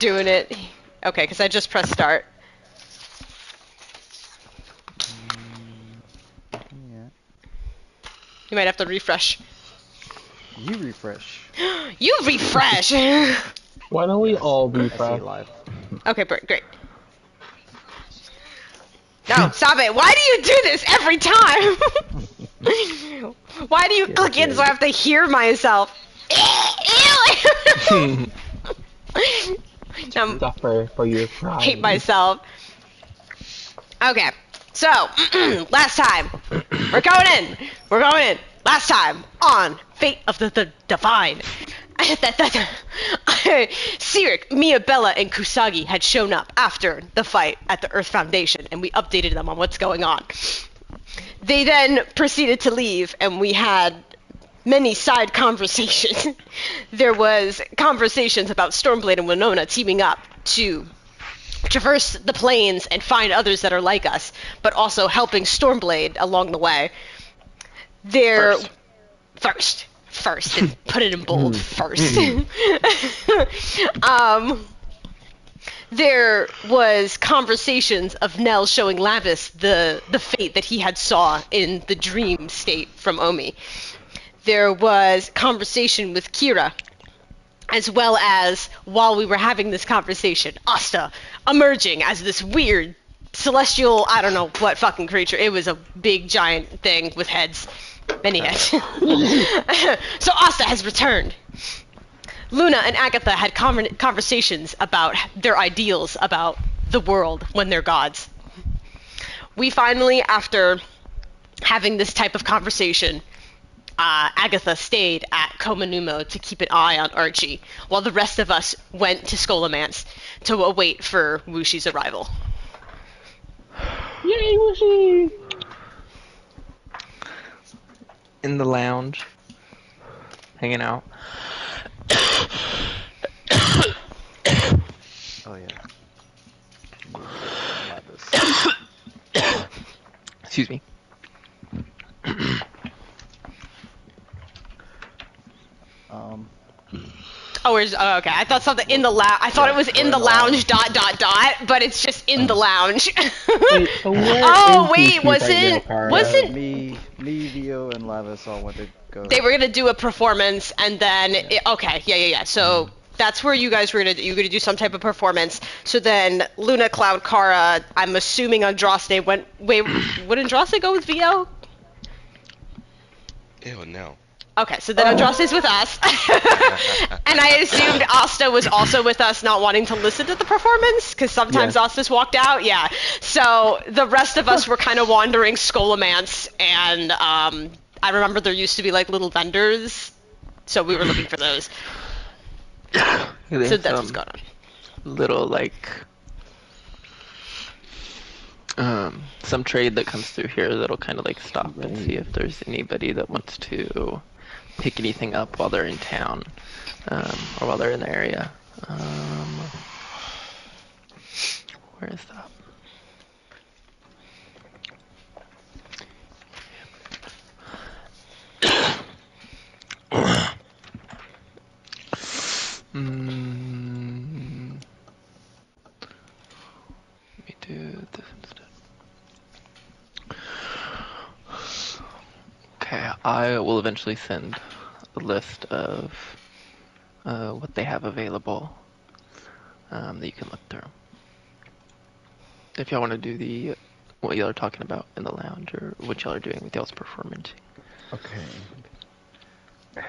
Doing it. Okay, because I just pressed start. Yeah. You might have to refresh. You refresh. You refresh! Why don't we all I see refresh? you live. Okay, great. No, stop it. Why do you do this every time? Why do you click in so I have to hear myself? Ew! Suffer for your pride. Hate myself. Okay, so last time we're going in. Last time on Fate of the Divine. Sirik, Miyabella, and Kusagi had shown up after the fight at the Earth Foundation, and we updated them on what's going on. They then proceeded to leave, and we had many side conversations. There was conversations about Stormblade and Winona teaming up to traverse the plains and find others that are like us, but also helping Stormblade along the way. First, and put it in bold, first. There was conversations of Nell showing Lavis the fate that he had saw in the dream state from Omi. There was conversation with Kira, as well as, while we were having this conversation, Asta emerging as this weird celestial, I don't know what fucking creature. It was a big giant thing with heads. Many heads. So Asta has returned. Luna and Agatha had conversations about their ideals about the world when they're gods. We finally, after having this type of conversation, Agatha stayed at Komanumo to keep an eye on Archie, while the rest of us went to Skolamance to await for Wushi's arrival. Yay, Wushi! In the lounge, hanging out. Oh yeah. Excuse me. Oh, okay. I thought something in the lounge. I thought it was in the lounge. ... But it's just in the lounge. Wait, so where Oh is wait, Wushi right now, wasn't? Me, Vio, and Lavis all went to go. They were gonna do a performance, and then okay, yeah. So that's where you guys were gonna do some type of performance. So then Luna, Cloud, Kara. I'm assuming Andraste went. Wait, would Andraste go with Vio? Ew, no. Okay, so then Andraste's with us. And I assumed Asta was also with us, not wanting to listen to the performance, because sometimes Asta's walked out, yeah. So the rest of us were kind of wandering Skolamance, and I remember there used to be like little vendors, so we were looking for those. So that's what's going on. Little like some trade that comes through here that'll kind of like stop and see if there's anybody that wants to pick anything up while they're in town, or while they're in the area. Where is that? Let me do this instead. Okay, I will eventually send a list of what they have available that you can look through. If y'all want to do what y'all are talking about in the lounge, or what y'all are doing with y'all's performance. Okay.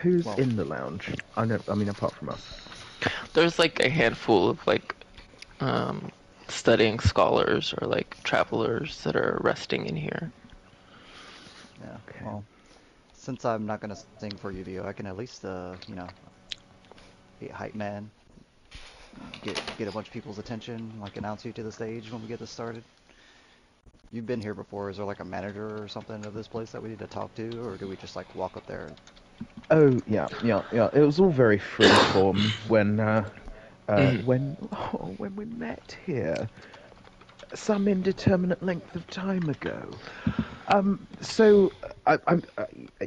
Who's in the lounge? I mean, apart from us. There's like a handful of like studying scholars or like travelers that are resting in here. Yeah. Well, since I'm not gonna sing for you, Vio, I can at least you know, be a hype man. Get a bunch of people's attention, like announce you to the stage when we get this started. You've been here before. Is there like a manager or something of this place that we need to talk to, or do we just like walk up there? Oh yeah. It was all very freeform when we met here, some indeterminate length of time ago. So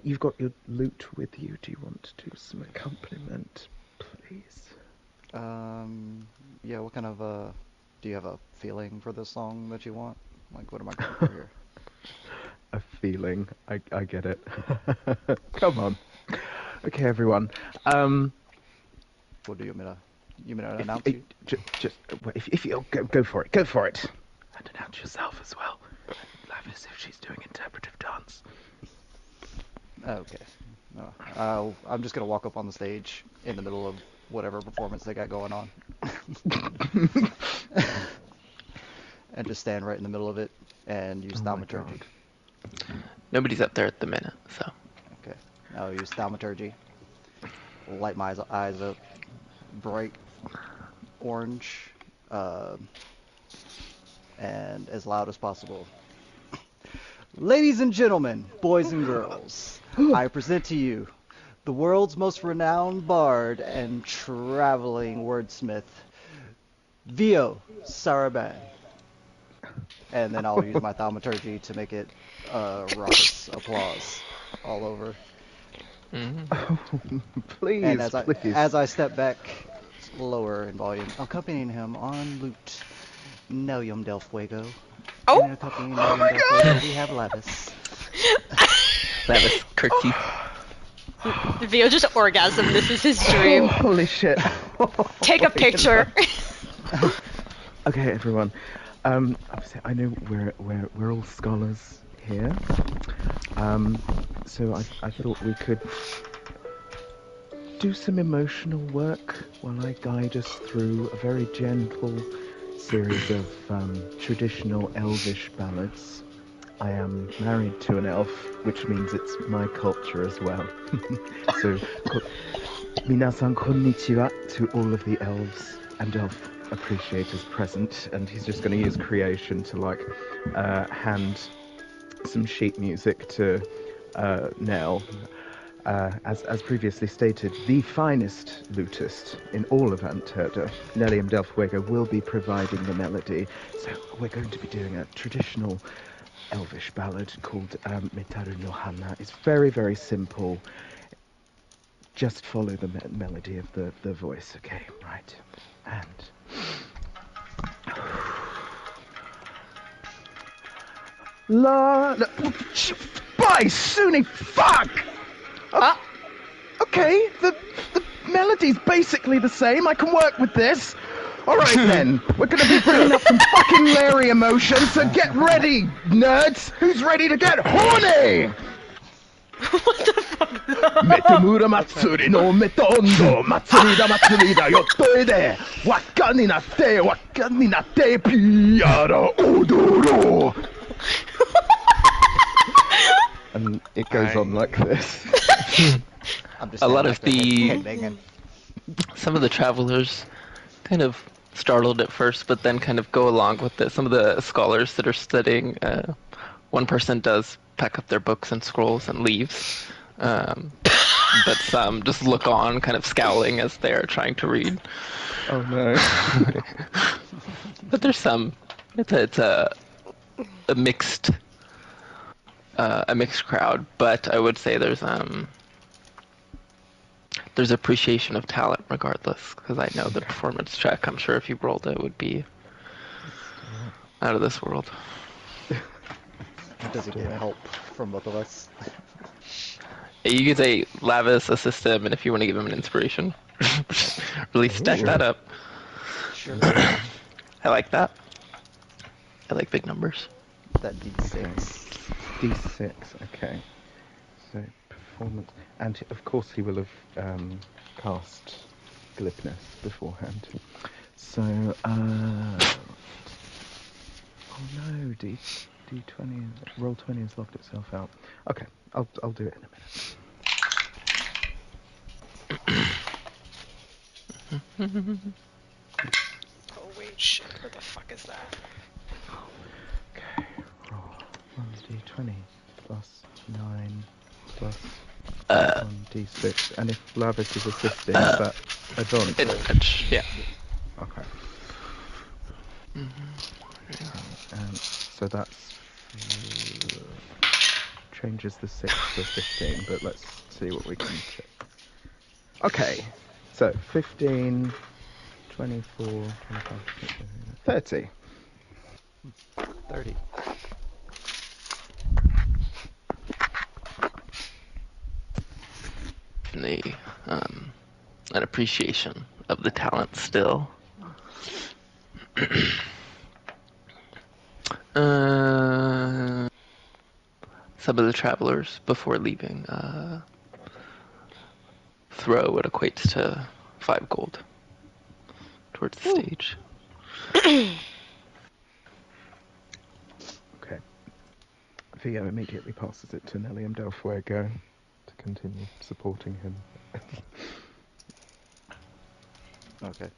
you've got your lute with you. Do you want to do some accompaniment, please? Yeah, what kind of, do you have a feeling for this song that you want? Like, what am I going for here? A feeling. I get it. Come on. Okay, everyone. What do you want me to If, announce if, you? just if you go for it, go for it, and announce yourself as well. Lavis, if she's doing interpretive dance. Okay. No, I'm just gonna walk up on the stage in the middle of whatever performance they got going on. And just stand right in the middle of it and use Oh my thaumaturgy. God. Nobody's up there at the minute, so. Okay. I'll use thaumaturgy. Light my eyes up. Bright orange. And as loud as possible. Ladies and gentlemen, boys and girls, I present to you the world's most renowned bard and traveling wordsmith, Vio Saraban. And then I'll use my thaumaturgy to make it raucous applause all over. Please, And please. as I step back lower in volume, accompanying him on lute, Nelium del Fuego. Oh! And accompanying Nelium del Fuego, we have Lavis. Lavis, curtsy. Vio just orgasm. This is his dream. Holy shit. Take a picture. Okay, everyone. Obviously, I know we're all scholars here. So I thought we could do some emotional work while I guide us through a very gentle series of traditional elvish ballads. I am married to an elf, which means it's my culture as well. So, minasan konnichiwa to all of the elves and elf appreciators present, and he's just going to use creation to hand some sheet music to Nell. As previously stated, the finest lutist in all of Antwerda, Nelium del Fuego, will be providing the melody. So we're going to be doing a traditional elvish ballad called Mitaru no Hana. It's very, very simple. Just follow the melody of the voice, okay? Right. And... By Sunni, fuck! Okay, the melody's basically the same. I can work with this. All right then, we're gonna be bringing up some fucking Larry emotions. So get ready, nerds. Who's ready to get horny? What the fuck? Metamura Matsuri no Metondo Matsuri da Yottoide Waka ni natte Piara Odoro. And it goes on like this. I'm just A lot of headbanging. some of the travelers kind of startled at first, but then kind of go along with it. Some of the scholars that are studying, one person does pack up their books and scrolls and leaves. But some just look on, kind of scowling as they're trying to read. Oh no. But there's some. It's a mixed crowd. But I would say there's appreciation of talent regardless, because I know the performance check, I'm sure if you rolled it, would be out of this world. Does he get help from both of us? You could say Lavis, assist him, and if you want to give him an inspiration, really stack that up. Sure. I like that. I like big numbers. That D6. D6, okay. So, performance. And of course he will have cast glibness beforehand. So, oh no, D20, roll 20 has logged itself out. Okay, I'll do it in a minute. Oh wait, shit. What the fuck is that? Okay, roll 1d20 plus 9 plus 1d6. And if Lavis is assisting, is that advantage? Advantage, yeah. Okay. So that's changes the 6 to 15, but let's see what we can check. Okay, so 15 24, 25, 30. 30. Definitely, an appreciation of the talent still. Some of the travelers before leaving throw what equates to 5 gold towards the stage. Okay. Theo immediately passes it to Nellium Delfuego to continue supporting him. Okay.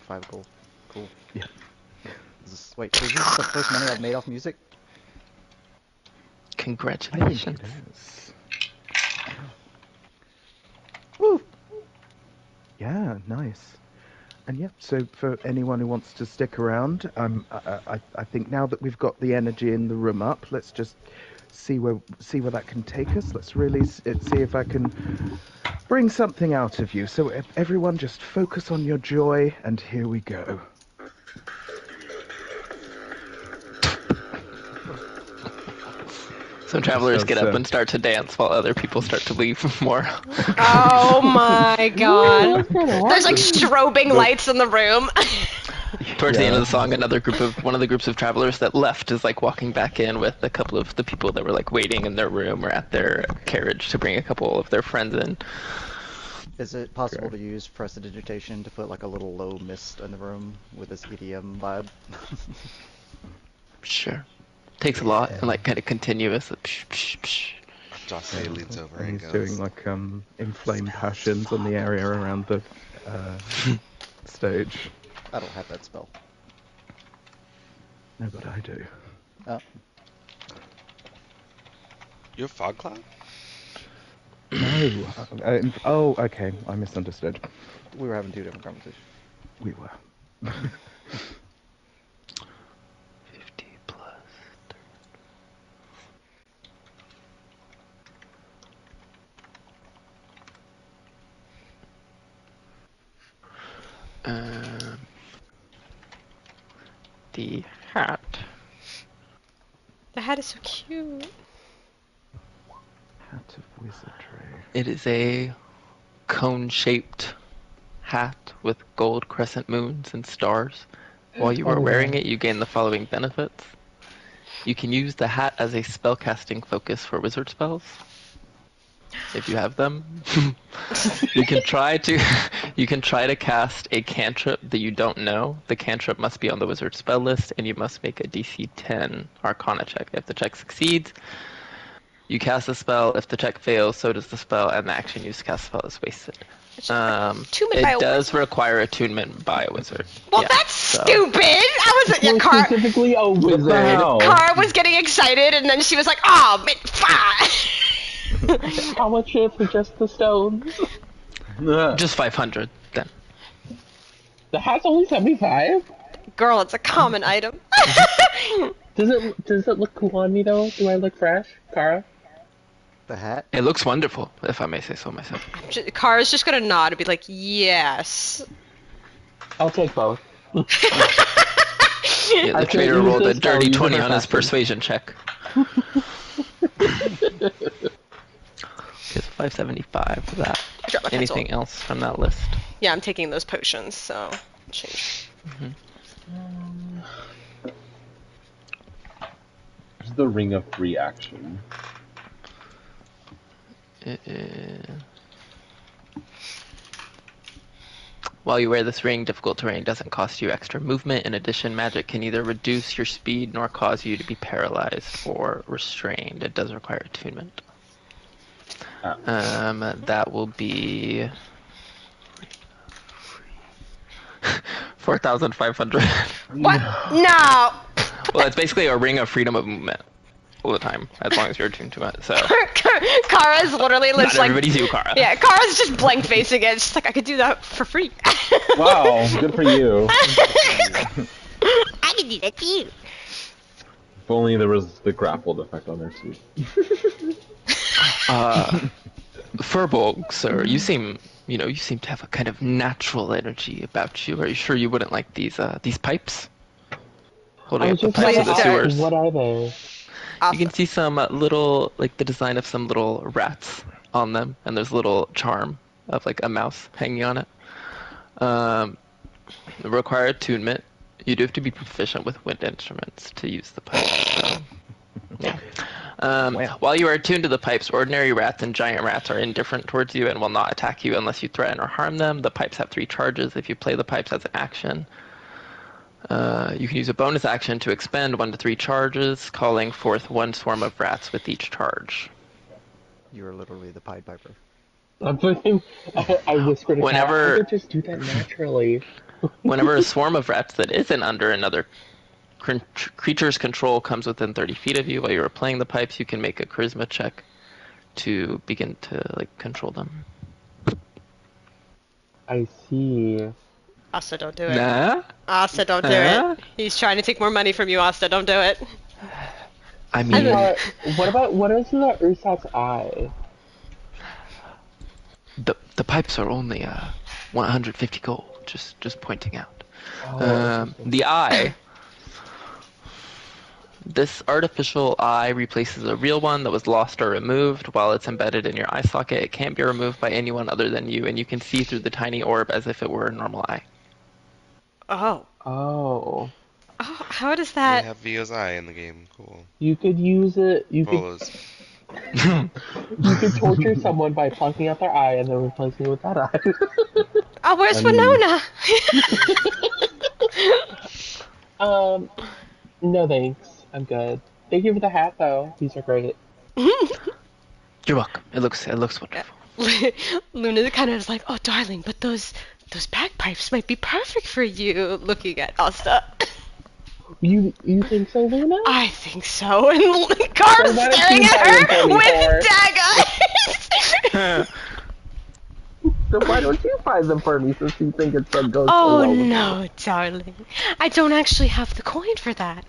5 gold. Cool. Yeah. Wait, so is this the first money I've made off music? I think Congratulations. it is. Woo! Yeah, nice. And yeah, so for anyone who wants to stick around, I think now that we've got the energy in the room up, let's just see where that can take us. Let's really see if I can bring something out of you. So everyone just focus on your joy, and here we go. Some travelers Just get as, up and start to dance while other people start to leave more. Oh my god. Ooh, There's like strobing lights in the room. Towards the end of the Yeah. song, one of the groups of travelers that left is like walking back in with a couple of the people that were like waiting in their room or at their carriage to bring a couple of their friends in. Is it possible to use prestidigitation to put like a little low mist in the room with this EDM vibe? Sure. Takes a lot and like kind of continuous. Psh, psh, psh. Jose leans over And and he's goes, doing like inflamed passions on the area around the stage. I don't have that spell. No, but I do. Oh, you have fog cloud? No. Oh, okay. I misunderstood. we were having 2 different conversations. We were. 50 plus. The hat. The hat is so cute. Hat of Wizardry. It is a cone-shaped hat with gold crescent moons and stars. While you are wearing it, you gain the following benefits. You can use the hat as a spellcasting focus for wizard spells, if you have them. You can try to cast a cantrip that you don't know. The cantrip must be on the wizard spell list, and you must make a DC 10 Arcana check. If the check succeeds, you cast a spell. If the check fails, so does the spell, and the action used to cast the spell is wasted. Attunement by a It does wizard. require attunement by a wizard. Well, Yeah, that's so- stupid. I was More Car specifically, a wizard. Car was getting excited, and then she was like, "Oh, man, fuck." How much for just the stones? Just 500 then. The hat's only 75? Girl, it's a common item. Does it look cool on me though? Do I look fresh, Kara? The hat? It looks wonderful, if I may say so myself. Cara's just gonna nod and be like, "Yes." I'll take both. Yeah, the I trader can't use rolled a this spell, dirty use it 20 for on his fashion. persuasion check. It's 575 for that. I dropped my pencil. Anything else from that list? Yeah, I'm taking those potions, so change. This is the Ring of Free Action. While you wear this ring, difficult terrain doesn't cost you extra movement. In addition, magic can neither reduce your speed nor cause you to be paralyzed or restrained. It does require attunement. That will be 4,500. What? No. Well, it's basically a ring of freedom of movement all the time, as long as you're attuned to it. So Kara's literally not just like, everybody's you, Kara. yeah, Kara's just blank facing it. She's like, I could do that for free. Wow, good for you. I can do that too. If only there was the grappled effect on there too. Furbolg, sir, you seem you seem to have a kind of natural energy about you. Are you sure you wouldn't like these pipes? Holding I up was the just pipes gonna of the Please ask, don't. sewers. what are they? You can see some little, like the design of some little rats on them, and there's a little charm of like a mouse hanging on it. Require attunement. You do have to be proficient with wind instruments to use the pipes. So, yeah. While you are attuned to the pipes, ordinary rats and giant rats are indifferent towards you and will not attack you unless you threaten or harm them. The pipes have 3 charges. If you play the pipes as an action, you can use a bonus action to expend 1 to 3 charges, calling forth 1 swarm of rats with each charge. You are literally the Pied Piper. I'm thinking, I whispered to Kat, Whenever- I could just do that naturally. Whenever a swarm of rats that isn't under another creature's control comes within 30 feet of you while you're playing the pipes, you can make a charisma check to begin to control them. I see. Asta, don't do it. Nah. Asta, don't do Huh? it. He's trying to take more money from you, Asta. Don't do it. I mean, What is in the Ursat's eye? the pipes are only 150 gold. Just pointing out. Oh, The eye. This artificial eye replaces a real one that was lost or removed. While it's embedded in your eye socket, it can't be removed by anyone other than you, and you can see through the tiny orb as if it were a normal eye. Oh. Oh. Oh, how does They that... have Vio's eye in the game. Cool. You could use it. You Rolo's. could torture someone by plucking out their eye and then replacing it with that eye. Oh, where's I mean- Winona? No thanks. I'm good. Thank you for the hat, though. These are great. You're welcome. It looks wonderful. Luna kind of is like, oh, darling, but those bagpipes might be perfect for you, looking at Asta. You think so, Luna? I think so. And Car's why don't staring you at buy them her for me, with Cor? daggers. So why don't you find them for me since you think it's so goes so Oh, well with me? no, darling. I don't actually have the coin for that.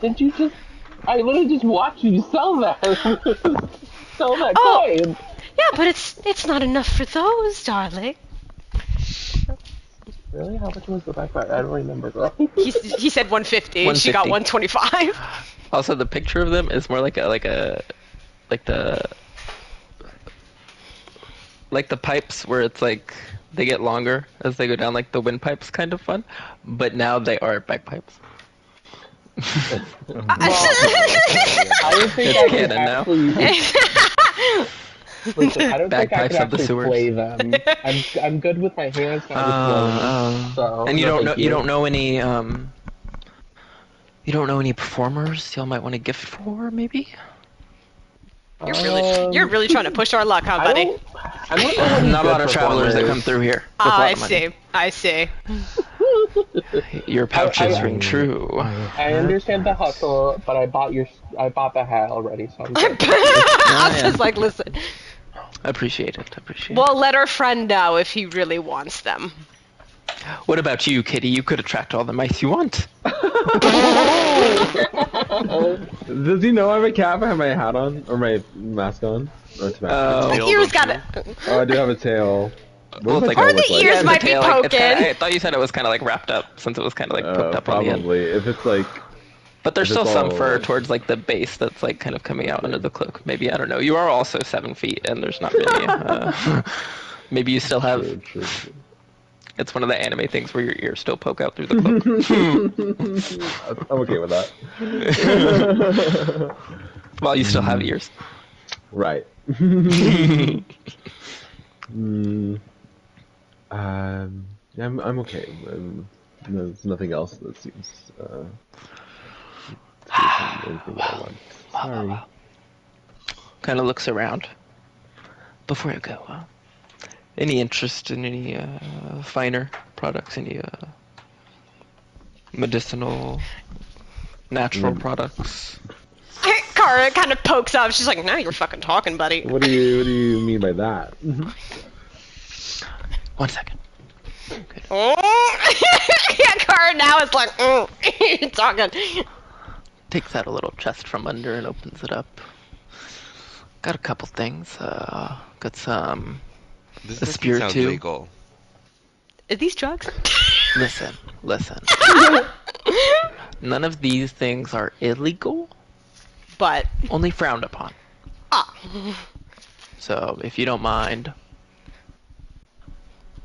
Didn't you just... I literally just watched you sell that. Sell that Oh. coin. Yeah, but it's not enough for those, darling. Really? How much was the backpack? I don't remember, girl. He said 150, and she got 125. Also, the picture of them is more like the pipes where it's like they get longer as they go down, like the windpipes, kind of fun. But now they are bagpipes. I don't think It's I could canon now. actually... Listen, I don't think I Bagpipes could of the actually sewers. play them. I'm good with my hands, not with blowing. So, And you no, don't know thank you don't know any performers y'all might want to gift for, maybe? You're really trying to push our luck, huh, buddy? I don't know any Not a lot good of travelers that come performers. through here. With a lot I of money. see. I see. Your pouches I- ring true. I understand the hustle, but I bought the hat already, so I'm good. I'm just like, listen. Appreciate it. Appreciate We'll let our friend know if he really wants them. it. What about you, Kitty? You could attract all the mice you want. Does he know I have a cap? I have my hat on or my mask on. Or it's mask. Oh. Tail, Ears don't got you? it. Oh, I do have a tail. What Well, does it's my Or tail the look like? ears the might be tail, like, it's poking. kinda, I thought you said it was kind of like wrapped up, since it was kind of like poked up on the end. Probably. If it's like, But there's If it's still some all, fur like- towards like the base that's like kind of coming out under the cloak. Maybe, I don't know. You are also 7 feet, and there's not really. Maybe you still have. True. It's one of the anime things where your ears still poke out through the cloak. I'm okay with that. While you still have ears. Right. Yeah, I'm okay. There's nothing else that seems anything that I want. Sorry. Kind of looks around. Before you go, any interest in any finer products? Any medicinal, natural products? Kara kind of pokes up. She's like, now you're fucking talking, buddy. What do you mean by that? 1 second. Yeah, Kara now is like, you're talking. Takes out a little chest from under and opens it up. Got a couple things. Got some This A doesn't spirit sound too? legal. Are these drugs? Listen. None of these things are illegal, But only frowned upon. ah, So if you don't mind,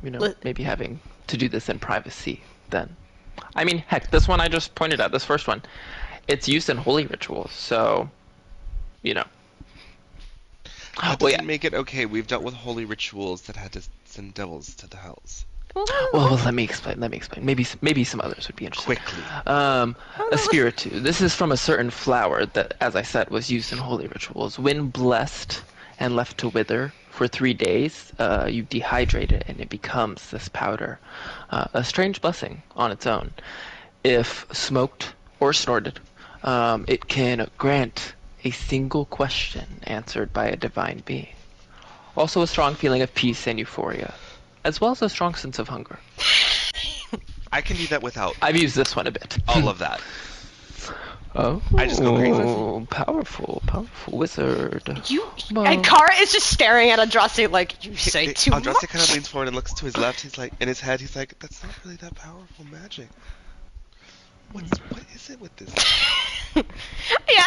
Li- maybe having to do this in privacy, then. I mean, heck, this one I just pointed out, this first one, it's used in holy rituals, so, you know. That Well, doesn't yeah. make it okay. We've dealt with holy rituals that had to send devils to the hells. Well, let me explain. Maybe some others would be interested. Quickly. A spiritu. This is from a certain flower that, as I said, was used in holy rituals. When blessed and left to wither for 3 days, you dehydrate it and it becomes this powder. A strange blessing on its own. If smoked or snorted, it can grant a single question answered by a divine being. Also a strong feeling of peace and euphoria, as well as a strong sense of hunger. I can do that without I've used this one a bit. all of that. Oh, I just go crazy. Powerful wizard. And Kara is just staring at Andraste like, you say too Andraste much. kind of leans forward and looks to his left. He's like, in his head, he's like, that's not really that powerful magic. What is it with this? Yeah,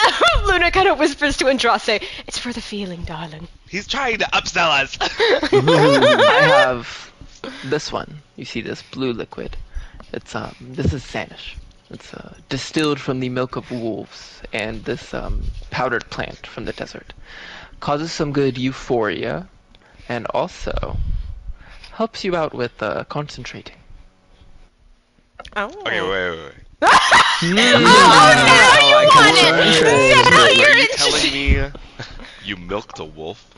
Luna kind of whispers to Andraste, it's for the feeling, darling. He's trying to upsell us. I have this one. You see this blue liquid. It's this is Sanish. It's distilled from the milk of wolves and this powdered plant from the desert. Causes some good euphoria and also helps you out with concentrating. Oh. Okay, wait. Oh, now you want it! Now Are you're you interested! telling me you milked a wolf?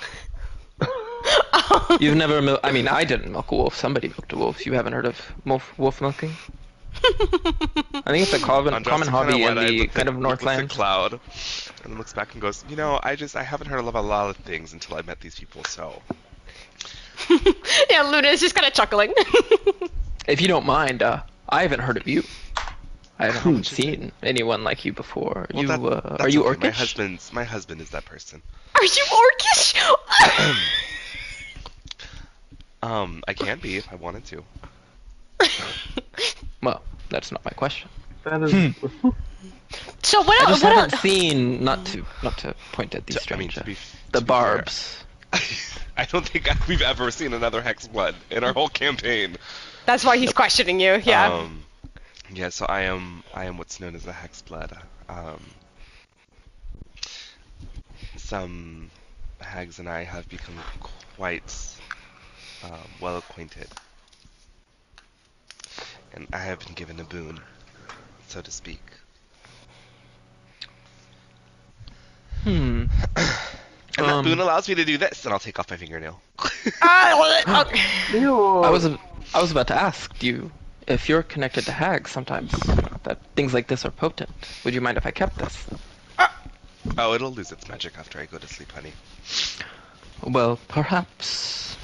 You've never I mean, I didn't milk a wolf. Somebody milked a wolf. You haven't heard of wolf milking? I think it's a common Andraste hobby kinda in wide-eyed the looks kind at- of looks at Northland. Cloud, and then looks back and goes, I haven't heard of a lot of things until I met these people, so. Yeah, Luna is just kind of chuckling. If you don't mind, I haven't heard of you. I haven't much is it? seen anyone like you before. Well, that's Are you okay. orcish? My husband is that person. Are you orcish? I can be if I wanted to. Well, that's not my question. That is. So what I else? just What haven't else? seen not to point at these I mean, strange to be the fair, barbs. I don't think we've ever seen another hex blood in our whole campaign. That's why he's questioning you. Yeah. Yeah. So I am what's known as a hex blood. Some hags and I have become quite well acquainted, and I have been given a boon, so to speak. And that boon allows me to do this, and I'll take off my fingernail. Ew. I was about to ask you if you're connected to hags sometimes that things like this are potent. Would you mind if I kept this? Oh, it'll lose its magic after I go to sleep, honey. Well, perhaps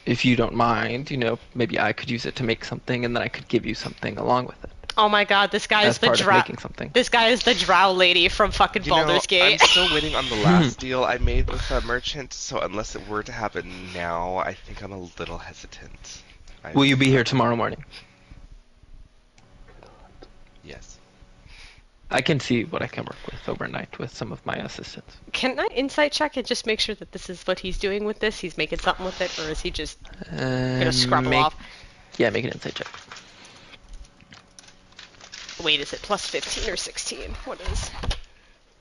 if you don't mind, maybe I could use it to make something and then I could give you something along with it. Oh my god, this guy As is the part of drow. making something. This guy is the drow lady from fucking Baldur's Gate. I'm still waiting on the last deal I made with a merchant, so unless it were to happen now, I think I'm a little hesitant. Will you be here tomorrow morning? Yes. I can see what I can work with overnight with some of my assistants. Can I insight check and just make sure that this is what he's doing with this? He's making something with it, or is he just gonna scrabble off? Yeah, make an insight check. Wait, is it plus 15 or 16? What is?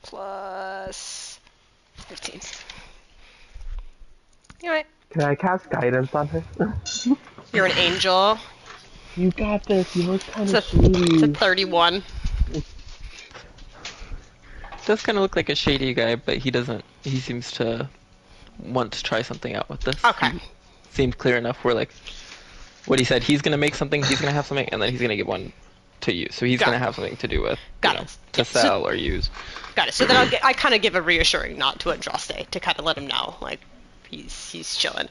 Plus 15. Alright. Can I cast guidance on her? You're an angel. You got this. You look kind It's of a, it's a shady. 31. Does kind of look like a shady guy, but he seems to want to try something out with this. Okay. He seemed clear enough where, like, what he said, he's gonna make something, he's gonna have something, and then he's gonna give one to you. So he's Got gonna it. have something to do with, Got you know, it. to Yeah, so- sell or use. Got it. So then I kind of give a reassuring nod to Andraste to kind of let him know, like, he's chilling.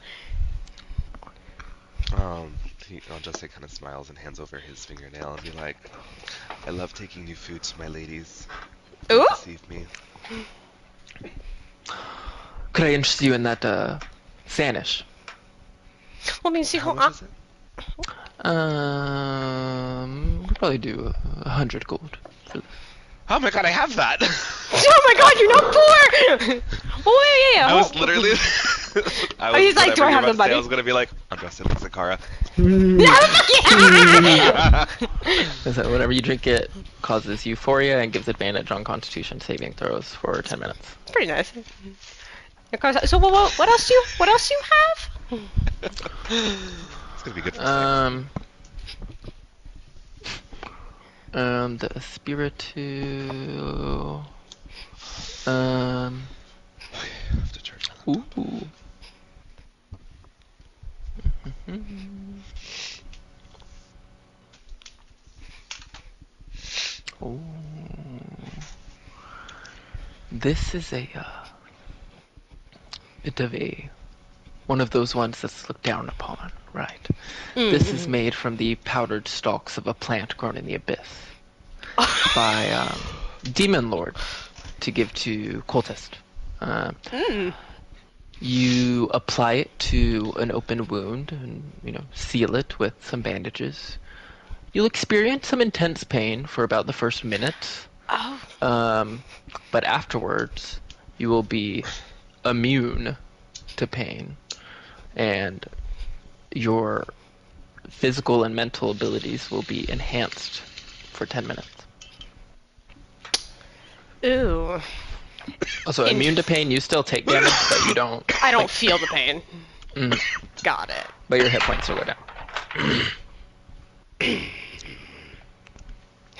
I'll just say kind of smiles and hands over his fingernail and be like, I love taking new food to my ladies. Ooh! Deceive me. Could I interest you in that, Sanish? Well, I mean, see, How much is it? We'll probably do 100 gold for this. Oh my god, I have that! Oh my god, you're not poor! Oh, yeah. I was literally... he's like, do I have the money? I was gonna be like, I'm dressed like Sakara. No, fuck yeah! Is that whenever you drink it causes euphoria and gives advantage on Constitution saving throws for 10 minutes. Pretty nice. So what else do you have? It's gonna be good for The Spiritu. I have to charge that. Ooh. Ooh. This is a bit of one of those ones that's looked down upon, right? This is made from the powdered stalks of a plant grown in the abyss by demon lord to give to cultist. You apply it to an open wound and seal it with some bandages. You'll experience some intense pain for about the first minute. But afterwards, you will be immune to pain, and your physical and mental abilities will be enhanced for 10 minutes. Ooh. Also, immune to pain, you still take damage, but you don't... I don't feel the pain. Mm, Got it. but your hit points will go down.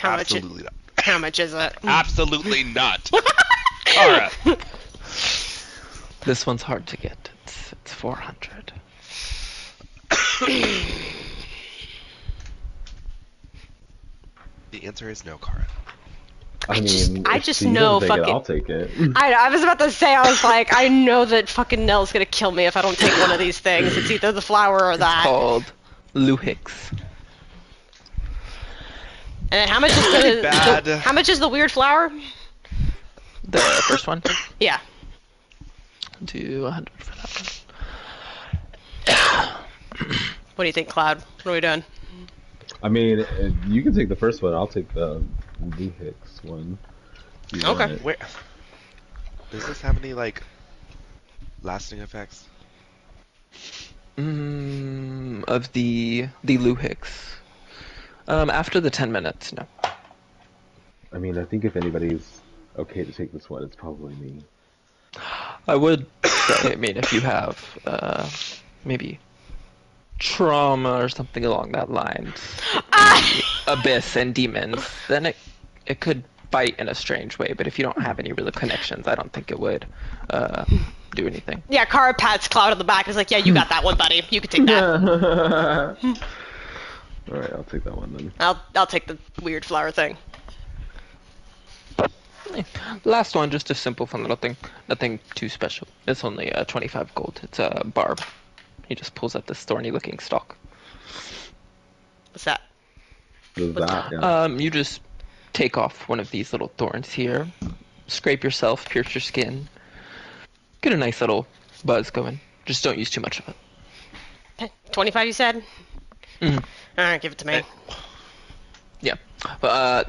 Absolutely not. How much is it? Absolutely not. Alright. This one's hard to get. It's 400. The answer is no, Kara. I mean, just if you know don't take it, fucking- I'll take it. I was about to say, I was like, I know that fucking Nell's gonna kill me if I don't take one of these things. It's either the flower or It's that. called Luhix. And how much is Bad. how much is the weird flower? The first one? Yeah. Do 100 for that one. What do you think, Cloud? What are we doing? I mean, you can take the first one. I'll take the Hicks one. if you Okay. want it. Where... Does this have any, like, lasting effects? Of the Luhix. After the 10 minutes, no. I mean, I think if anybody's okay to take this one, it's probably me. I would say, I mean, if you have maybe trauma or something along that lines, abyss and demons, then it could bite in a strange way. But if you don't have any real connections, I don't think it would do anything. Yeah, Kara pats Cloud on the back and is like, yeah, you got that one, buddy. You can take that. Alright, I'll take that one then. I'll take the weird flower thing. Last one, just a simple fun little thing. Nothing too special. It's only 25 gold. It's a barb. He just pulls up this thorny looking stalk. What's that? Does that, yeah. You just take off one of these little thorns here, scrape yourself, pierce your skin, get a nice little buzz going. Just don't use too much of it. 25, you said? Mhm. Alright, give it to me. Yeah.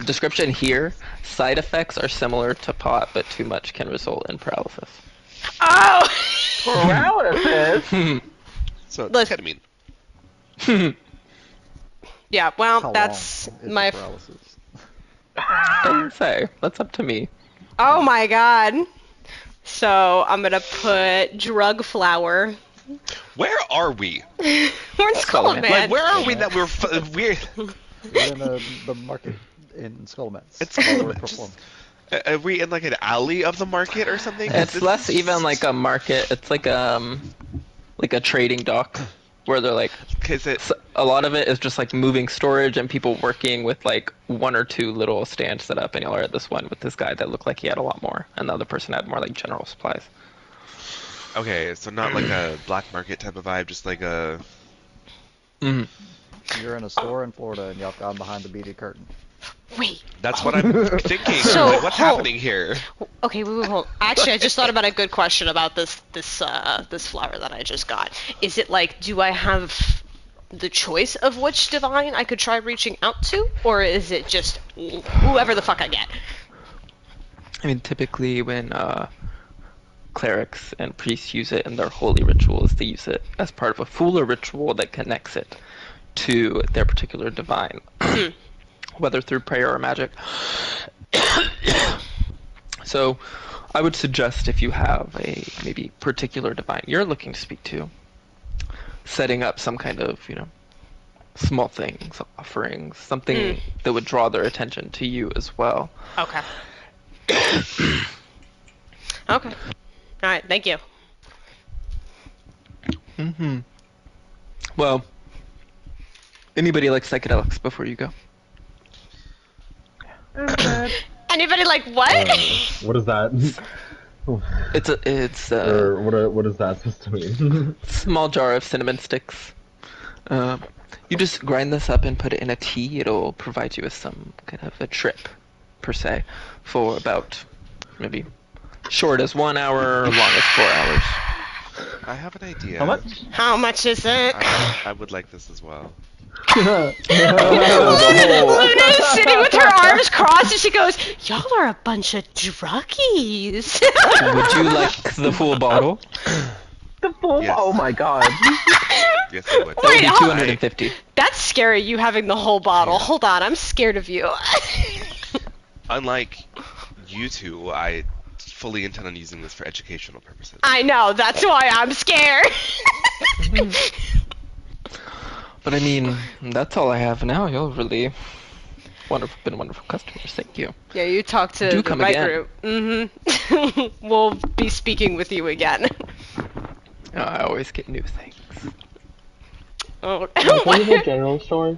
Description here, side effects are similar to pot, but too much can result in paralysis. Oh! Paralysis? So, Listen. ketamine. Yeah, well, How that's long is my... the paralysis? Doesn't say. That's up to me. Oh my god. So, I'm gonna put drug flower. Where are we? We're in Skull Man. Man. Like, where are we that we're... we're... We're in the market in Skullmets. It's Where we Skullmets. perform. Are we in, like, an alley of the market or something? It's This less is- even like a market. It's like a trading dock where they're like Is it... a lot of it is just like moving storage and people working with like one or two little stands set up, and y'all are at this one with this guy that looked like he had a lot more, and the other person had more like general supplies. Okay, so not like a black market type of vibe, just like a... Mm-hmm. You're in a store in Florida and y'all gone behind the beaded curtain. Wait. That's what I'm thinking. So, Like, what's hold- happening here? Okay, wait, hold. Actually, I just thought about a good question about this flower that I just got. Is it like, do I have the choice of which divine I could try reaching out to, or is it just whoever the fuck I get? I mean, typically when clerics and priests use it in their holy rituals, they use it as part of a fuller ritual that connects it to their particular divine, whether through prayer or magic. So I would suggest, if you have a maybe particular divine you're looking to speak to, setting up some kind of, small things, offerings, something that would draw their attention to you as well. Okay. Okay. All right. Thank you. Well, anybody like psychedelics before you go? Anybody like what? What is that? It's Or what is that supposed to mean? small jar of cinnamon sticks. You just grind this up and put it in a tea. It'll provide you with some kind of a trip, per se, for about maybe short as 1 hour, long as 4 hours. I have an idea. How much? How much is it? I would like this as well. Luna is sitting with her arms crossed, and she goes, "Y'all are a bunch of druggies." Would you like the full bottle? The full. Yes. Oh my god. Yes, I would. That would Wait, be hold- 250. That's scary. You having the whole bottle. Hold on, I'm scared of you. Unlike you two, I fully intend on using this for educational purposes. I know. That's why I'm scared. But I mean, that's all I have now. You're really been wonderful customers. Thank you. Yeah, you talk to Do the come right again. group. We'll be speaking with you again. I always get new things. Oh, What is a general store?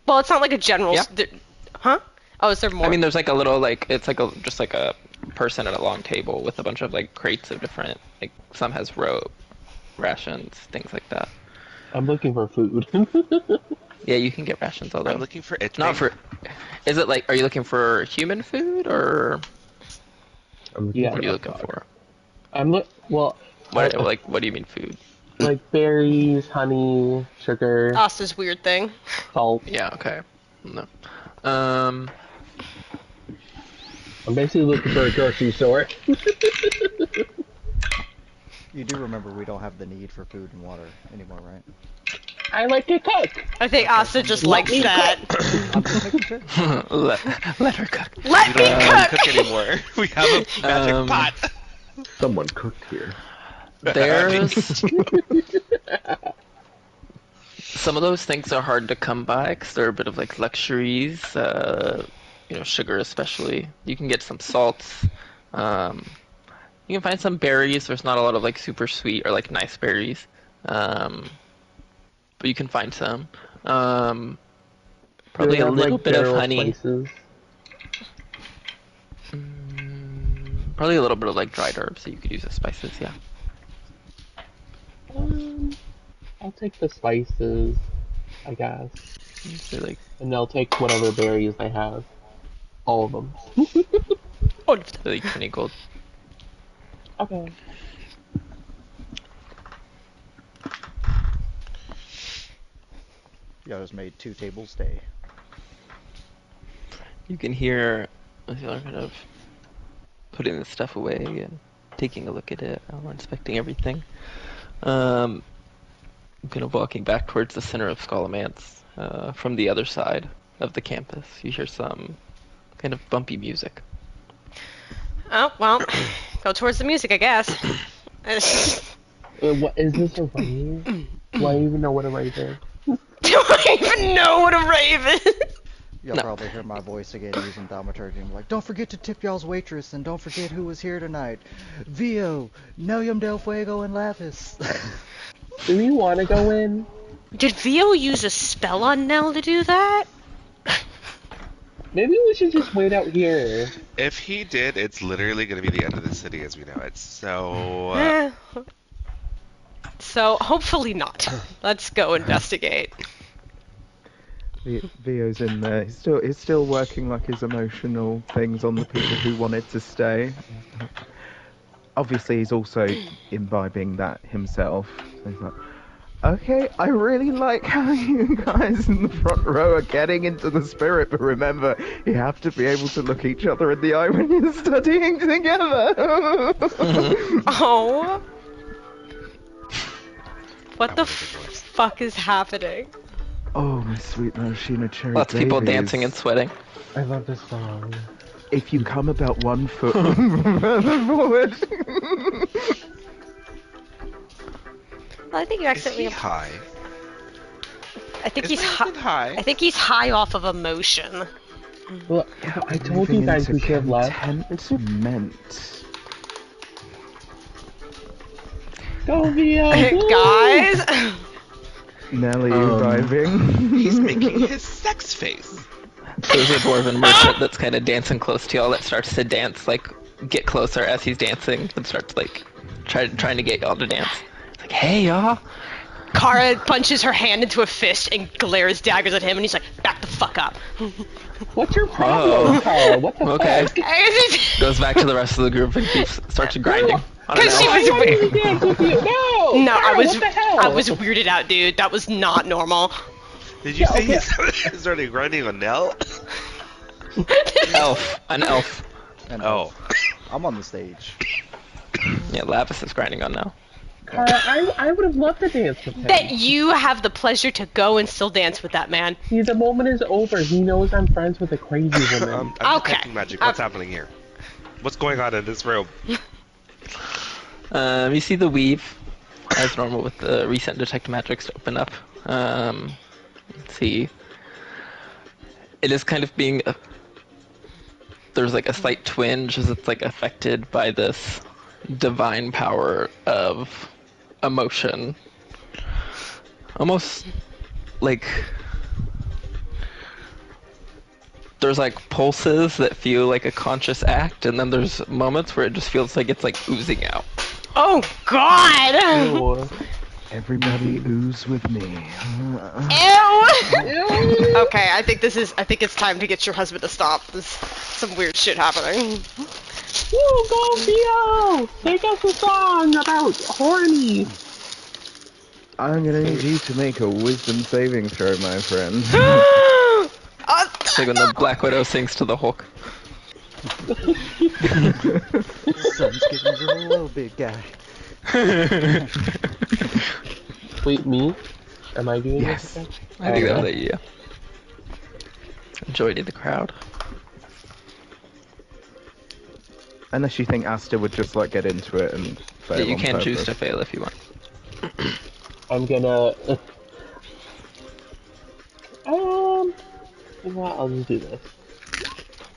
well, it's not like a general. Yeah. Huh? Oh, is there more? I mean, there's like a little it's like just like a person at a long table with a bunch of like crates of different, like some has rope, rations, things like that. I'm looking for food. Yeah, you can get rations, although I'm looking for it. not for. Is it like? Are you looking for human food or Yeah. what are you looking for? Well, What what do you mean food? like berries, honey, sugar, Asta's weird thing. salt. Yeah. Okay. No. I'm basically looking for a grocery store. You do remember we don't have the need for food and water anymore, right? I like to cook. I think Asta just likes me that. I'm just making sure. let her cook. Let We me don't have to cook. cook anymore. We have a magic pot. Someone cooked here. There's some of those things are hard to come by because they're a bit of like luxuries. Sugar especially. You can get some salts. You can find some berries. There's not a lot of like super sweet or like nice berries, but you can find some. Probably Do they a have, little like, bit of general honey. spices? Probably a little bit of like dried herbs that you could use as spices. Yeah. I'll take the spices, I guess, So like and they'll take whatever berries they have. All of them. like 20 gold. Okay. Y'all just made 2 tables stay. You can hear as you're kind of putting the stuff away and taking a look at it, inspecting everything. Kind of walking back towards the center of Scholomance. From the other side of the campus, you hear some kind of bumpy music. Oh well, go towards the music, I guess. What is this a rave? Do I even know what a rave is? Do I even know what a rave is? You'll No. probably hear my voice again using thaumaturgy. I'm like, don't forget to tip y'all's waitress, and don't forget who was here tonight. Vio, Nelium del Fuego, and Lapis. Do we want to go in? Did Vio use a spell on Nell to do that? Maybe we should just wait out here. If he did, it's literally going to be the end of the city as we know it. So, So hopefully not. Let's go investigate. Vio's in there. He's still working like his emotional things on the people who wanted to stay. Obviously, he's also imbibing that himself. So he's like, okay, I really like how you guys in the front row are getting into the spirit, but remember, you have to be able to look each other in the eye when you're studying together. Oh. What the fuck is happening? Oh, my sweet maraschino cherry Lots of people babies. dancing and sweating. I love this song. If you come about 1 foot further forward. Well, I think you Is accidentally. he high? I think Is he's my husband high. high? I think he's high off of emotion. Well, I told you guys we should have left. Contentment. Go, Vio! Guys. Nelly arriving. He's making his sex face. There's a dwarven merchant that's kind of dancing close to y'all that starts to dance, like, get closer as he's dancing and starts, like, trying to get y'all to dance. It's like, hey, y'all. Kara punches her hand into a fist and glares daggers at him, and he's like, "Back the fuck up." What's your problem, Kara? What the Okay. fuck? Goes back to the rest of the group and starts grinding. on an Because she elf. was I wanted weird. to dance with you. No! No, Kara, I was what the hell? I was weirded out, dude. That was not normal. Did you say okay. he started grinding on Nell? Elf. An elf. And Oh. I'm on the stage. Yeah, Lavis is grinding on now. Kara, I would have loved to dance with him. That you have the pleasure to go and still dance with that man. See, the moment is over. He knows I'm friends with a crazy woman. I'm Okay. detecting magic. What's happening here? What's going on in this room? You see the weave, as normal with the recent detect magics to open up. Let's see. It is kind of being there's like a slight twinge as it's like affected by this divine power of emotion. Almost like there's like pulses that feel like a conscious act, and then there's moments where it just feels like it's like oozing out. Oh God! Ew. Everybody ooze with me. Ew! Okay, I think it's time to get your husband to stop. There's some weird shit happening. Woo, go Vio! Take us a song about horny. I'm gonna need you to make a wisdom saving throw, my friend. It's like when the Black Widow sings to the Hulk. Sun's getting a little big guy. Wait, me? Am I doing Yes. this? I think that was yeah. Joy to the crowd. Unless you think Asta would just like get into it and fail Yeah, you on can choose purpose. to fail if you want. I'm gonna. You know what? I'll just do this.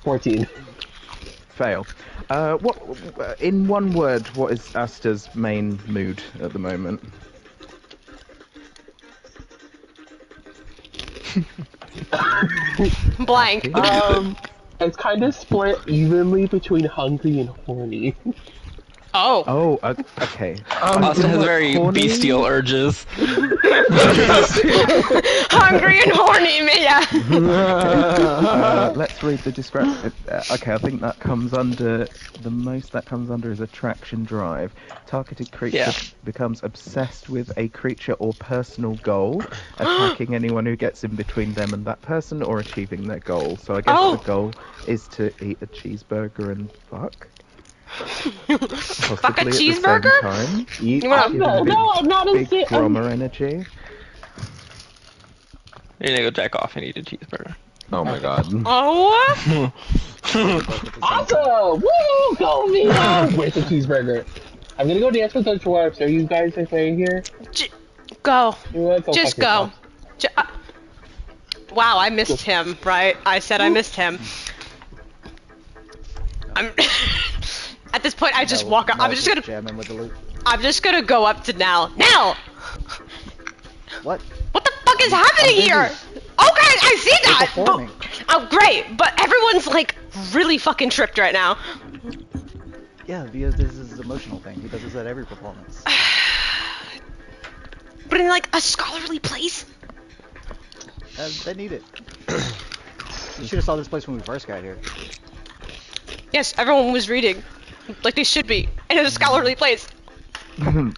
14. Fail. What? In one word, what is Asta's main mood at the moment? Blank. It's kind of split evenly between hungry and horny. Oh. Oh, okay. Asta has very horny? bestial urges. Hungry and horny, Mia. Let's read the description. Okay, I think that comes under the most. That comes under is attraction drive. Targeted creature becomes obsessed with a creature or personal goal, attacking anyone who gets in between them and that person, or achieving their goal. So I guess the goal is to eat a cheeseburger and fuck. Possibly Fuck a at the same cheeseburger? time. You wanna- No, I'm not big insane. drama energy. You're gonna go jack off and eat a cheeseburger. Oh my god. Oh. Awesome! Woo! Go Vio! Where's the cheeseburger? I'm gonna go dance with the dwarfs. Are you guys okay here? Go. You know what? Just fuck go. Wow, I missed him, right? I said I missed him. I'm at this point I just walk up. I'm just gonna jamming with the loot. I'm just gonna go up to Nell. Nell! What? What the fuck is happening here? Okay, I see that! performing. Oh great, but everyone's like really fucking tripped right now. Yeah, because this is his emotional thing. He does this at every performance. But in like a scholarly place? They need it. You should have saw this place when we first got here. Yes, everyone was reading, like they should be, and it's a scholarly place.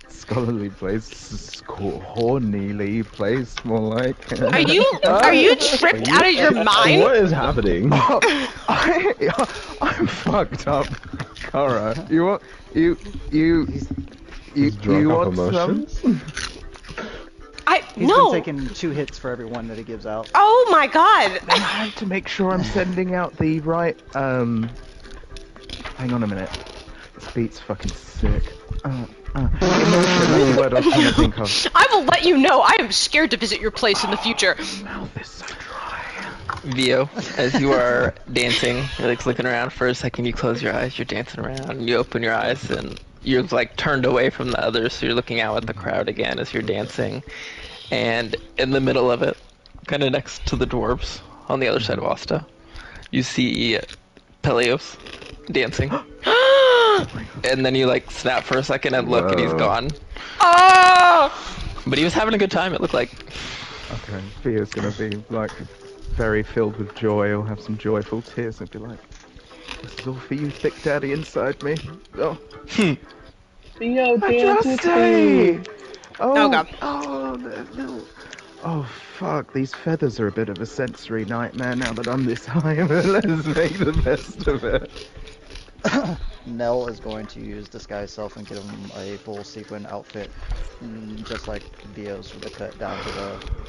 Scholarly place, hornily place, more like. Are you tripped out of your mind? What is happening? I'm fucked up, Kara. You want you Drunk off want some? emotions? He's No. been taking 2 hits for every one that he gives out. Oh my god. I have to make sure I'm sending out the right. Hang on a minute. This beat's fucking sick. Emotion, that's the word I was trying to think of. I will let you know I am scared to visit your place in the future. Mouth is so dry. Vio, as you are dancing, you're like looking around for a second, you close your eyes, you're dancing around, and you open your eyes, and you're like turned away from the others, so you're looking out at the crowd again as you're dancing. And in the middle of it, kind of next to the dwarves, on the other side of Asta, you see Peleos dancing. And then you like snap for a second and look, and he's gone. Oh! But he was having a good time, it looked like. Okay, Thea's gonna be like very filled with joy. He'll have some joyful tears and be like, "This is all for you, thick daddy inside me." Oh, Theo, dance with me. Oh, God. No. Oh fuck! These feathers are a bit of a sensory nightmare now that I'm this high. Let's make the best of it. Nell is going to use disguise self and get him a full sequin outfit, just like Dio's, with the cut down to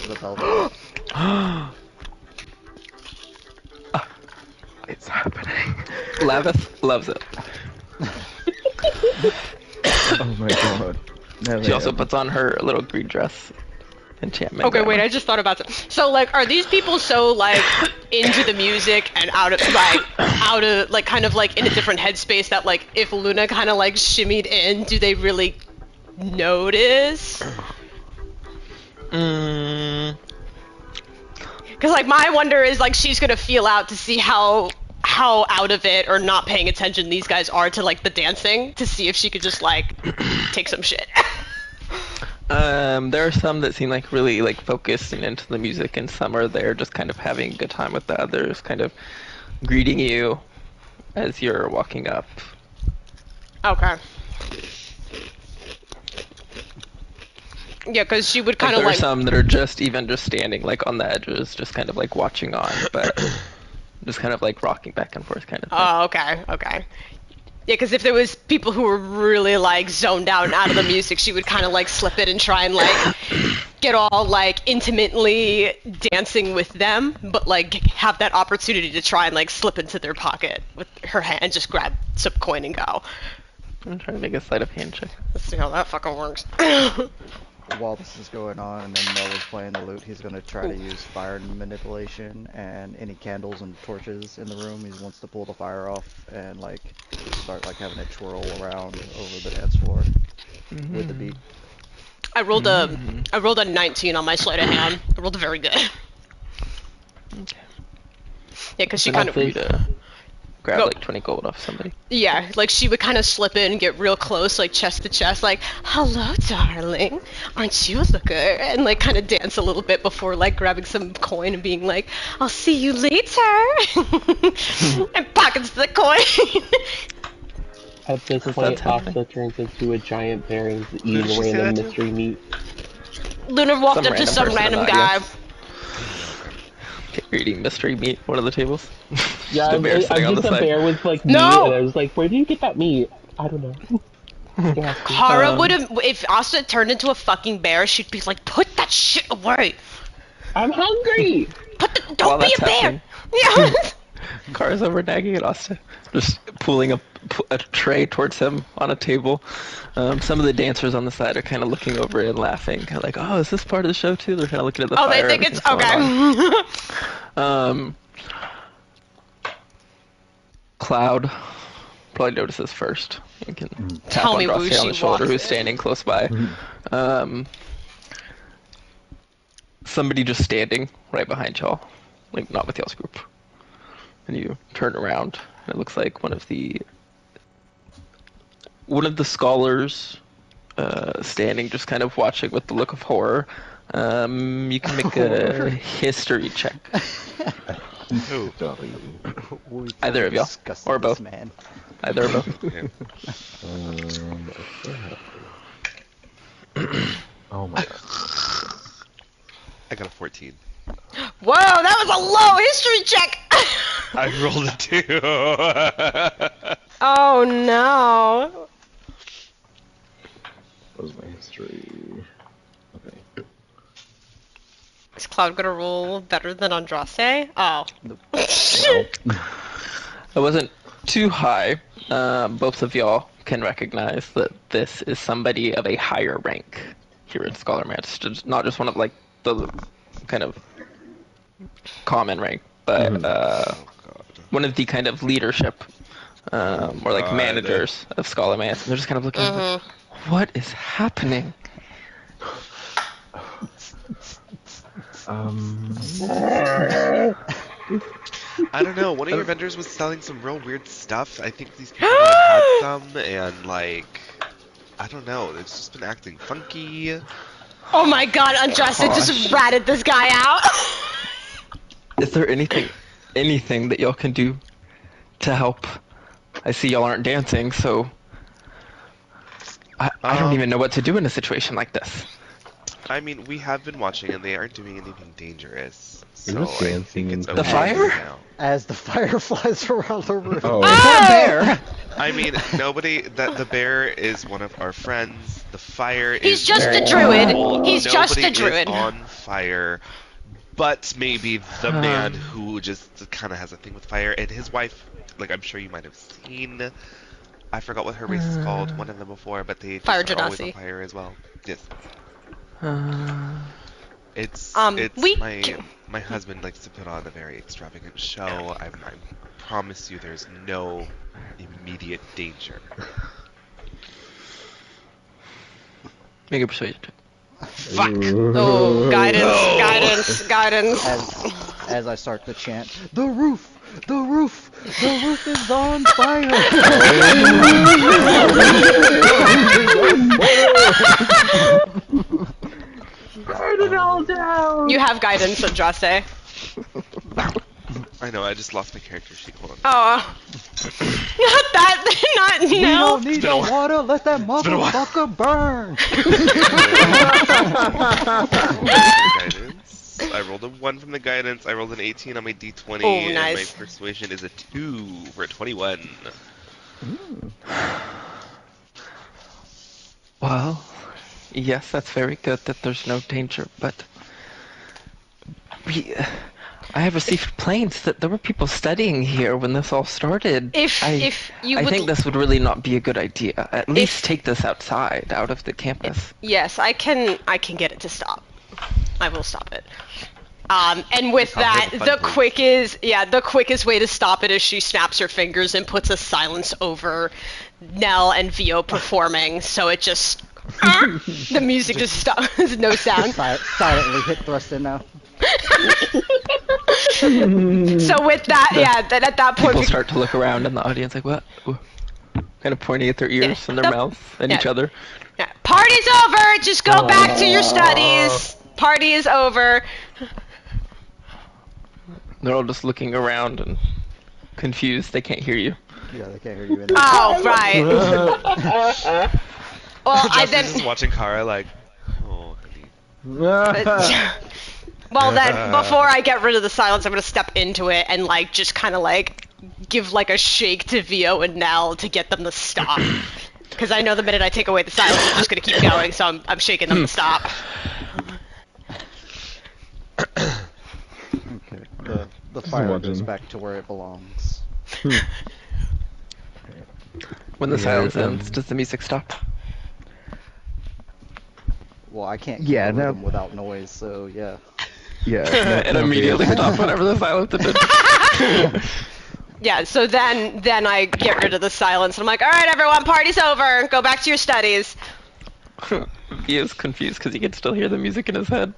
the belt. It's happening. Lavith loves it. Oh my god. No, She also puts on her little green dress enchantment. Okay, wait, gown. I just thought about it. So, like, are these people so, like, into the music and out of, like, kind of, like, in a different headspace that, like, if Luna kind of, like, shimmied in, do they really notice? Because, like, my wonder is, like, she's gonna feel out to see how out of it or not paying attention these guys are to, like, the dancing, to see if she could just, like, take some shit. There are some that seem like really like focused and into the music, and some are there just kind of having a good time with the others, kind of greeting you as you're walking up. Okay. Yeah, because she would kind of There are like. some that are just standing like on the edges, just kind of like watching on, but just kind of like rocking back and forth kind of thing. Oh, okay. Yeah, because if there was people who were really like zoned out and out of the music, she would kind of like slip it and try and like get all like intimately dancing with them, but like have that opportunity to try and like slip into their pocket with her hand and just grab some coin and go. I'm trying to make a sleight of hand check. Let's see how that fucking works. While this is going on and then Nell is playing the lute, he's going to try to use fire manipulation, and any candles and torches in the room, he wants to pull the fire off and like start like having it twirl around over the dance floor with the beat. I rolled a 19 on my sleight of hand. I rolled very good. Okay. Yeah, because she Enough kind for you of. to grab Go. like 20 gold off somebody. Yeah, like she would kind of slip in and get real close, like chest to chest, like, "Hello, darling, aren't you a looker?" And like kind of dance a little bit before like grabbing some coin and being like, "I'll see you later," and pockets the coin. At this That's point, happening. Asta turns into a giant bear and is did eating she say random that to? mystery meat. Luna walked Some up to random some person in random the guy. audience. Okay, you're eating mystery meat, one of the tables. Yeah, Just a bear I'm sitting on the just a side. bear with like meat, No! and I was like, where do you get that meat? I don't know. Yeah. Kara would have, if Asta turned into a fucking bear, she'd be like, "Put that shit away. I'm hungry! Don't While be that's a bear." happening. Yeah. Cars over nagging at Asta, just pulling a tray towards him on a table. Some of the dancers on the side are kind of looking over and laughing, kind of like, "Oh, is this part of the show too?" They're kind of looking at the Oh, fire. they think it's everything's going okay. on. Cloud probably notices first. You can tap Tell on me who Drosky on she the shoulder, walks who's in. standing close by. Somebody just standing right behind y'all, like not with y'all's group. And you turn around, and it looks like one of the scholars standing, just kind of watching with the look of horror. You can make a history check. Who? We've Either of y'all, disgusted or this both. Man. Either or both. Yeah. Oh my god. I got a 14. Whoa, that was a low history check. I rolled a 2. Oh no. What was my history? Okay. Is Cloud gonna roll better than Andraste? Oh. It wasn't too high. Both of y'all can recognize that this is somebody of a higher rank here at Scholar Man. It's just not just one of like the kind of common rank, but one of the kind of leadership or like God. managers of Scholar Man. And they're just kind of looking like, what is happening? I don't know. One of your vendors was selling some real weird stuff. I think these people had some, and like, I don't know. It's just been acting funky. Oh my god, Andraste just ratted this guy out. Is there anything that y'all can do to help? I see y'all aren't dancing, so I don't even know what to do in a situation like this. I mean, we have been watching, and they aren't doing anything dangerous. They're So just I dancing think it's and okay The fire? now. As the fire flies around the room. Oh. Bear. I mean, nobody. The bear is one of our friends. The fire is. He's just a normal. druid. He's just a Nobody druid. is on fire, but maybe the man who just kind of has a thing with fire, and his wife. Like I'm sure you might have seen. I forgot what her race is called. One of them before, but they Fire just are always on genasi. fire as well. Yes. It's we my husband likes to put on a very extravagant show. I promise you, there's no immediate danger. Make a persuasion check. Fuck! Oh, guidance. As I start to chant, the roof is on fire. Burn it all down! You have guidance, Andraste. I know. I just lost my character sheet. Hold on. Oh. Not that. Not We no. don't need no water. Let that motherfucker burn. Guidance. I rolled a 1 from the guidance. I rolled an 18 on my d20. Oh, And nice. my persuasion is a 2 for a 21. Well, yes, that's very good that there's no danger, but I have received planes that there were people studying here when this all started. If you I would, think this would really not be a good idea. At least take this outside, out of the campus. yes, I can get it to stop. I will stop it. And with I'll that, have a fun the quickest way to stop it is she snaps her fingers and puts a silence over Nell and Vio performing, so it just the music just stops. There's no sound. Silently hit thrust in now. So with that, then at that point, People start to look around in the audience like, what? Kind of pointing at their ears and their mouths and each other. yeah, party's over. Just go back to your studies. Party is over. They're all just looking around and confused. They can't hear you. Yeah, they can't hear you. Oh, right. Well, I Justin's then. just watching Kara like, oh, honey. Well then, before I get rid of the silence, I'm gonna step into it and like just kind of like give like a shake to Vio and Nell to get them to stop. Because I know the minute I take away the silence, it's just gonna keep going. So I'm shaking them to stop. Okay. The fire goes back to where it belongs. When the silence ends, does the music stop? Well, I can't keep Yeah, the no. rhythm without noise, so yeah. Yeah. It immediately stops whenever the silence ended. Yeah. So then I get rid of the silence and I'm like, all right, everyone, party's over. Go back to your studies. He is confused because he can still hear the music in his head.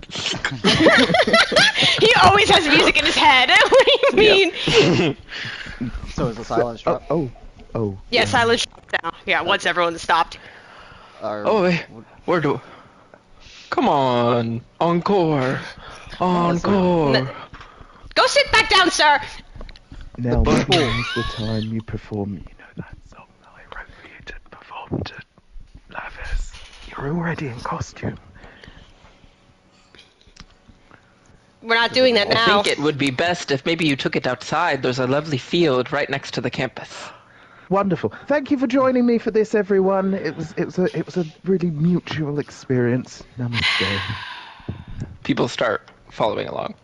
He always has music in his head. What do you mean? So is the silence drop? Oh. Yeah, silence drops down. Yeah, once everyone's stopped. Or- Oh, wait. Where do... Come on, encore, encore. N- Go sit back down, sir. Now, now is the time you perform, that song that I wrote for you to perform to Lavis. You're already in costume. We're not doing that I now. think it would be best if maybe you took it outside. There's a lovely field right next to the campus. Wonderful. Thank you for joining me for this, everyone. It was a really mutual experience. Namaste. People start following along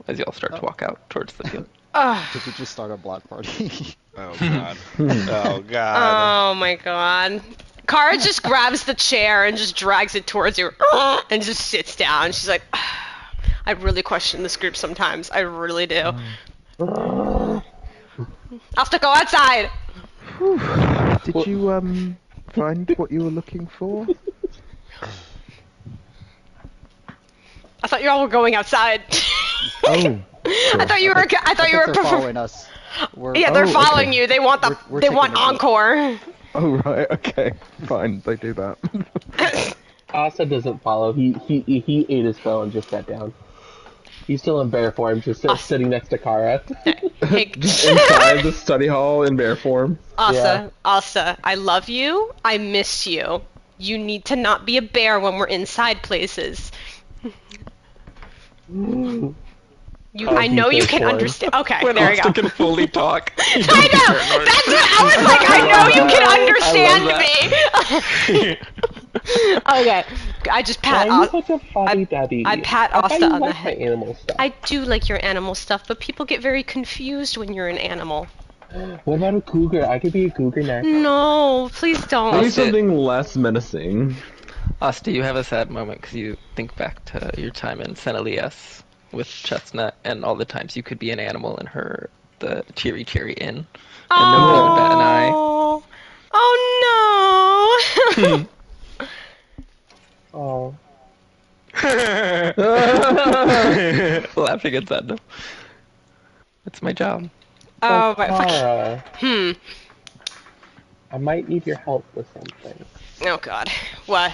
as y'all start to walk out towards the field. Did we just start a block party? Oh god. Oh god. Oh my god. Kara just grabs the chair and just drags it towards you and just sits down. She's like, I really question this group sometimes. I really do. I'll have to go outside. Did you find what you were looking for? I thought you all were going outside. Oh. I thought you were. I thought you were. They're following us. Yeah, they're Oh, following okay. you. They want the. We're they taking want the beat. encore. Oh, right, okay. Fine, they do that. Asa doesn't follow. He ate his fill and just sat down. He's still in bear form, just sitting next to Kara. Hey, Just inside the study hall in bear form. Asa, I love you. I miss you. You need to not be a bear when we're inside places. I know you can understand. Okay, When there we go. Austin can fully talk. I know. That's what I was like. I know you can understand me. Okay, I just pat. Why are you such a fuddy duddy? I pat I thought Asta you on the liked my head. animal stuff. I do like your animal stuff, but people get very confused when you're an animal. What about a cougar? I could be a cougar next. No, please Maybe don't. something less menacing. Asta, you have a sad moment because you think back to your time in San Elias with Chestnut and all the times you could be an animal in the Cheery Cherry Inn. And nobody would bat an eye. Oh no. Oh. Laughing at that. It's my job. Oh my. Kara, I might need your help with something. Oh god. What?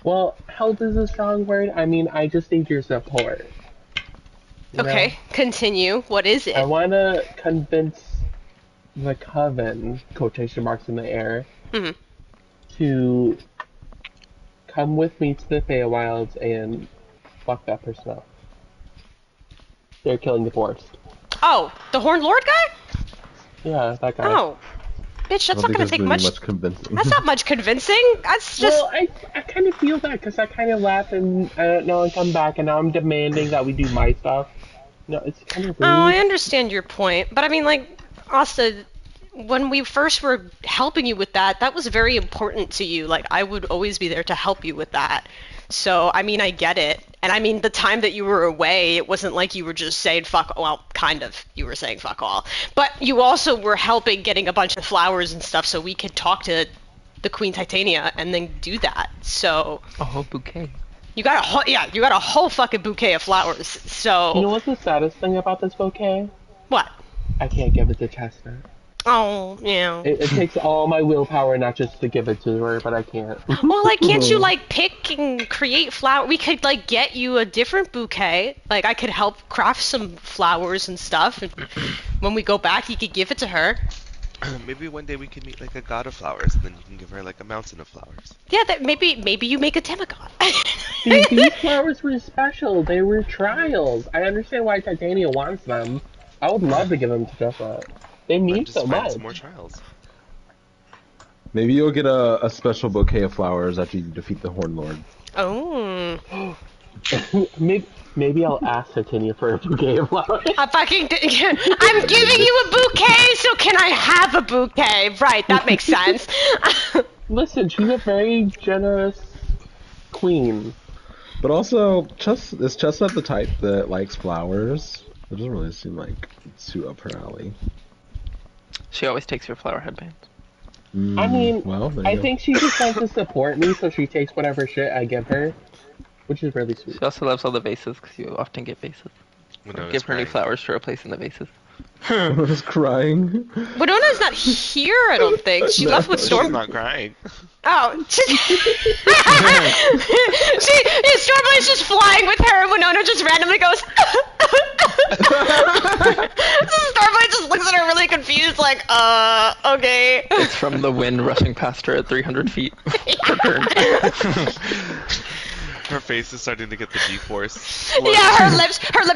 Well, help is a strong word. I mean, I just need your support. You Okay, know? continue. What is it? I want to convince the coven, quotation marks in the air, Mhm. to come with me to the Feywilds and fuck that person up. They're killing the forest. Oh, the Horned Lord guy? Yeah, that guy. Oh. Bitch, that's not gonna take much. convincing. That's not much convincing. That's just. Well, I kind of feel that because I kind of left and I don't know and come back and now I'm demanding that we do my stuff. No, it's kind of rude. Oh, I understand your point, but I mean, like, Asta, when we first were helping you with that, that was very important to you. Like, I would always be there to help you with that. So, I mean, I get it. And I mean, the time that you were away, it wasn't like you were just saying fuck, well, kind of, you were saying fuck all. But you also were helping getting a bunch of flowers and stuff so we could talk to the Queen Titania and then do that. So, A whole bouquet. you got a whole fucking bouquet of flowers. So, You know what's the saddest thing about this bouquet? what? I can't give it to Chestnut. Oh, yeah. It takes all my willpower not just to give it to her, but I can't. Well, like, can't you, like, pick and create flower? We could, like, get you a different bouquet. Like, I could help craft some flowers and stuff. And when we go back, you could give it to her. Maybe one day we can meet like a god of flowers, and then you can give her like a mountain of flowers. Yeah, that maybe you make a demigod. Dude, these flowers were special. They were trials. I understand why Titania wants them. I would love to give them to Chestnut. They Then mean just so find much. some more trials. Maybe you'll get a special bouquet of flowers after you defeat the Horn Lord. Oh. Maybe I'll ask Titania for a bouquet of flowers. I'm giving you a bouquet, so can I have a bouquet? Right, that makes sense. Listen, she's a very generous queen. But also, is Chestnut the type that likes flowers? It doesn't really seem like it's too up her alley. She always takes your flower headbands. I mean, well, there you I go. think she just wants to support me, so she takes whatever shit I give her, which is really sweet. She also loves all the vases because you often get vases. Winona's Give her new crying. flowers to replace in the vases. I was crying. Winona's not here, I don't think. She left with She's Storm. not crying. Oh, Stormblade's just flying with her, and Winona just randomly goes. Starblade just looks at her really confused, like, okay. It's from the wind rushing past her at 300 feet per turn. Her face is starting to get the G-force. Yeah, her lips are going.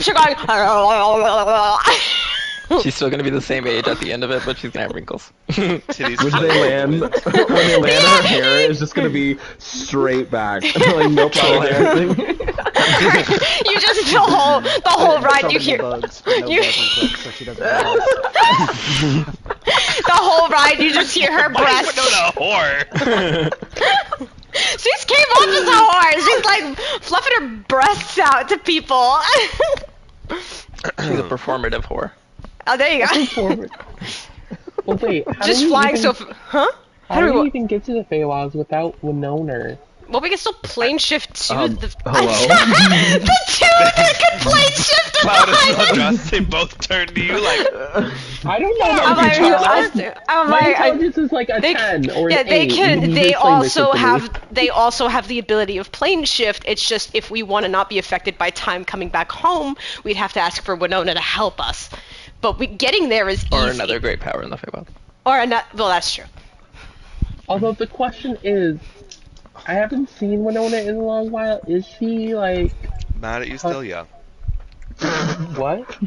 She's still gonna be the same age at the end of it, but she's gonna have wrinkles. Titties When flapping. they land, her hair is just gonna be straight back. Like no problem. You just the whole ride So you many hear. bugs, but no you- bugs reflex, so she doesn't realize. The whole ride you just hear her Why is breasts. Winona a whore? She just came off as a whore. She's like fluffing her breasts out to people. She's a performative whore. Oh, there you go. Forward. Well, wait. How Just do we flying even, huh? How do we even get to the Feywilds without Winona? Well, we can still plane shift to the. hello? The two of them can plane shift to Cloud and behind us. Sundress, they both turn to you like, I don't know. I'm like, I'm My like, intelligence is like a they, 10 or yeah, an they 8. can. You They just explained this also to me. have the ability of plane shift. It's just if we want to not be affected by time coming back home, we'd have to ask for Winona to help us. But getting there is Or easy. another great power in the Feywild. Or another. Well, that's true. Although the question is, I haven't seen Winona in a long while. Is she like mad at you still, yeah. what?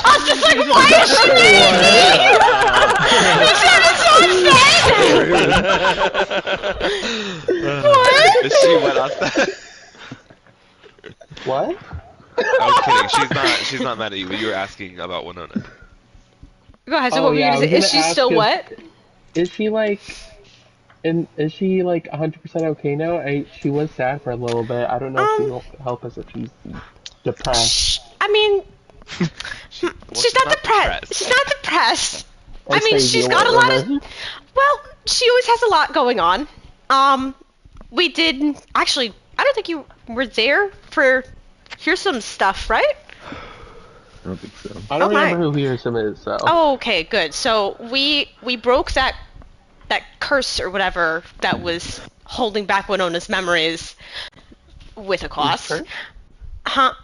I was just like, why is she What? Is she what else? What? I was kidding. She's not mad at you, but you were asking about Winona. Go ahead. So Oh, what were you yeah, I gonna was say? Is gonna she ask still if- what? Is she like? And is she like 100% okay now? She was sad for a little bit. I don't know if she'll help us if she's depressed. I mean, Well, she's not depressed. She's not depressed. I That's mean, crazy she's or got a lot of. whatever. Well, she always has a lot going on. We did actually. I don't think you were there for. Here's some stuff, right? I don't think so. I don't Oh, my. remember who Hearsome is, so. Oh, okay, good. So we broke that curse or whatever that was holding back Winona's memories with a cost. Curse? Huh?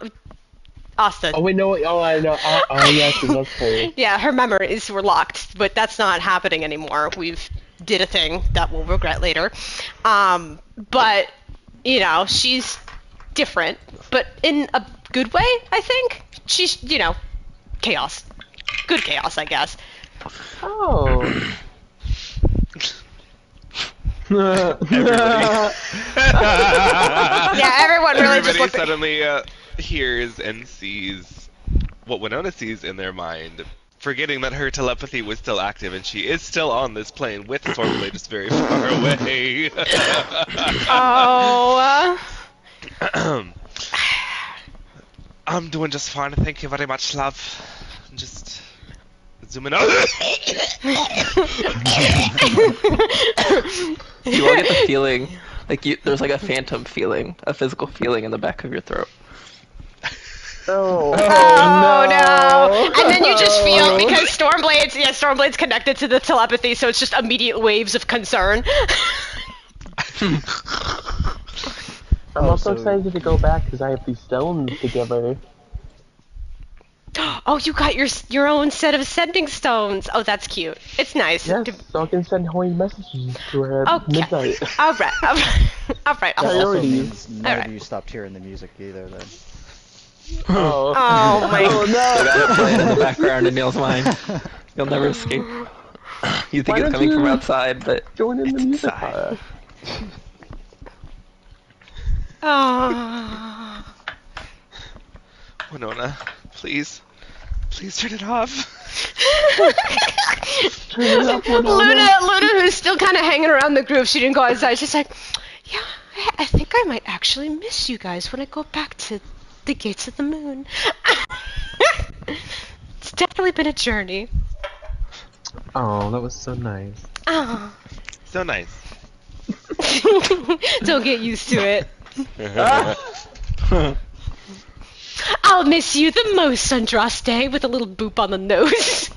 Asta. Oh wait, no. Oh, I know. Oh yes, it was her. Yeah, her memories were locked, but that's not happening anymore. We've did a thing that we'll regret later. But you know, she's different, but in a good way, I think. She's, you know, chaos. Good chaos, I guess. Oh. Yeah, everyone really just Everybody looked at suddenly hears and sees what Winona sees in their mind, forgetting that her telepathy was still active and she is still on this plane with Stormblade just very far away. Oh. I'm doing just fine, thank you very much, love. Just zooming out. You all get the feeling, like there's like a phantom feeling, a physical feeling in the back of your throat. Oh. Oh no! And then you just feel, because Stormblade's connected to the telepathy, so it's just immediate waves of concern. I'm also so- excited to go back because I have these stones to give her. Oh, you got your own set of sending stones. Oh, that's cute. It's nice. Yes, so I can send horny messages to her at Okay. midnight. All right. All right. That also Priorities. means none Alright. of you stopped hearing the music either then. Oh. Oh my. Oh So no! that's playing in the background in Neil's mind. You'll never escape. You think Why it's don't coming from you- outside, but Join in the it's music inside. fire. Oh. Winona, please turn it off. Luna, who's still kind of hanging around the group, she didn't go outside. She's like, yeah, I think I might actually miss you guys when I go back to the gates of the moon. It's definitely been a journey. Oh, that was so nice. Oh. So nice. Don't get used to it. I'll miss you the most, Andraste, with a little boop on the nose.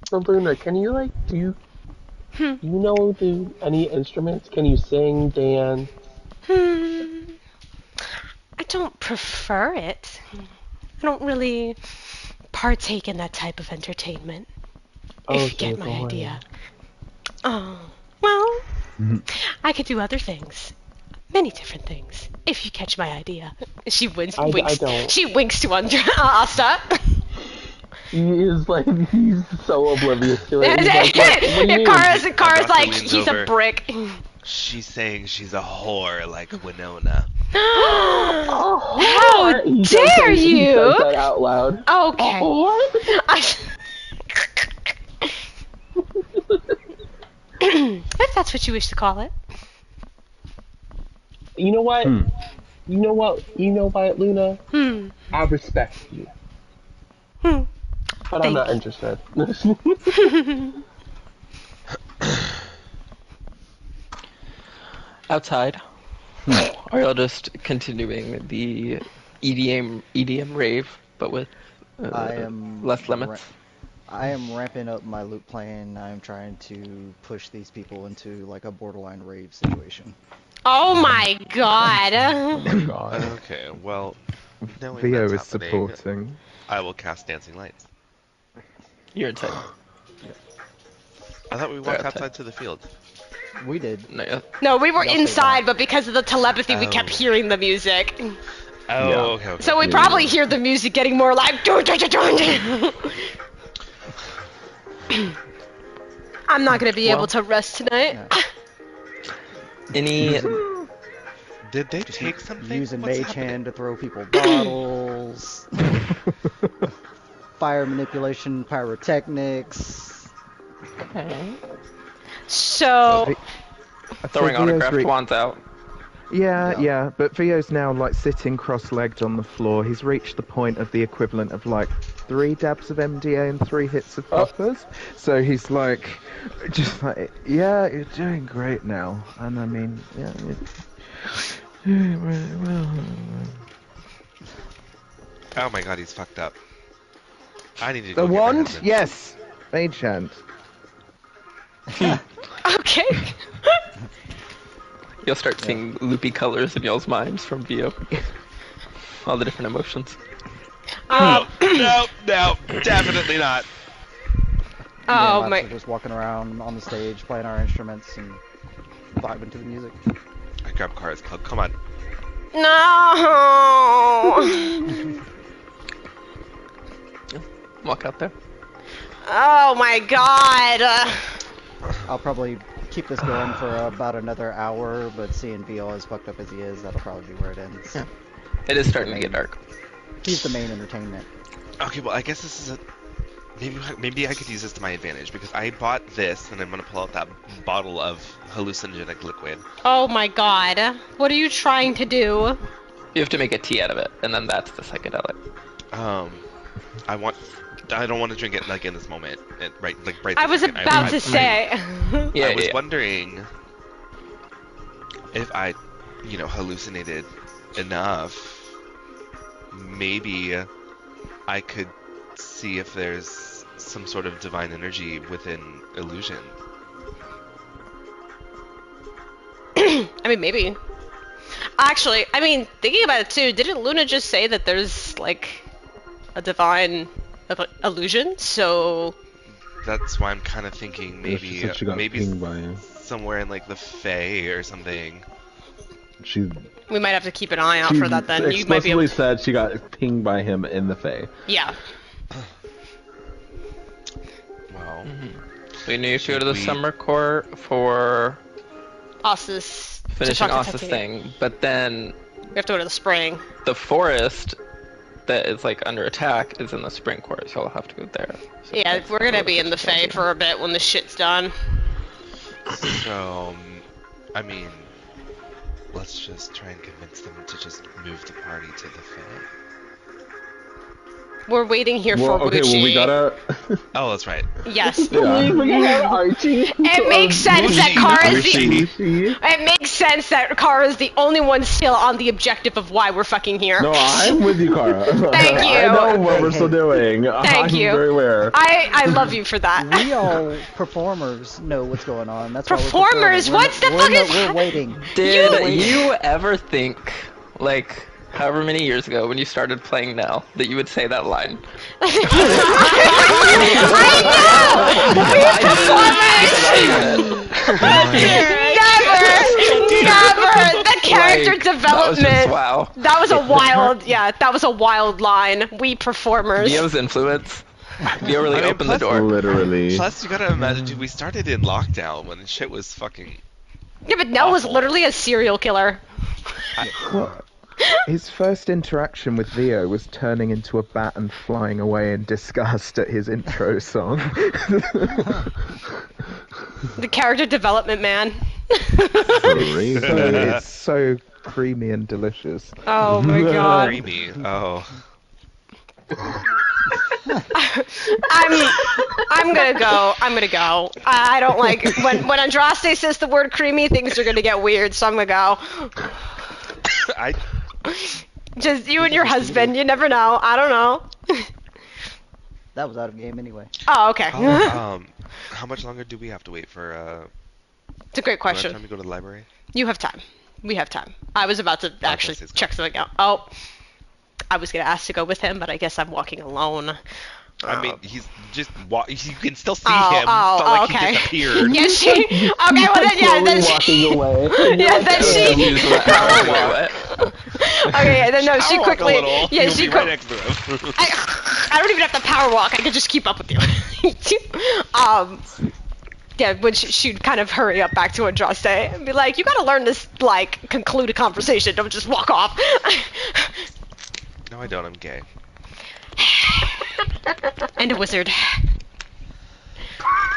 So Luna, can you like do Do you know any instruments? Can you sing, dance? Hmm. I don't prefer it. I don't really partake in that type of entertainment. Oh, If you so get my boring. idea. Oh, well, Mhm. I could do other things. Many different things. If you catch my idea. She I winks. don't. She winks to Asta. He's so oblivious to it. He's like, what do you mean? Kara's Asta like, leans he's a over. brick. She's saying she's a whore like Winona. How He dare He you? says that out loud. Okay. What? If that's what you wish to call it. You know what? Hmm. You know what? You know what, Luna? Hmm. I respect you, Hmm. but I'm not Thank interested. Outside. Are y'all just continuing the EDM rave, but with I am less limits? I am ramping up my loot plan. I am trying to push these people into like a borderline rave situation. Oh my god. Oh my god. Okay, well, knowing Theo that's is happening, supporting. I will cast Dancing Lights. You're inside. I thought we They're walked outside. outside to the field. We did. No, yeah. No, we were Y'all stayed inside, back. but because of the telepathy, we kept Oh. hearing the music. Oh, Yeah. okay. So we probably hear the music getting more like. I'm not gonna be able Well. to rest tonight. Yeah. Any Using, Did they take something? using What's mage happening? hand to throw people bottles. Fire manipulation, pyrotechnics. So, throwing So Theo's autographed wands out? Yeah, Yeah. yeah, but Theo's now like sitting cross-legged on the floor. He's reached the point of the equivalent of like 3 dabs of MDA and 3 hits of poppers. So he's like, just like, yeah, you're doing great now. And I mean, yeah, you're doing really well. Oh my god, he's fucked up. I need to The go get my wand? husband. Yes, mage hand. okay. You'll start seeing loopy colors in y'all's minds from Vio. All the different emotions. No, no, definitely not. Me and Oh Labs my. are just walking around on the stage, playing our instruments and vibing to the music. I grab Kara's cloak. Come on. No. Walk out there. Oh my god. I'll probably keep this going for about another hour, but seeing VO as fucked up as he is, that'll probably be where it ends. Yeah. It is starting to get dark. He's the main entertainment. Okay, well, I guess this is a... Maybe I could use this to my advantage, because I bought this, and I'm gonna pull out that bottle of hallucinogenic liquid. Oh my god. What are you trying to do? You have to make a tea out of it, and then that's the psychedelic. I don't want to drink it, like, in this moment. Right I was this second. about to say. Yeah, I was yeah. wondering if I, hallucinated enough, maybe I could see if there's some sort of divine energy within illusion. I mean, maybe. Actually, I mean, thinking about it too, didn't Luna just say that there's, like, a divine illusion? So... That's why I'm kind of thinking Yeah, she said she got pinged by him. somewhere in, like, the Fae or something. She we might have to keep an eye out for that then. You might be able explicitly to... said she got pinged by him in the Fae. Yeah. Well, We knew if you go to the we- summer court for Ossus. finishing to Osa's Tatooine. thing, but then We have to go to the spring. the forest that is like under attack is in the spring court, so I'll have to go there. So Yeah, that's we're gonna what be in the it's gonna Fae be. for a bit when the shit's done. so, I mean, let's just try and convince them to just move the party to the Fae. We're waiting here Well, for okay, Wuchi. well, we gotta. Oh, that's right. Yes. Yeah. We had Archie. It makes sense that Wuchi, Kara's the. Wuchi. It makes sense that Kara's the only one still on the objective of why we're fucking here. No, I'm with you, Kara. Thank you. I know what we're Hey, still doing. Thank I'm you. very aware. I love you for that. We all performers know what's going on. That's Performers? why we're What's the we're, fuck we're, is we're hap- waiting. Did you ever think, like, however many years ago when you started playing Nell, that you would say that line? Never! The character Like, development. That was just, wow. That was a wild, yeah, that was a wild line. We performers. Neo's influence. Neo really I mean, opened the plus- door. Literally. Plus, you gotta imagine, dude, we started in lockdown when shit was fucking. Yeah, but Nell was awful. literally a serial killer. Well, his first interaction with Theo was turning into a bat and flying away in disgust at his intro song. The character development, man. It's so creamy and delicious. Oh my god. Creamy. Oh. I'm gonna go. I don't like when Andraste says the word creamy, things are gonna get weird, so I'm gonna go. I. Just you and your husband, you never know. I don't know. That was out of game anyway. Oh, okay. How much longer do we have to wait for? It's a great do I have time question. to go to the library? You have time. We have time. I was about to actually this is check something out. Oh, I was gonna ask to go with him, but I guess I'm walking alone. I mean, he's just. You can still see Oh, him. It's not like okay. he disappeared. Yeah, she. Okay, well then, yeah, Slowly then she. walking away. Yeah, then she. Use that power walk. Okay, yeah, then no, she I'll walk quickly. A little. Yeah, You'll she be right next to him. I don't even have to power walk. I can just keep up with you. Yeah, when she'd kind of hurry up back to Andraste and be like, "You gotta learn this, like, conclude a conversation. Don't just walk off." No, I don't. I'm gay. And a wizard.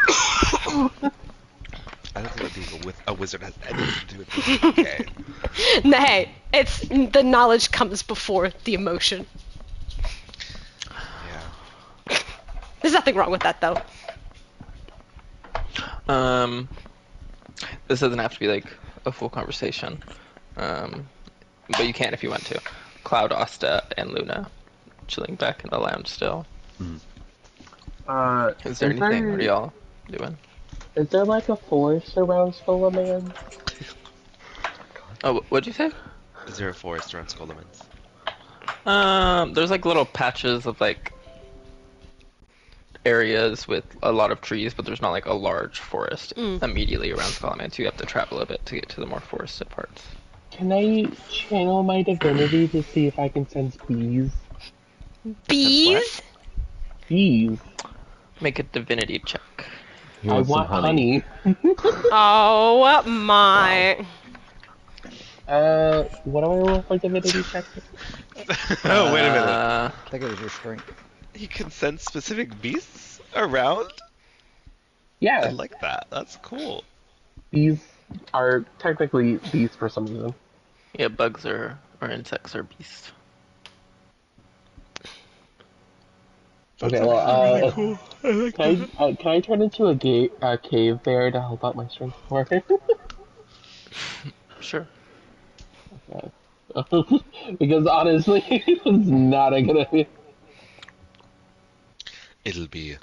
I don't think that being a wizard has anything to do with being gay. No, hey, it's the knowledge comes before the emotion. Yeah. There's nothing wrong with that, though. This doesn't have to be like a full conversation, but you can if you want to. Cloud, Asta, and Luna, chilling back in the lounge still. Is there anything? What are y'all doing? Is there like a forest around Skullaman? Oh, what'd you say? Is there a forest around Skullman's? There's like little patches of like areas with a lot of trees, but there's not like a large forest immediately around Skullman. You have to travel a bit to get to the more forested parts. Can I channel my divinity to see if I can sense bees? Bees? Bees. Make a divinity check. He I wants some want honey. Oh my. What do I roll for divinity check? Oh, wait a minute. I think it was your strength. You can sense specific beasts around? I Yeah, like that. That's cool. bees are technically bees for some reason. Yeah, bugs or insects or beasts. Okay, well, can I turn into a cave bear to help out my strength score? Sure. Because honestly, it's not a good idea. It'll be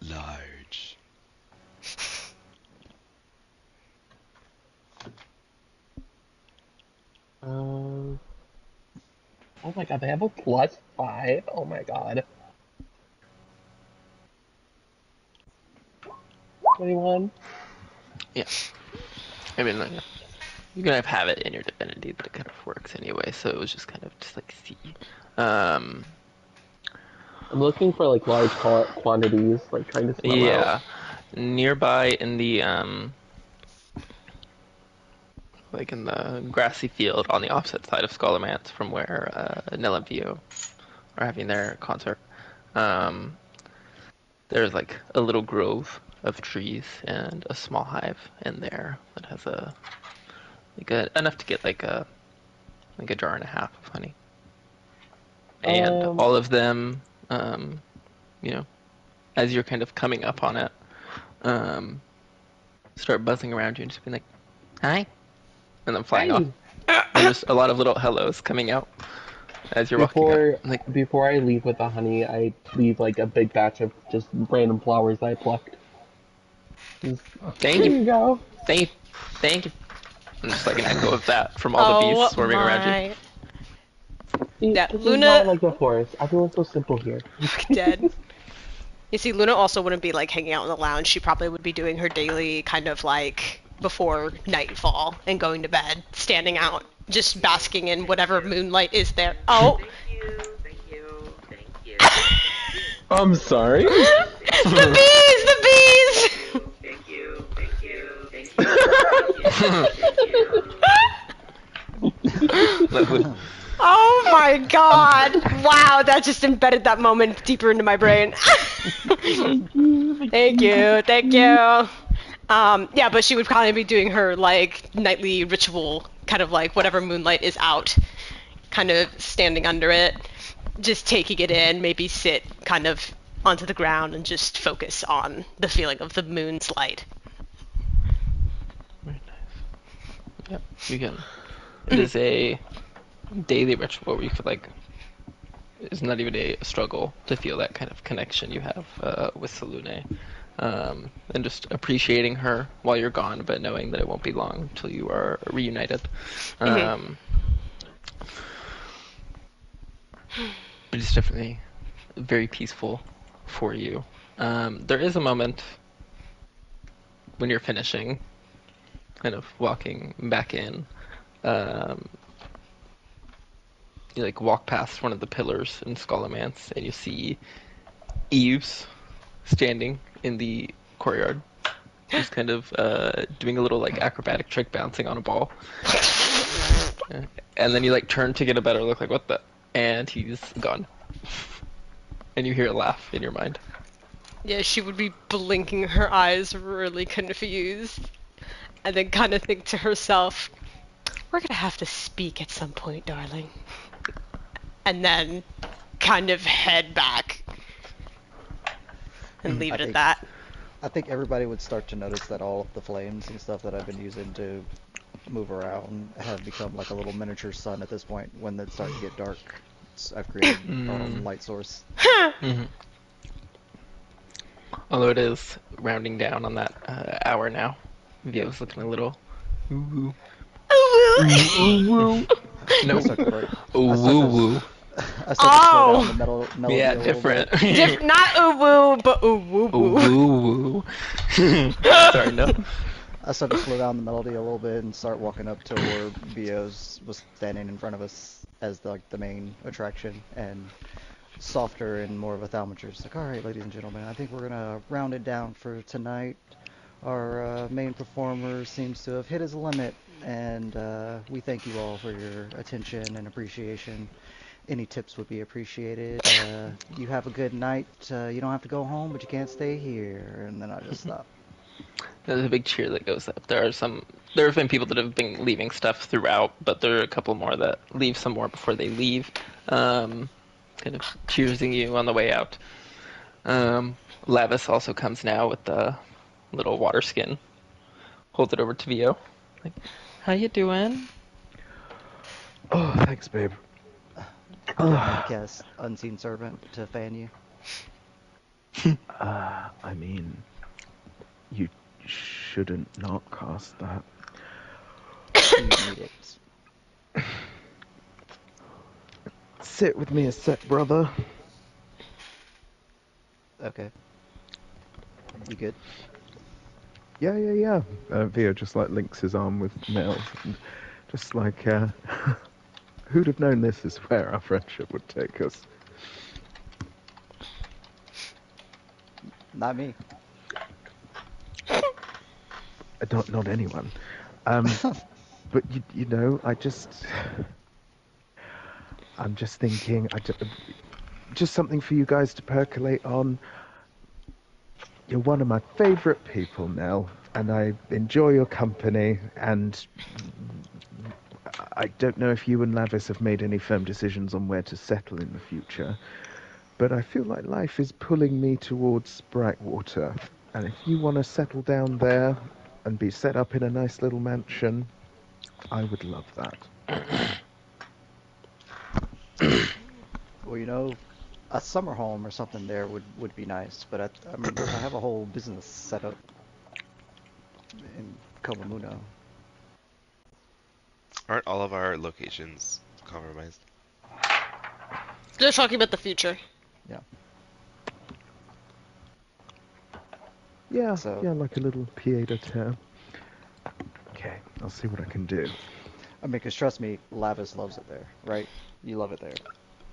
large. Oh my god, they have a +5? Oh my god. 21? Yeah. I mean, like, you can have it in your divinity, but it kind of works anyway. So it was just kind of just like see. I'm looking for like large quantities, like trying to smell Yeah, out. nearby in the like in the grassy field on the opposite side of Skolomance from where Nell and Vio are having their concert. There's like a little grove of trees and a small hive in there that has enough to get like a jar and a half of honey. and all of them, you know, as you're kind of coming up on it, start buzzing around you and just being like, "Hi," and then flying off. And just a lot of little hellos coming out as you're walking up. Like, Before I leave with the honey, I leave like a big batch of just random flowers I plucked. thank Here you, you go. thank you. And just like an echo of that from all the bees swarming around you. Yeah, This Luna- is not like the forest. Everyone's so simple here. Dead. You see, Luna also wouldn't be like hanging out in the lounge. She probably would be doing her daily kind of like before nightfall and going to bed, standing out, just basking in whatever moonlight is there. Oh. Thank you. I'm sorry. The bees! Thank you. Oh my god! Wow, that just embedded that moment deeper into my brain. Thank you. Yeah, but she would probably be doing her like nightly ritual, kind of like whatever moonlight is out, kind of standing under it, just taking it in, maybe sit kind of onto the ground and just focus on the feeling of the moon's light. Very nice. Yep, you can. It is a daily ritual where you could like. It's not even a struggle to feel that kind of connection you have with Selune. And just appreciating her while you're gone, but knowing that it won't be long until you are reunited. It's definitely very peaceful for you. There is a moment when you're finishing, kind of walking back in. You like walk past one of the pillars in Scholomance, and you see Eves standing in the courtyard, just kind of doing a little like acrobatic trick, bouncing on a ball. And then you like turn to get a better look, like what the? And he's gone. And you hear a laugh in your mind. Yeah, she would be blinking her eyes, really confused, and then kind of think to herself, "We're gonna have to speak at some point, darling." And then kind of head back and leave it at that. I think everybody would start to notice that all of the flames and stuff that I've been using to move around have become like a little miniature sun at this point. When it starts to get dark, I've created our own light source. Although it is rounding down on that hour now. Vio's looking a little woo-woo. Woo-woo. No. Woo-woo. I started to slow down the melody Yeah, a little different. bit. Not ooh-woo, but ooh-woo-woo. Woo-woo. Sorry, no. I started to slow down the melody a little bit and start walking up to where Bios was standing in front of us as the main attraction, and softer and more of a thaumaturge. It's like, all right, ladies and gentlemen, I think we're gonna round it down for tonight. Our main performer seems to have hit his limit, and we thank you all for your attention and appreciation. Any tips would be appreciated. You have a good night. You don't have to go home, but you can't stay here. And then I just stop. There's a big cheer that goes up. There have been people that have been leaving stuff throughout, but there are a couple more that leave some more before they leave. Kind of cheersing you on the way out. Lavis also comes now with the little water skin. Holds it over to Vio. Like, how you doing? Oh, thanks, babe. I cast Unseen Servant to fan you. I mean, you shouldn't not cast that. You need it. Sit with me a sec, brother. Okay. You good? Yeah. Vio just like links his arm with Nell, and just like, who'd have known this is where our friendship would take us? Not me. Not anyone. But you know, I'm just thinking, just something for you guys to percolate on. You're one of my favorite people, Nell, and I enjoy your company, and I don't know if you and Lavis have made any firm decisions on where to settle in the future, but I feel like life is pulling me towards Brightwater. And if you want to settle down there and be set up in a nice little mansion, I would love that. Well, a summer home or something there would be nice, but I mean, I have a whole business set up in Komamuno. Aren't all of our locations compromised? They're talking about the future. Yeah. Yeah, So- yeah, like a little pied-à-terre. Okay, I'll see what I can do. I mean, 'cause trust me, Lavis loves it there, right? You love it there.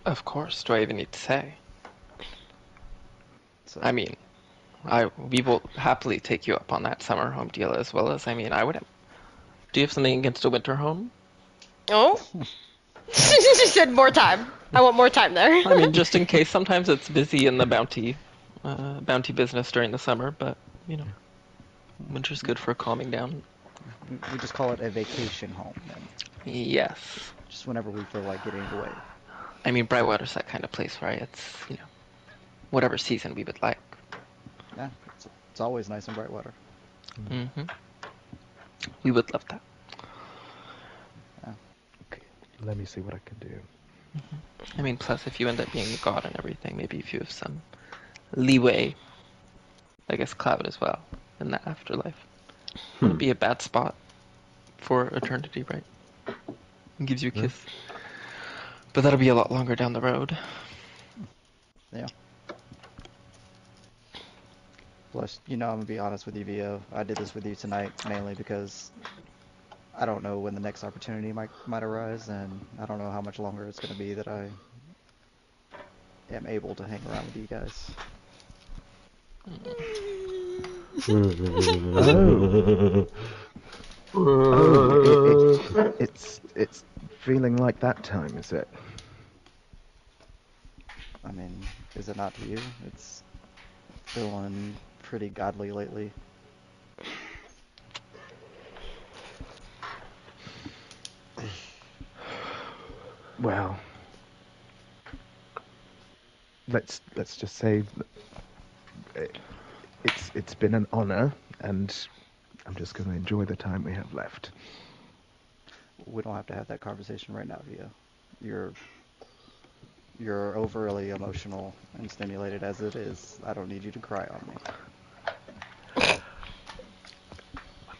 Of course. Do I even need to say? So, I mean, we will happily take you up on that summer home deal as well as, I would. Do you have something against a winter home? Oh? She said more time. I want more time there. I mean, just in case. Sometimes it's busy in the bounty business during the summer, but winter's good for calming down. we just call it a vacation home then. Yes. Just whenever we feel like getting away. I mean, Brightwater's that kind of place, right? It's whatever season we would like. Yeah, it's always nice in Brightwater. Mm-hmm. We would love that. Okay, let me see what I can do. I mean, plus if you end up being the god and everything, maybe if you have some leeway, I guess Cloud as well, in the afterlife. Wouldn't be a bad spot for eternity, right? It gives you a kiss. But that'll be a lot longer down the road. Yeah. Plus, I'm gonna be honest with you, Vio. I did this with you tonight mainly because I don't know when the next opportunity might arise, and I don't know how much longer it's gonna be that I am able to hang around with you guys. It's feeling like that time, is it? I mean, is it not to you? It's feeling pretty godly lately. Well, let's just say it's been an honor, and I'm just going to enjoy the time we have left. We don't have to have that conversation right now, Vio. You're overly emotional and stimulated as it is. I don't need you to cry on me. I'm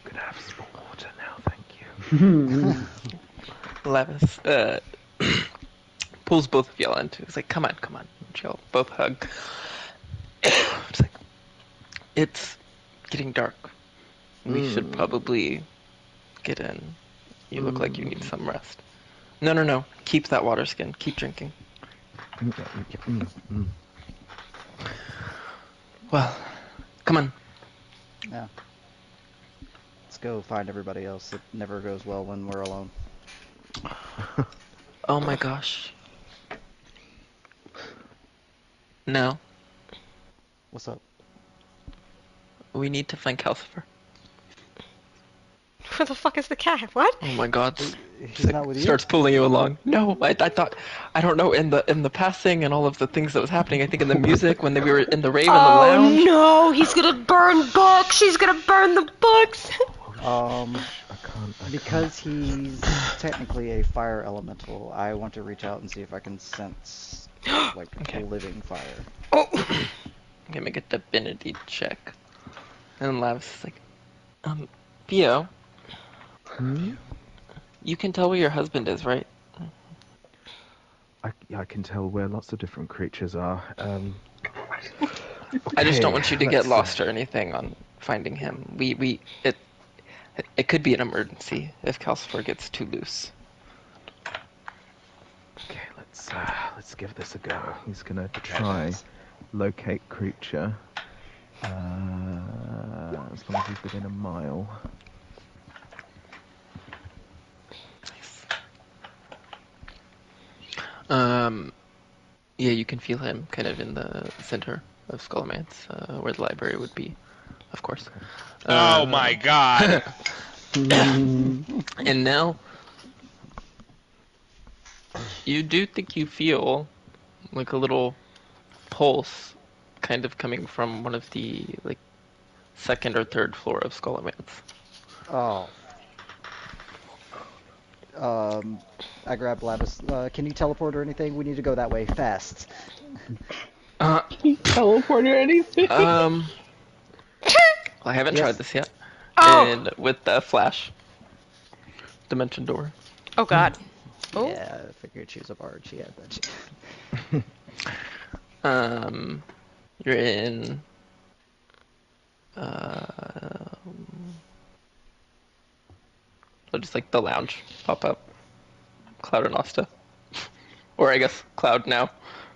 going to have some more water now, thank you. Lavis pulls both of y'all into. It's like, come on, chill. Both hug. It's like, it's getting dark. We should probably get in. You look like you need some rest. No. Keep that water skin. Keep drinking. Well, come on. Yeah. Let's go find everybody else. It never goes well when we're alone. Oh my gosh. No, What's up? we need to find Calcifer. Where the fuck is the cat? What? Oh my god. He's not with you? Starts pulling you along. No, I thought, I don't know, in the passing and all of the things that was happening, I think in the music, when we were in the rave in the lounge. Oh no, he's gonna burn books! He's gonna burn the books! I can't. Because he's technically a fire elemental, I want to reach out and see if I can sense, like, Okay. living fire. Oh! I'm gonna make a divinity check. And Lavis is like, Theo, you can tell where your husband is, right? I can tell where lots of different creatures are. I just don't okay, want you to get let's, lost or anything on finding him. It could be an emergency if Calcifer gets too loose. Okay, let's give this a go. He's gonna try locate creature. As long as he's within a mile. Yeah, you can feel him kind of in the center of Skullman's, where the library would be, of course. Oh my god! And now, You do think you feel like a little pulse kind of coming from one of the like second or third floor of Skullman's. Oh. I grabbed Lavis. Can you teleport or anything? We need to go that way fast. Uh, Teleport or anything? I haven't Yes. tried this yet. Oh! And with the flash dimension door. Oh God. Oh. Yeah, I figured she was a bard. She had that. You're in. So just like the lounge pop up. Cloud and Asta. Or I guess Cloud now,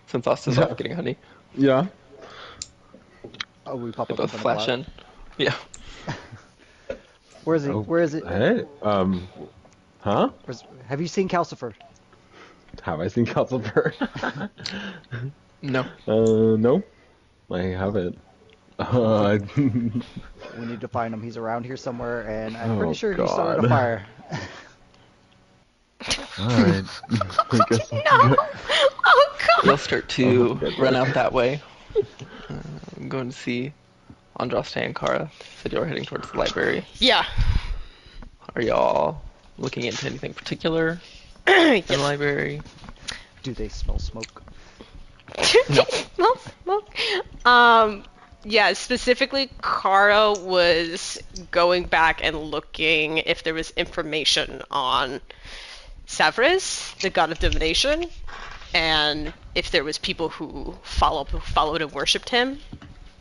since Asta's off getting honey. Yeah. Oh, we pop They up both in the flash cloud. in. Yeah. Where is he? Oh, Where is it? Hey. Huh? Have you seen Calcifer? Have I seen Calcifer? No. No. I haven't. We need to find him. He's around here somewhere, and I'm pretty Oh, sure he started a God. fire. Alright. I guess No! Oh God! You'll start to run out that way. I'm going to see Andraste and Kara. Said you were heading towards the library. Yeah. Are y'all looking into anything particular in the Yes. library? Do they smell smoke? Well, yeah, specifically, Kara was going back and looking if there was information on Savras, the god of divination, and if there was people who followed and worshipped him,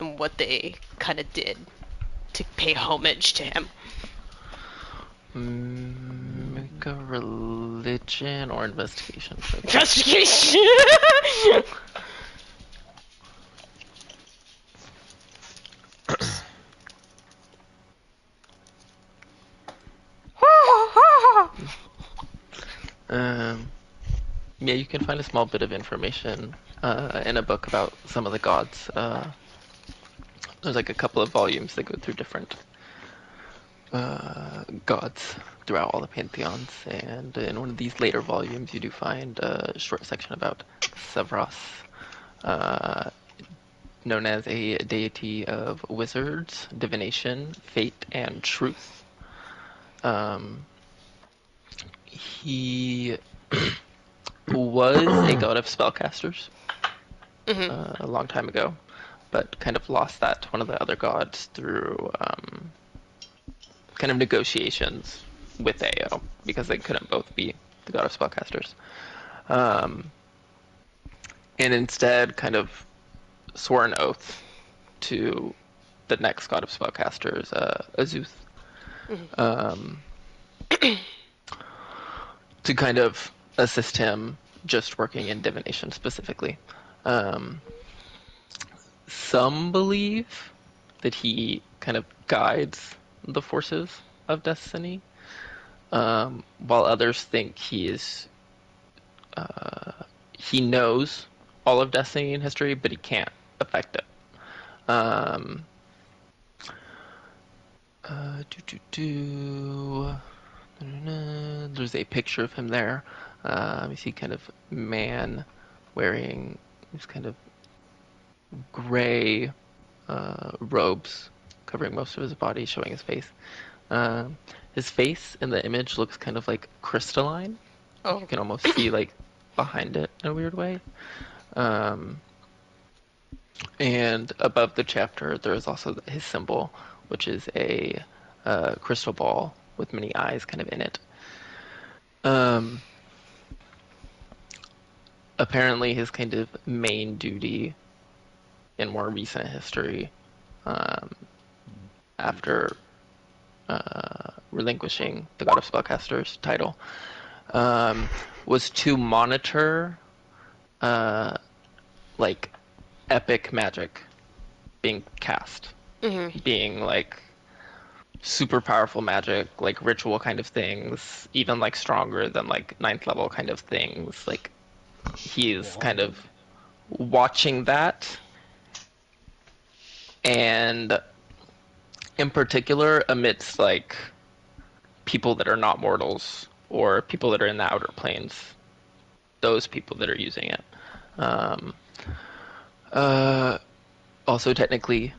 and what they kind of did to pay homage to him. Make a religion or investigation. Investigation! Yeah, you can find a small bit of information in a book about some of the gods. There's like a couple of volumes that go through different gods throughout all the pantheons, and in one of these later volumes you do find a short section about Savras, known as a deity of wizards, divination, fate, and truth. He was a god of spellcasters a long time ago, but kind of lost that to one of the other gods through kind of negotiations with Ao, because they couldn't both be the god of spellcasters. And instead kind of swore an oath to the next god of spellcasters, Azuth, to kind of assist him just working in divination specifically. Some believe that he kind of guides the forces of destiny, while others think he knows all of destiny and history, but he can't affect it. There's a picture of him there. You see kind of man wearing these kind of gray robes covering most of his body, showing his face. His face in the image looks kind of like crystalline. Oh. You can almost see like behind it in a weird way. And above the chapter, there is also his symbol, which is a crystal ball with many eyes kind of in it. Apparently his kind of main duty in more recent history, after relinquishing the God of Spellcasters title, was to monitor like epic magic being cast, being like super powerful magic, like ritual kind of things, even like stronger than like 9th level kind of things. Like he's kind of watching that, and in particular amidst like people that are not mortals or people that are in the outer planes, those people that are using it. Also technically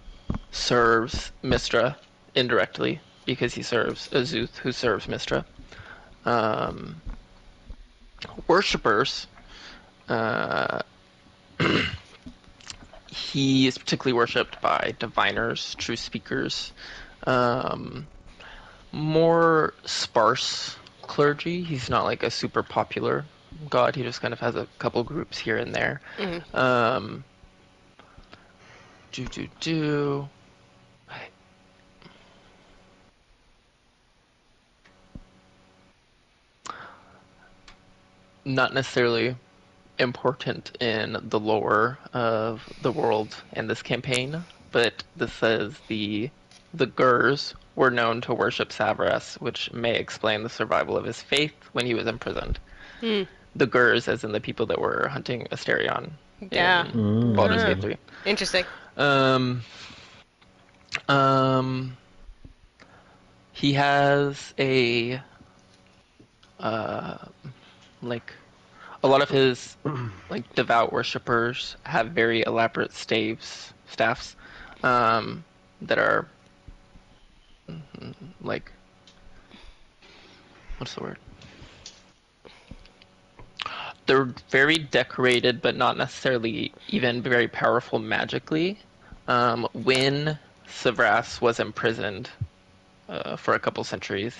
serves Mistra indirectly because he serves Azuth, who serves Mistra. Worshippers, he is particularly worshipped by diviners, true speakers, more sparse clergy. He's not like a super popular god. He just kind of has a couple groups here and there. Not necessarily important in the lore of the world in this campaign, but this says the Gurs were known to worship Savras, which may explain the survival of his faith when he was imprisoned. The Gurs, as in the people that were hunting Asterion Yeah. in Baldur's Gate 3. Interesting. He has a like a lot of his like devout worshippers have very elaborate staffs that are like, what's the word? They're very decorated, but not necessarily even very powerful magically. When Savras was imprisoned for a couple centuries,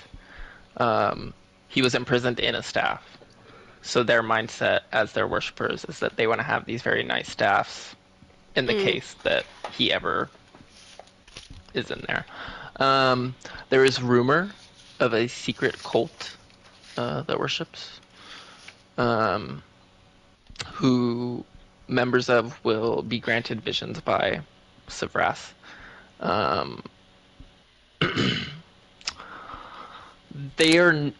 he was imprisoned in a staff. So their mindset as their worshippers is that they want to have these very nice staffs in the case that he ever is in there. There is rumor of a secret cult that worships, who members of will be granted visions by Savras. They are,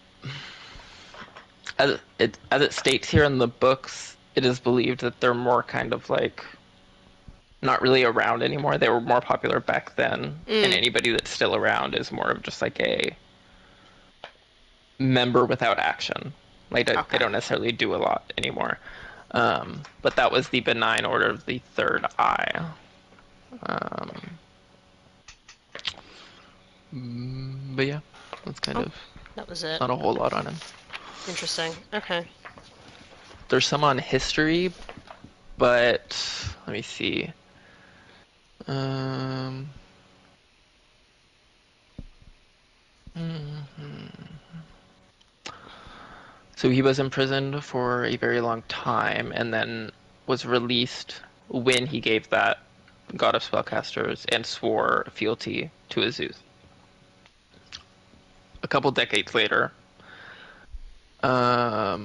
as it states here in the books, it is believed that they're more kind of like not really around anymore. They were more popular back then, and anybody that's still around is more of just like a member without action. Like they don't necessarily do a lot anymore. But that was the benign order of the Third Eye. But yeah, that's kind of That was it. not a whole lot on him. Interesting. Okay. There's some on history, but let me see. So he was imprisoned for a very long time and then was released when he gave that God of Spellcasters and swore fealty to Azuth. A couple decades later, a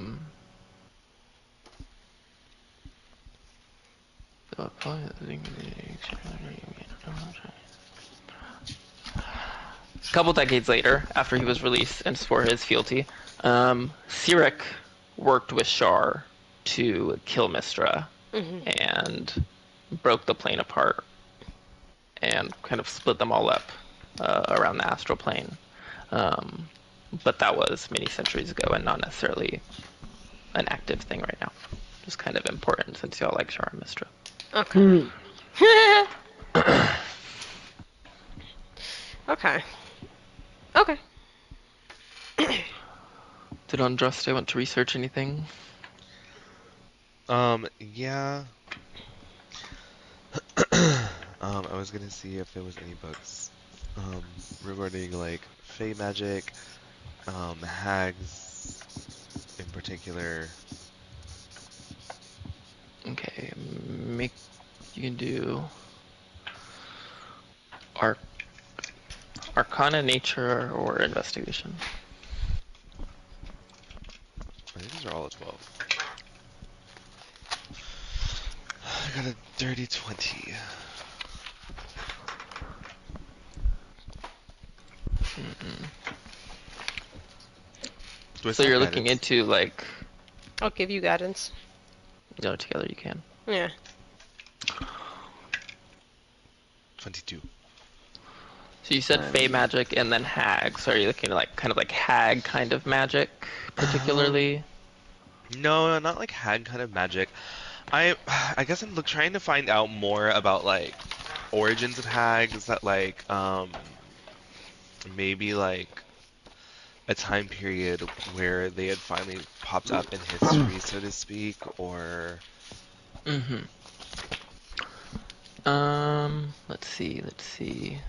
couple decades later, after he was released and swore his fealty, Sirik worked with Shar to kill Mistra and broke the plane apart and kind of split them all up around the astral plane. But that was many centuries ago and not necessarily an active thing right now. Just kind of important since y'all like Shar and Mistra. Okay. Okay. Okay. Did Andraste want to research anything? Yeah. I was gonna see if there was any books, regarding like fey magic, hags in particular. Okay, you can do Arcana, Nature, or Investigation. I think these are all at 12. I got a dirty 20. Do I So still you're have looking guidance? into like, I'll give you guidance. together you can. Yeah. 22. So you said fey magic and then hag. So are you looking at like kind of like hag kind of magic particularly? No, not like hag kind of magic. I I guess I'm trying to find out more about like origins of hags that like maybe like a time period where they had finally popped up in history, so to speak, or Mm-hmm. Let's see, let's see.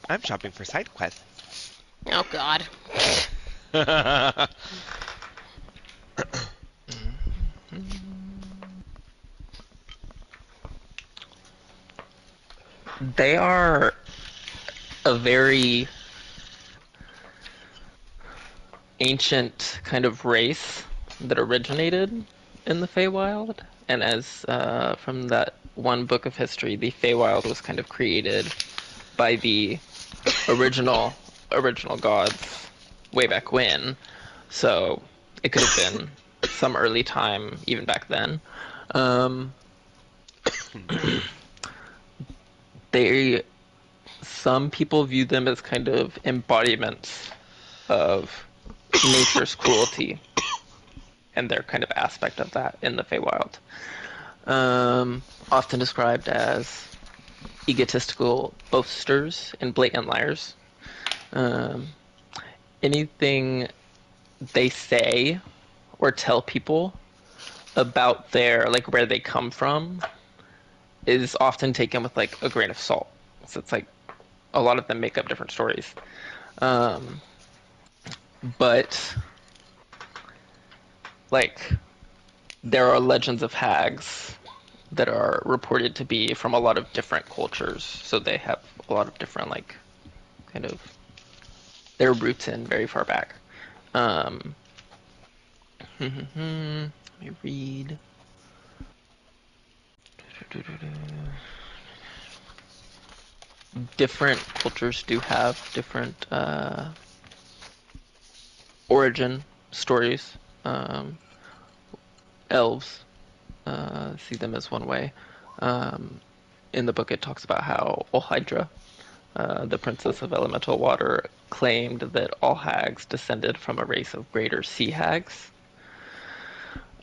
I'm shopping for side quests. Oh God. They are a very ancient kind of race that originated in the Feywild, and as from that one book of history, the Feywild was kind of created by the original gods way back when. So it could have been some early time, even back then. Um, they some people view them as kind of embodiments of nature's cruelty and their kind of aspect of that in the Feywild. Often described as egotistical boasters and blatant liars. Um, Anything they say or tell people about their like where they come from is often taken with like a grain of salt. So it's like a lot of them make up different stories. Um, but like there are legends of hags that are reported to be from a lot of different cultures. So they have a lot of different like kind of their roots in very far back. Um, let me read. Different cultures do have different origin stories. Elves see them as one way. Um, in the book, it talks about how Olhydra, the princess of elemental water, claimed that all hags descended from a race of greater sea hags.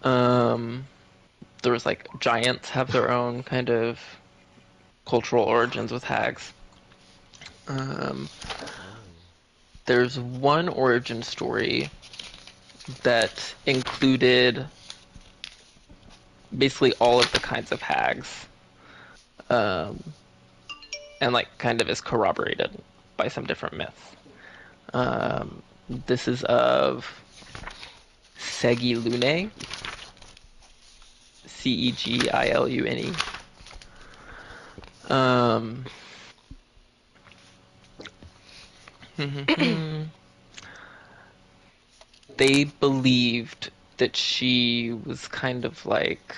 There was like giants have their own kind of cultural origins with hags. Um, there's one origin story that included basically all of the kinds of hags, um, and like kind of is corroborated by some different myths. This is of Segilune, Cegilune. Um, they believed that she was kind of like.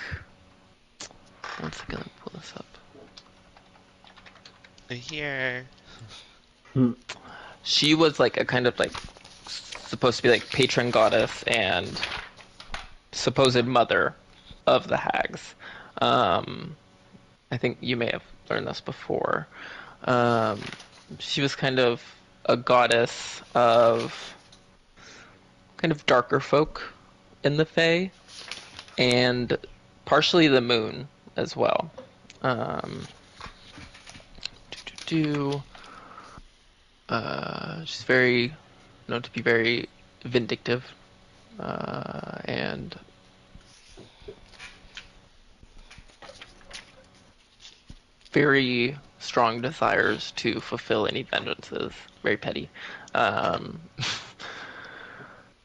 One second, let me pull this up. Here. She was like a kind of like supposed to be like patron goddess and supposed mother of the hags. I think you may have learned this before. Um, she was kind of a goddess of kind of darker folk in the Fae, and partially the moon as well. Um, she's very known to be very vindictive, and very strong desires to fulfill any vengeances. Very petty. Um,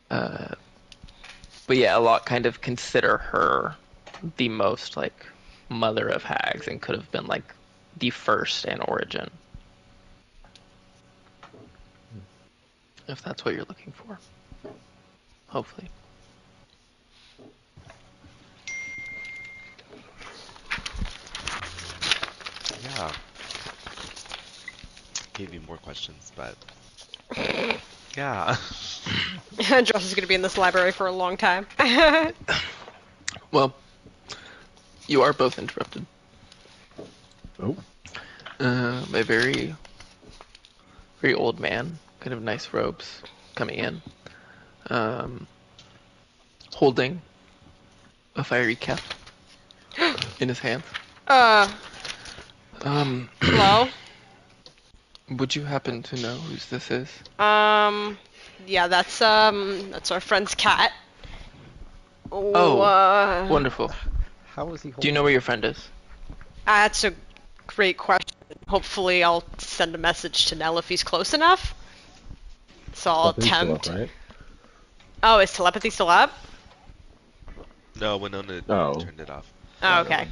but yeah, a lot kind of consider her the most like mother of hags and could have been like the first in origin. If that's what you're looking for. Hopefully. Yeah. Gave you more questions, but yeah. Josh is going to be in this library for a long time. Well, you are both interrupted. Oh. A very, very old man kind of nice robes coming in, holding a fiery cap in his hand. Hello? Would you happen to know whose this is? Yeah, that's our friend's cat. Oh, Uh, wonderful. How is he holding? Do you know where your friend is? That's a great question. Hopefully I'll send a message to Nell if he's close enough. So I'll Something's still attempt. up, right? Oh, is telepathy still up? No, Winona Oh. turned it off. Oh, okay.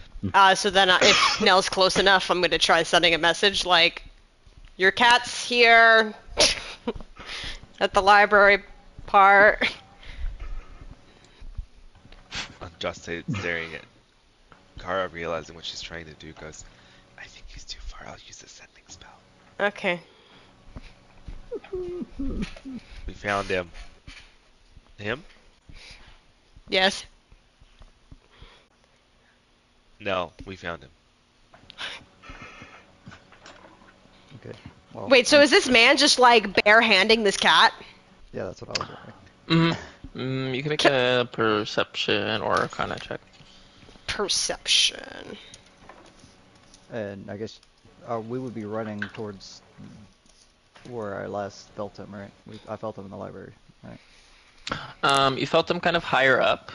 So then if Nell's close enough, I'm gonna try sending a message like, your cat's here at the library part. I'm just staring at Kara, realizing what she's trying to do, goes, I think he's too far. I'll use a sending spell. Okay. We found him. Him? Yes. No, we found him. Okay. Well, Wait, so is this man just like bare-handing this cat? yeah, that's what I was wondering. You can make a perception or Arcana check. Perception. And I guess we would be running towards where I last felt him, right? I felt him in the library, right? You felt him kind of higher up,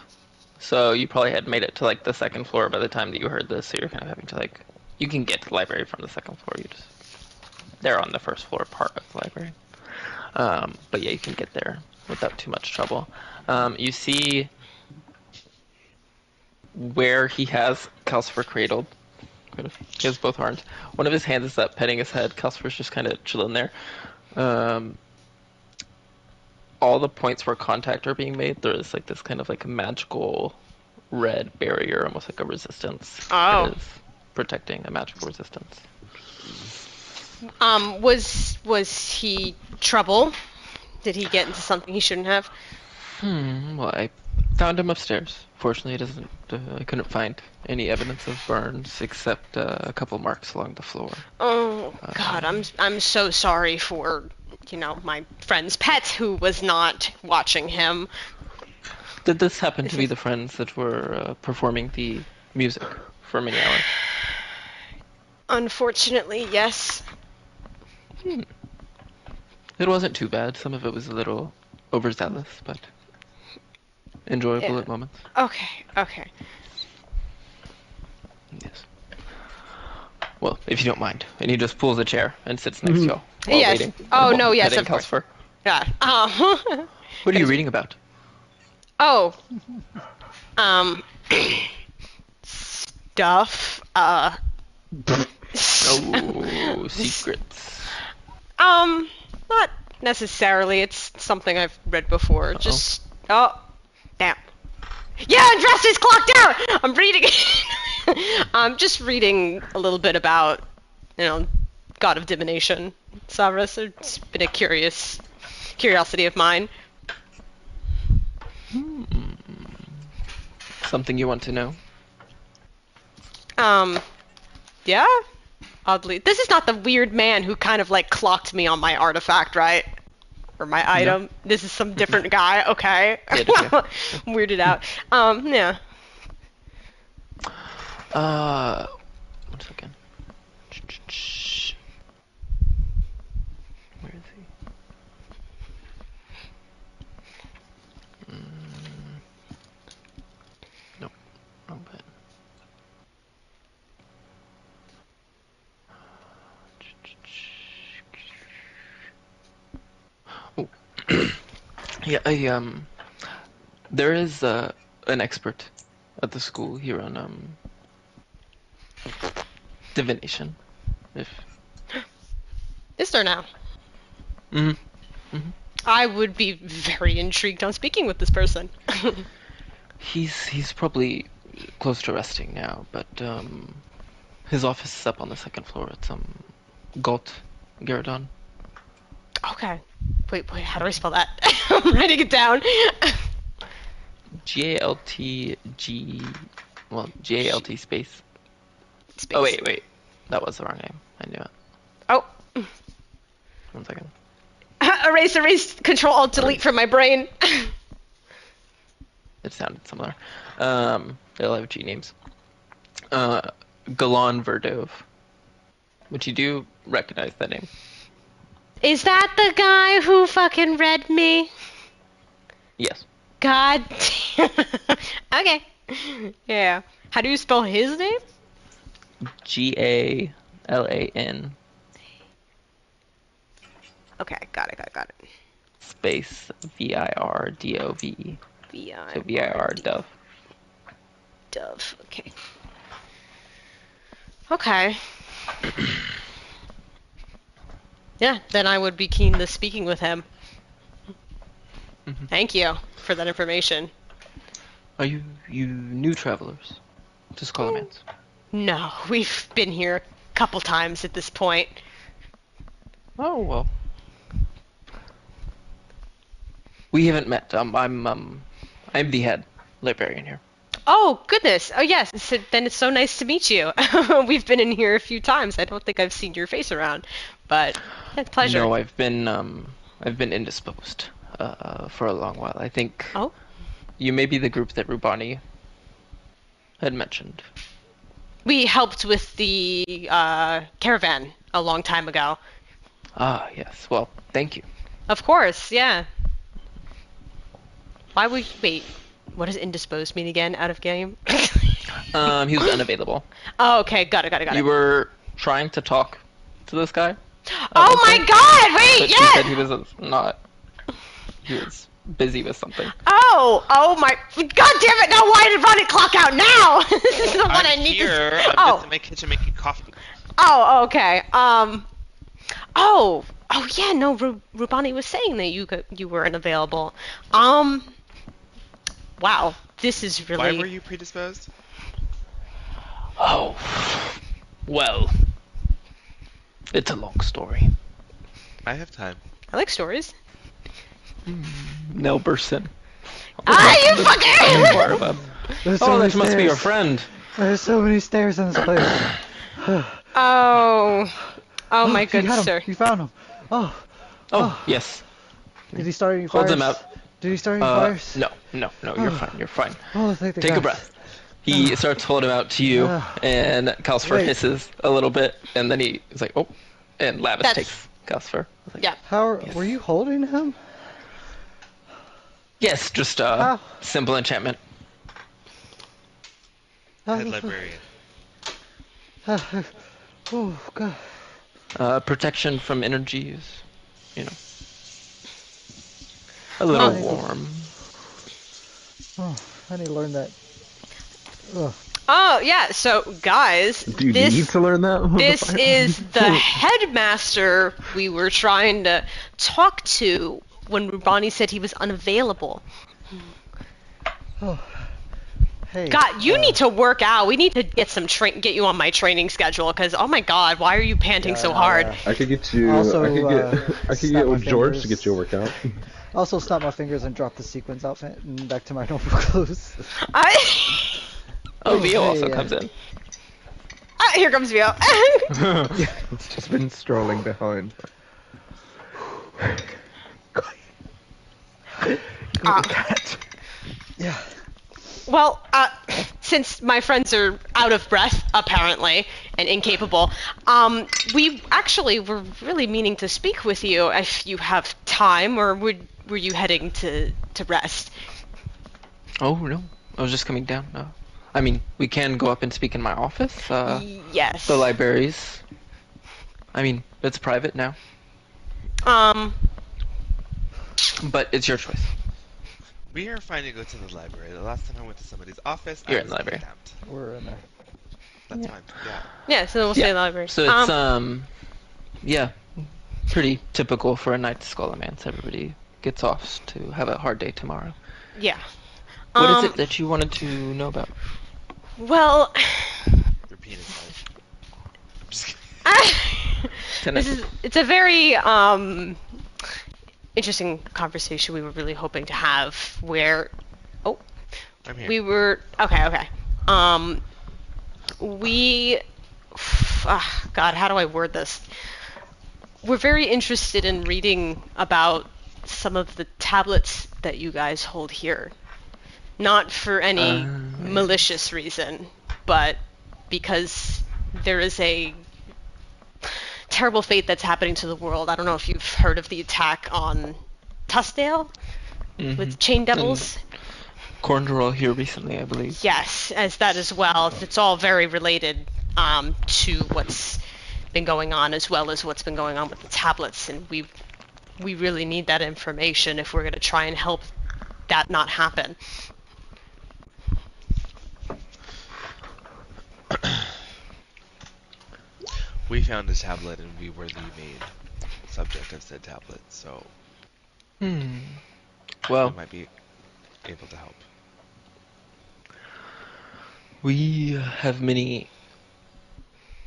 so you probably had made it to like the second floor by the time that you heard this. So you're kind of having to like, you can get to the library from the second floor. They're on the first floor part of the library. But yeah, you can get there without too much trouble. You see where he has Calcifer cradled. He has both arms. One of his hands is up, petting his head. Calcifer's just kind of chilling there. All the points where contact are being made, there is like this kind of like a magical red barrier, almost like a resistance. Oh. That is protecting a magical resistance. Was he trouble? Did he get into something he shouldn't have? Well, I found him upstairs. Fortunately, it doesn't. I couldn't find any evidence of burns except a couple marks along the floor. Oh God, I'm so sorry for, my friend's pet who was not watching him. Did this happen to be the friends that were performing the music for many hours? Unfortunately, yes. It wasn't too bad. Some of it was a little overzealous, but enjoyable Yeah. at moments. Okay. Yes. Well, if you don't mind. And he just pulls a chair and sits next to you all while Yes. waiting. Oh, and no, yes, petting of course. Calcifer. Yeah. What are you reading about? Oh. Stuff. Oh, secrets. Not necessarily. It's something I've read before. Just. Oh. Damn. Yeah, Andress clocked out! I'm reading. I'm just reading a little bit about, God of Divination, Savras. It's been a curiosity of mine. Something you want to know? Yeah? Oddly. This is not the weird man who kind of like clocked me on my artifact, right? Or my item. This is some different guy, okay. Yeah. Weirded out. Yeah. 1 second. Where is he? Nope. Wrong button. Oh. Yeah, there is an expert at the school here on divination. Is there now? Mm-hmm. I would be very intrigued on speaking with this person. He's probably close to resting now, but his office is up on the second floor. It's Galt Garadon. Okay. Wait, how do I spell that? I'm writing it down. G-A-L-T-G... Well, G-A-L-T space. Space. Oh, wait. That was the wrong name. I knew it. Oh. 1 second. Erase, Control Alt Delete from my brain. It sounded similar. They all have G names. Galan Verdove. Which you do recognize that name. Is that the guy who fucking read me? Yes. God damn. Okay. Yeah. How do you spell his name? Galan. Okay, got it. Space Virdove. V-I-R-D. So VIR Dove. Dove. Okay. Okay. Yeah, then I would be keen to speaking with him. Thank you for that information. Are you new travelers to Skullman's? No, we've been here a couple times at this point. Oh well. We haven't met. I'm the head librarian here. Oh, goodness. Oh, yes. Then it's so nice to meet you. We've been in here a few times. I don't think I've seen your face around, but yeah, it's a pleasure. No, I've been indisposed for a long while. I think Oh? you may be the group that Rubani had mentioned. We helped with the caravan a long time ago. Ah, yes. Well, thank you. Of course, yeah. Wait, what does indisposed mean again, out of game? He was unavailable. Oh, okay, got it. You were trying to talk to this guy. Oh my god, wait, But yes! he said he was not. He was busy with something. Oh my, god damn it, no, why did Ronnie clock out now? This is the one I I'm need here. to... I'm just in my kitchen making coffee. Oh, okay. Oh yeah, no, Rubani was saying that you were unavailable. Wow, this is really... Why were you predisposed? Oh, well, it's a long story. I have time. I like stories. Nell bursts in. You fucking... Far above. There's so Oh, many that must be your stairs. friend. There's so many stairs in this place. Oh my You good got him. sir. You found him. Oh, Oh, yes. did he start any Hold fires? him out. Did he start any fires? No, you're fine. Oh, thank the Take a gods. breath. He starts holding him out to you, and Calcifer Wait. hisses a little bit, and then he's like, oh, and Lavis That's- takes Calcifer. Like, Yeah. Were you holding him? Yes, just How? simple enchantment. Head librarian. Oh god. Protection from energies, you know. A little Oh. warm. Oh, I need to learn that. Ugh. Oh yeah, so guys, Do you this need to learn that? this is the headmaster we were trying to talk to when Rubani said he was unavailable. Oh. Hey. God, you need to work out. We need to get you on my training schedule, because oh my god, why are you panting so hard? I could get you. Also, I could snap get my with George to fingers. get you a workout. Also, snap my fingers and drop the sequins outfit and back to my normal clothes. Oh, Vio also hey, comes in. Here comes Vio. It's just been strolling behind. Cat. Yeah. Well, since my friends are out of breath, apparently, and incapable, we actually were really meaning to speak with you if you have time, or were you heading to rest? Oh, no. I was just coming down. I mean, we can go up and speak in my office. Yes. The libraries. I mean, it's private now. But it's your choice. We are fine to go to the library. The last time I went to somebody's office, You're I in was the library. kidnapped. We're in there. That's fine. Yeah. Yeah, so we'll stay in the library. So it's, yeah, pretty typical for a night to Skullman's. Everybody gets off to have a hard day tomorrow. Yeah. What is it that you wanted to know about? Well, Your penis size. I'm just kidding. it's a very interesting conversation we were really hoping to have, where I'm here. we were okay. God, how do I word this? we're very interested in reading about some of the tablets that you guys hold here. Not for any malicious reason, but because there is a terrible fate that's happening to the world. I don't know if you've heard of the attack on Tussdale with chain devils. Cornwall here recently, I believe. Yes, as that as well. It's all very related to what's been going on, as well as what's been going on with the tablets, and we really need that information if we're going to try and help that not happen. We found a tablet and we were the main subject of said tablet, so Well, we might be able to help. we have many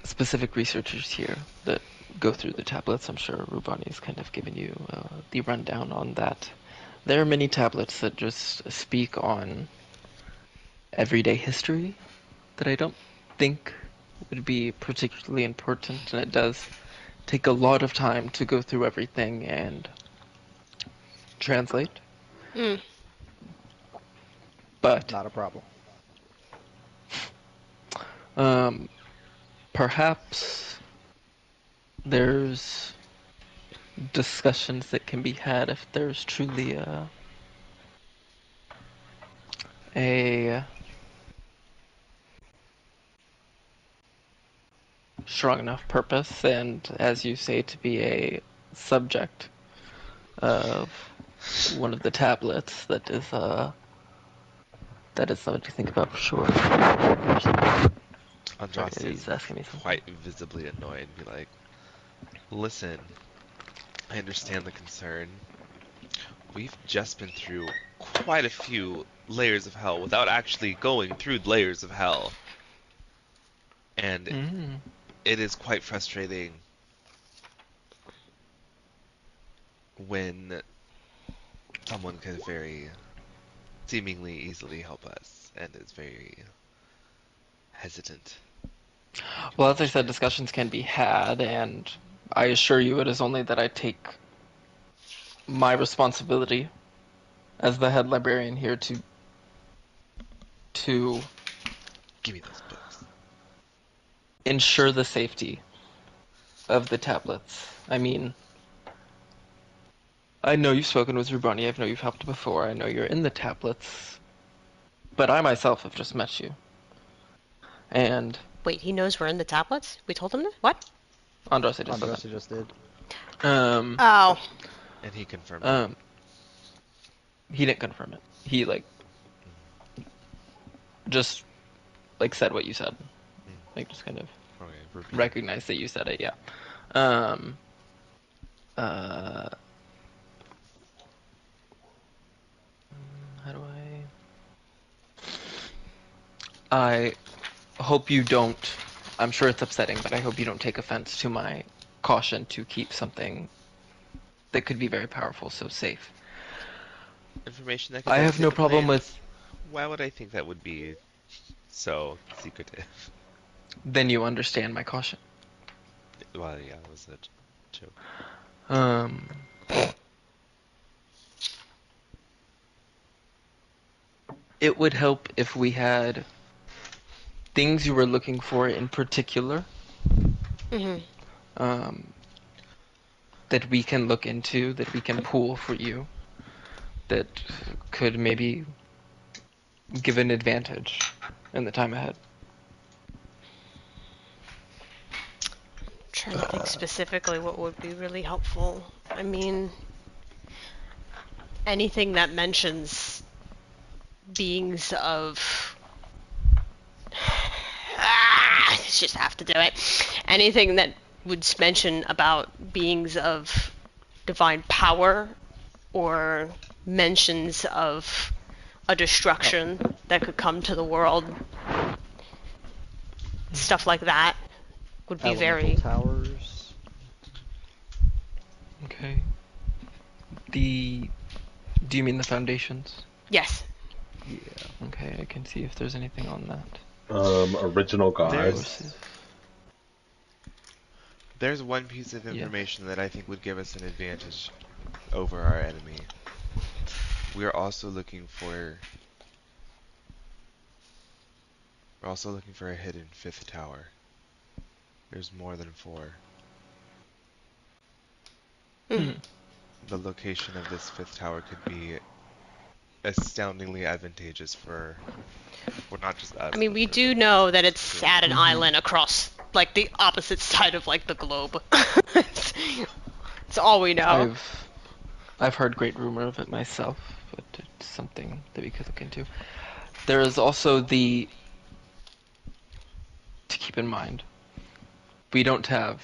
specific researchers here that go through the tablets. I'm sure Rubani's kind of given you the rundown on that. There are many tablets that just speak on everyday history that I don't think would be particularly important, and it does take a lot of time to go through everything and translate. But Not a problem. Perhaps there's discussions that can be had if there's truly a strong enough purpose, and as you say, to be a subject of one of the tablets that is something to think about for sure. Andraste He's asking me something. quite visibly annoyed and be like, listen, I understand the concern. We've just been through quite a few layers of hell without actually going through layers of hell. And it is quite frustrating when someone could very seemingly easily help us and is very hesitant. Well, as I said, discussions can be had, and I assure you it is only that I take my responsibility as the head librarian here to Give me those books. ensure the safety of the tablets. I mean, I know you've spoken with Rubani, I know you've helped before, I know you're in the tablets, but I myself have just met you. And Wait, he knows we're in the tablets? We told him that? What? Andraste just said Andraste just did. that. Oh. And he confirmed. He didn't confirm it. He just said what you said. Just kind of Okay, repeat. recognized that you said it. Yeah. How do I hope you don't. I'm sure it's upsetting, but I hope you don't take offense to my caution to keep something that could be very powerful so safe. Information that could I have no devastate the problem planet. with. Why would I think that would be so secretive? Then you understand my caution. Well, yeah, it was a joke. It would help if we had things you were looking for in particular. That we can look into, that we can pool for you, that could maybe give an advantage in the time ahead. Trying to think specifically what would be really helpful. I mean, anything that mentions beings of... I just have to do it. Anything that would mention about beings of divine power or mentions of a destruction that could come to the world. Stuff like that would be Elemental very... towers. Okay. Do you mean the foundations? Yes. Yeah. Okay, I can see if there's anything on that. Original gods. There's one piece of Yeah. information that I think would give us an advantage over our enemy. We're also looking for a hidden fifth tower. There's more than 4. Hmm. The location of this fifth tower could be astoundingly advantageous for, well, not just us. I mean, but we for do the- know that it's at an Mhm. island across, like, the opposite side of, like, the globe. It's all we know. I've heard great rumor of it myself, but it's something that we could look into. There is also to keep in mind, we don't have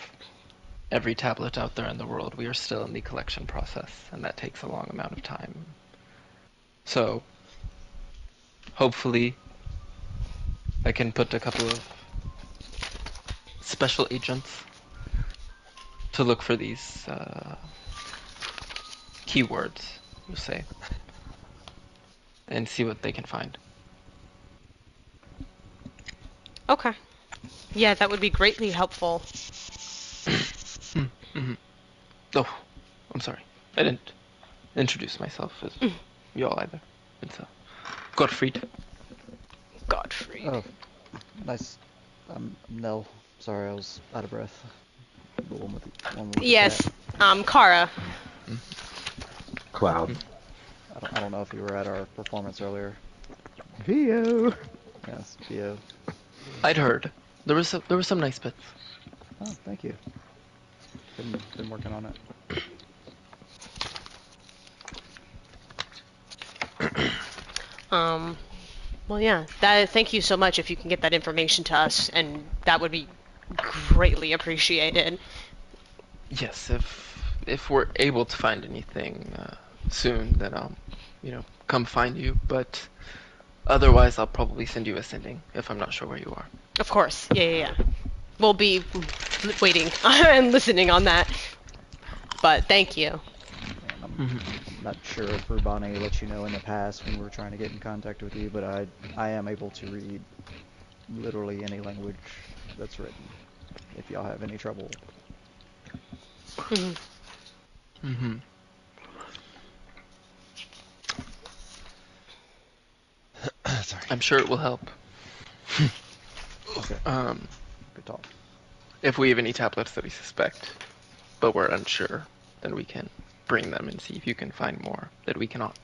every tablet out there in the world. We are still in the collection process, and that takes a long amount of time. So, hopefully, I can put a couple of special agents to look for these keywords, we'll say, and see what they can find. Okay. Yeah, that would be greatly helpful. Oh, I'm sorry. I didn't introduce myself as y'all either. It's Gottfried. Godfrey. Oh, nice. I'm Nell. Sorry, I was out of breath. The one with the Yes, cat. Kara. Cloud. I don't know if you were at our performance earlier. Theo! Yes, Theo. I'd heard. There were some nice bits. Oh, thank you. Been working on it. Well, yeah. Thank you so much if you can get that information to us, and that would be greatly appreciated. Yes, if we're able to find anything soon, then I'll, come find you. But otherwise, I'll probably send you a sending if I'm not sure where you are. Of course. Yeah. We'll be waiting and listening on that. But thank you. And I'm not sure if Rubani let you know in the past when we were trying to get in contact with you, but I am able to read literally any language that's written. If y'all have any trouble. Mm-hmm. Sorry. I'm sure it will help. Okay. Um, Good talk. if we have any tablets that we suspect, but we're unsure, then we can bring them and see if you can find more that we cannot.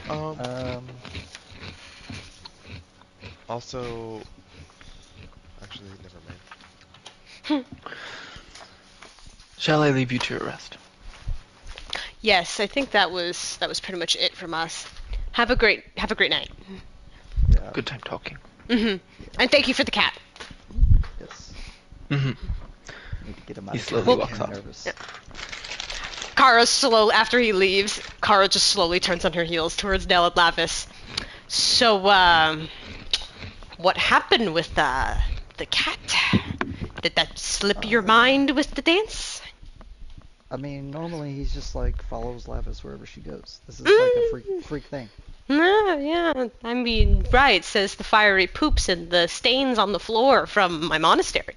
Well, Also, actually, never mind. Shall I leave you to your rest? Yes, I think that was pretty much it from us. Have a great night. yeah. Good time talking. And thank you for the cat. Yes. Mm-hmm. Need to get him out He of slowly here. walks I'm off. nervous. After he leaves, Kara just slowly turns on her heels towards Nell and Lavis. So, what happened with the cat? Did that slip your mind with the dance? I mean, normally he's just like follows Lavis wherever she goes. This is like a freak thing. Yeah. I mean, right, says the fiery poops and the stains on the floor from my monastery.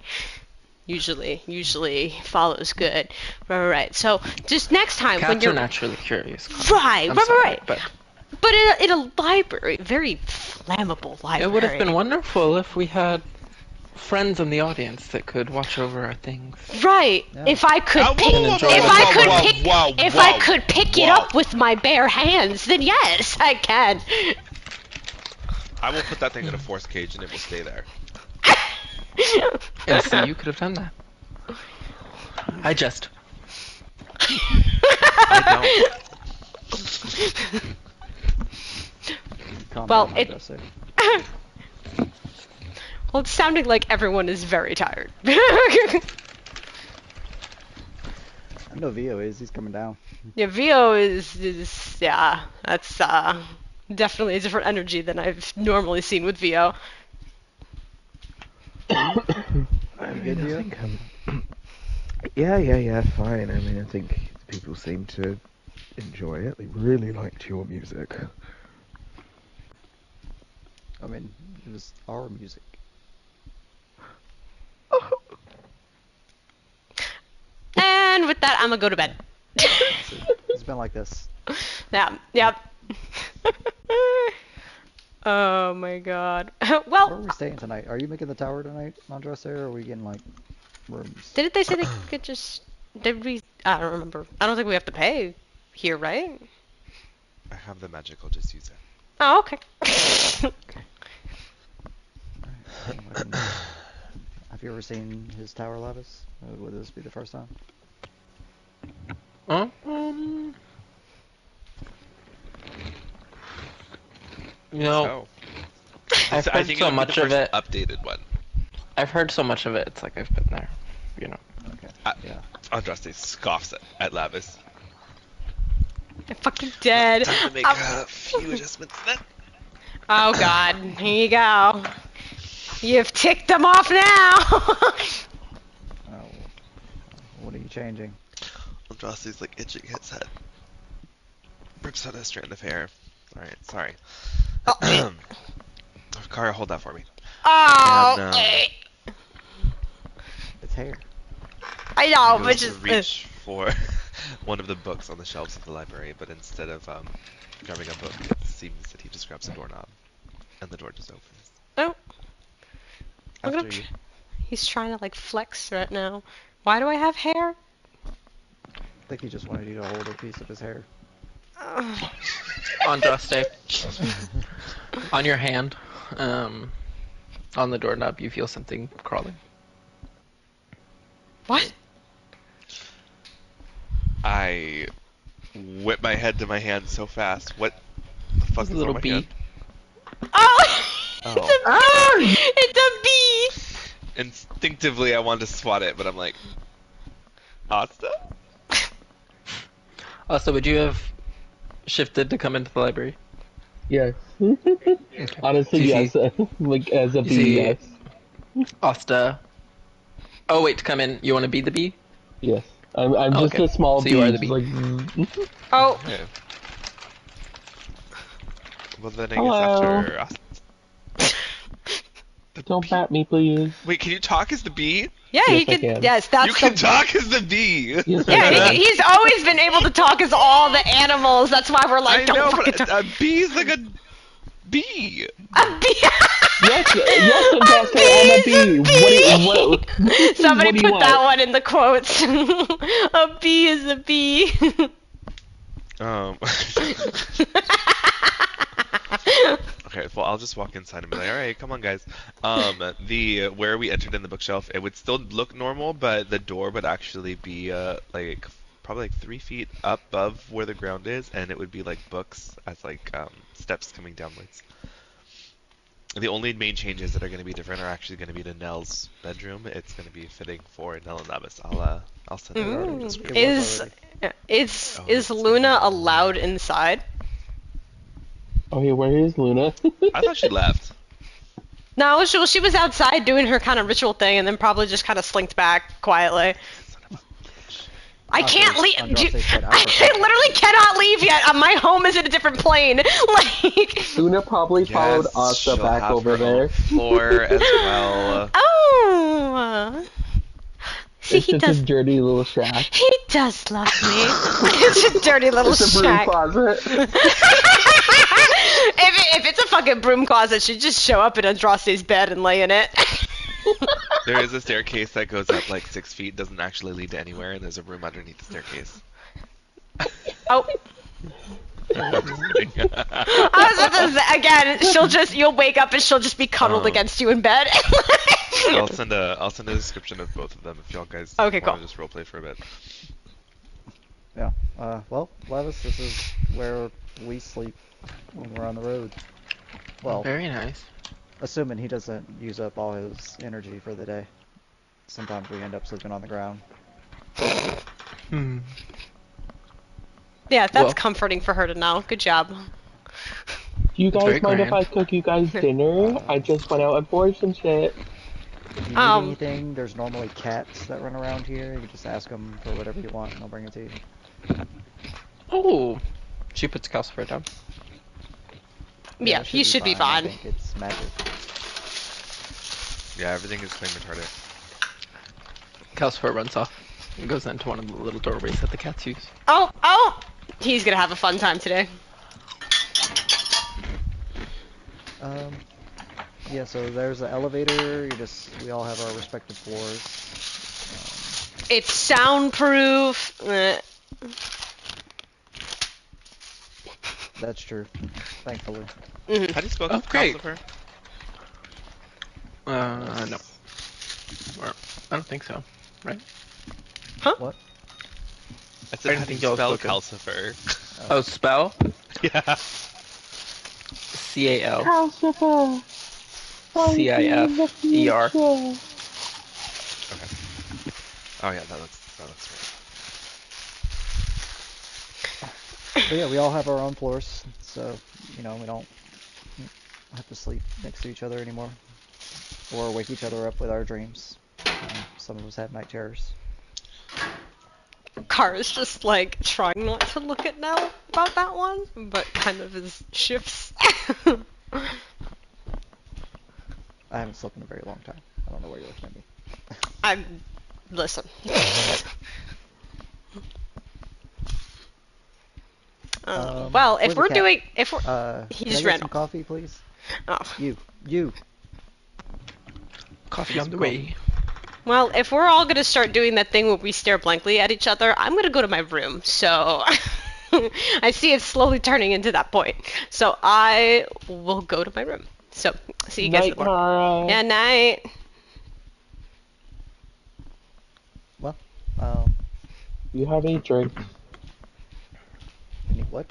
Usually follows good. Right. So, just next time when Cats you're... are naturally curious. Right, I'm right, sorry, right. But But in a library, very flammable library. it would have been wonderful if we had friends in the audience that could watch over our things. Right. Yeah. If I could Whoa, pick, whoa, whoa, if whoa, I whoa, could whoa, pick, whoa, if whoa, I could pick it whoa. up with my bare hands, then yes, I can. I will put that thing in a force cage and it will stay there. And see, you could have done that. I just. I Calm Well, down, it- Jesse. Well, it's sounding like everyone is very tired. I know Vio is. He's coming down. Yeah, Vio is yeah, that's definitely a different energy than I've normally seen with Vio. I good, mean, Vio? I think yeah, fine. I mean, I think people seem to enjoy it. They really liked your music. I mean, it was our music. And with that, I'm gonna go to bed. It's been like this. Yeah, yep. Oh my god. Where Well, are we staying tonight? Are you making the tower tonight, Andres, or are we getting, like, rooms? didn't they say they could just... Did we... I don't remember. I don't think we have to pay here, right? I have the magic. I'll just use it. Oh, okay. Alright, have you ever seen his tower, Lavis? Would this be the first time? You know, So, I've I heard think so it would be much the of first it. updated one. I've heard so much of it. It's like I've been there. You know. Okay. Yeah. Andraste scoffs at Lavis. I'm fucking dead. Time to make a few adjustments then. Oh god, here you go. You've ticked them off now. Oh, what are you changing? Andraste's like itching his head. Rips out a strand of hair. Alright, sorry. Oh. Kara, hold that for me. Oh, And, It's hair. I know, he but goes to just reach for one of the books on the shelves of the library, but instead of grabbing a book, it seems that he just grabs a doorknob, and the door just opens. oh, look at After him. you. He's trying to like flex right now. Why do I have hair? I think he just wanted you to hold a piece of his hair. Andraste. On your hand, on the doorknob, you feel something crawling. What? I whip my head to my hand so fast. What the fuck It's is a little on my bee. hand? Oh! Oh. It's a bee! Instinctively, I wanted to swat it, but I'm like, Asta? Also, would you have shifted to come into the library? Yes. Honestly, GG. yes. Like, as a You bee, see- yes. Asta. Oh wait, to come in, you want to be the bee? Yes. I'm Oh, just okay. a small So bee. you are the just bee. like, Oh, Okay. Well, then I Hello. guess after Asta. don't bat me, please. Wait, can you talk as the bee? yeah, Yes, he I could. can. Yes, that's You can the. talk as the bee! Yes, I Yeah, can. he's always been able to talk as all the animals. That's why we're like, I don't know, fucking but talk. a bee's like a bee! A bee. Yes, Augusta, I'm a bee. What? Somebody what do you put that want? one in the quotes. A bee is a bee. Okay, well, I'll just walk inside and be like, alright, come on, guys. Where we entered in the bookshelf, it would still look normal, but the door would actually be, like, probably like 3 feet up above where the ground is, and it would be like books as, like, steps coming downwards. The only main changes that are going to be different are actually going to be to Nell's bedroom. It's going to be fitting for Nell and Lavis. I'll send it out in the description. Is Luna allowed inside? Okay, where is Luna? I thought she left. No, she was outside doing her kind of ritual thing, and then probably just kind of slinked back quietly. I can't leave. Andraste said, I literally cannot leave yet. My home is in a different plane. Like. Luna probably followed Yes, Asta she'll back have over her own there. floor as well. Oh. See, It's he just does. a dirty little shack. He does love me. It's a dirty little It's a broom shack. closet. If it's a fucking broom closet, she'd just show up in Andraste's bed and lay in it. There is a staircase that goes up like 6 feet, doesn't actually lead to anywhere, and there's a room underneath the staircase. Oh. I'm just kidding. I was about to say, again, you'll wake up and she'll just be cuddled against you in bed. I'll send a description of both of them if y'all guys Okay, want cool. to just roleplay for a bit. Yeah. Well, Lavis, this is where we sleep when we're on the road. Well, Very nice. assuming he doesn't use up all his energy for the day. Sometimes we end up sleeping on the ground. Hmm. Yeah, that's Well- comforting for her to know. Good job. Do you It's very guys mind if grand. I cook you guys dinner? I just went out and bought some shit. If you need Um, anything, there's normally cats that run around here. You can just ask them for whatever you want, and they'll bring it to you. Oh, she puts calcifer down. Yeah, it he should be I fine. think it's it's magic. Yeah, everything is flame retardant. Calcifer runs off and goes into one of the little doorways that the cats use. Oh! He's gonna have a fun time today. Yeah, so there's an elevator. We all have our respective floors. It's soundproof. That's true, thankfully. Mhm. How do you spell Oh, great. Calcifer? No. Or, I don't think so. Right? What? I said, I how didn't do you think y'all spell spoke of- Calcifer? Oh, spell? Yeah. CAL. Calcifer! CIFER. Okay. Oh yeah, that looks right. But yeah, we all have our own floors, so we don't have to sleep next to each other anymore, or wake each other up with our dreams. Some of us have night terrors. Kara's just like trying not to look at Nell about that one, but kind of is shifts. I haven't slept in a very long time. I don't know why you're looking at me. Listen. Well, if where's the we're cat? doing, he Can I just get ran some off. coffee, please? Oh. You. Coffee on the way. Well, if we're all gonna start doing that thing where we stare blankly at each other, I'm gonna go to my room. So I see it's slowly turning into that point. So I will go to my room. So see you guys in Night, the morning. Kara. Yeah, night. Well, You have any drinks? any what?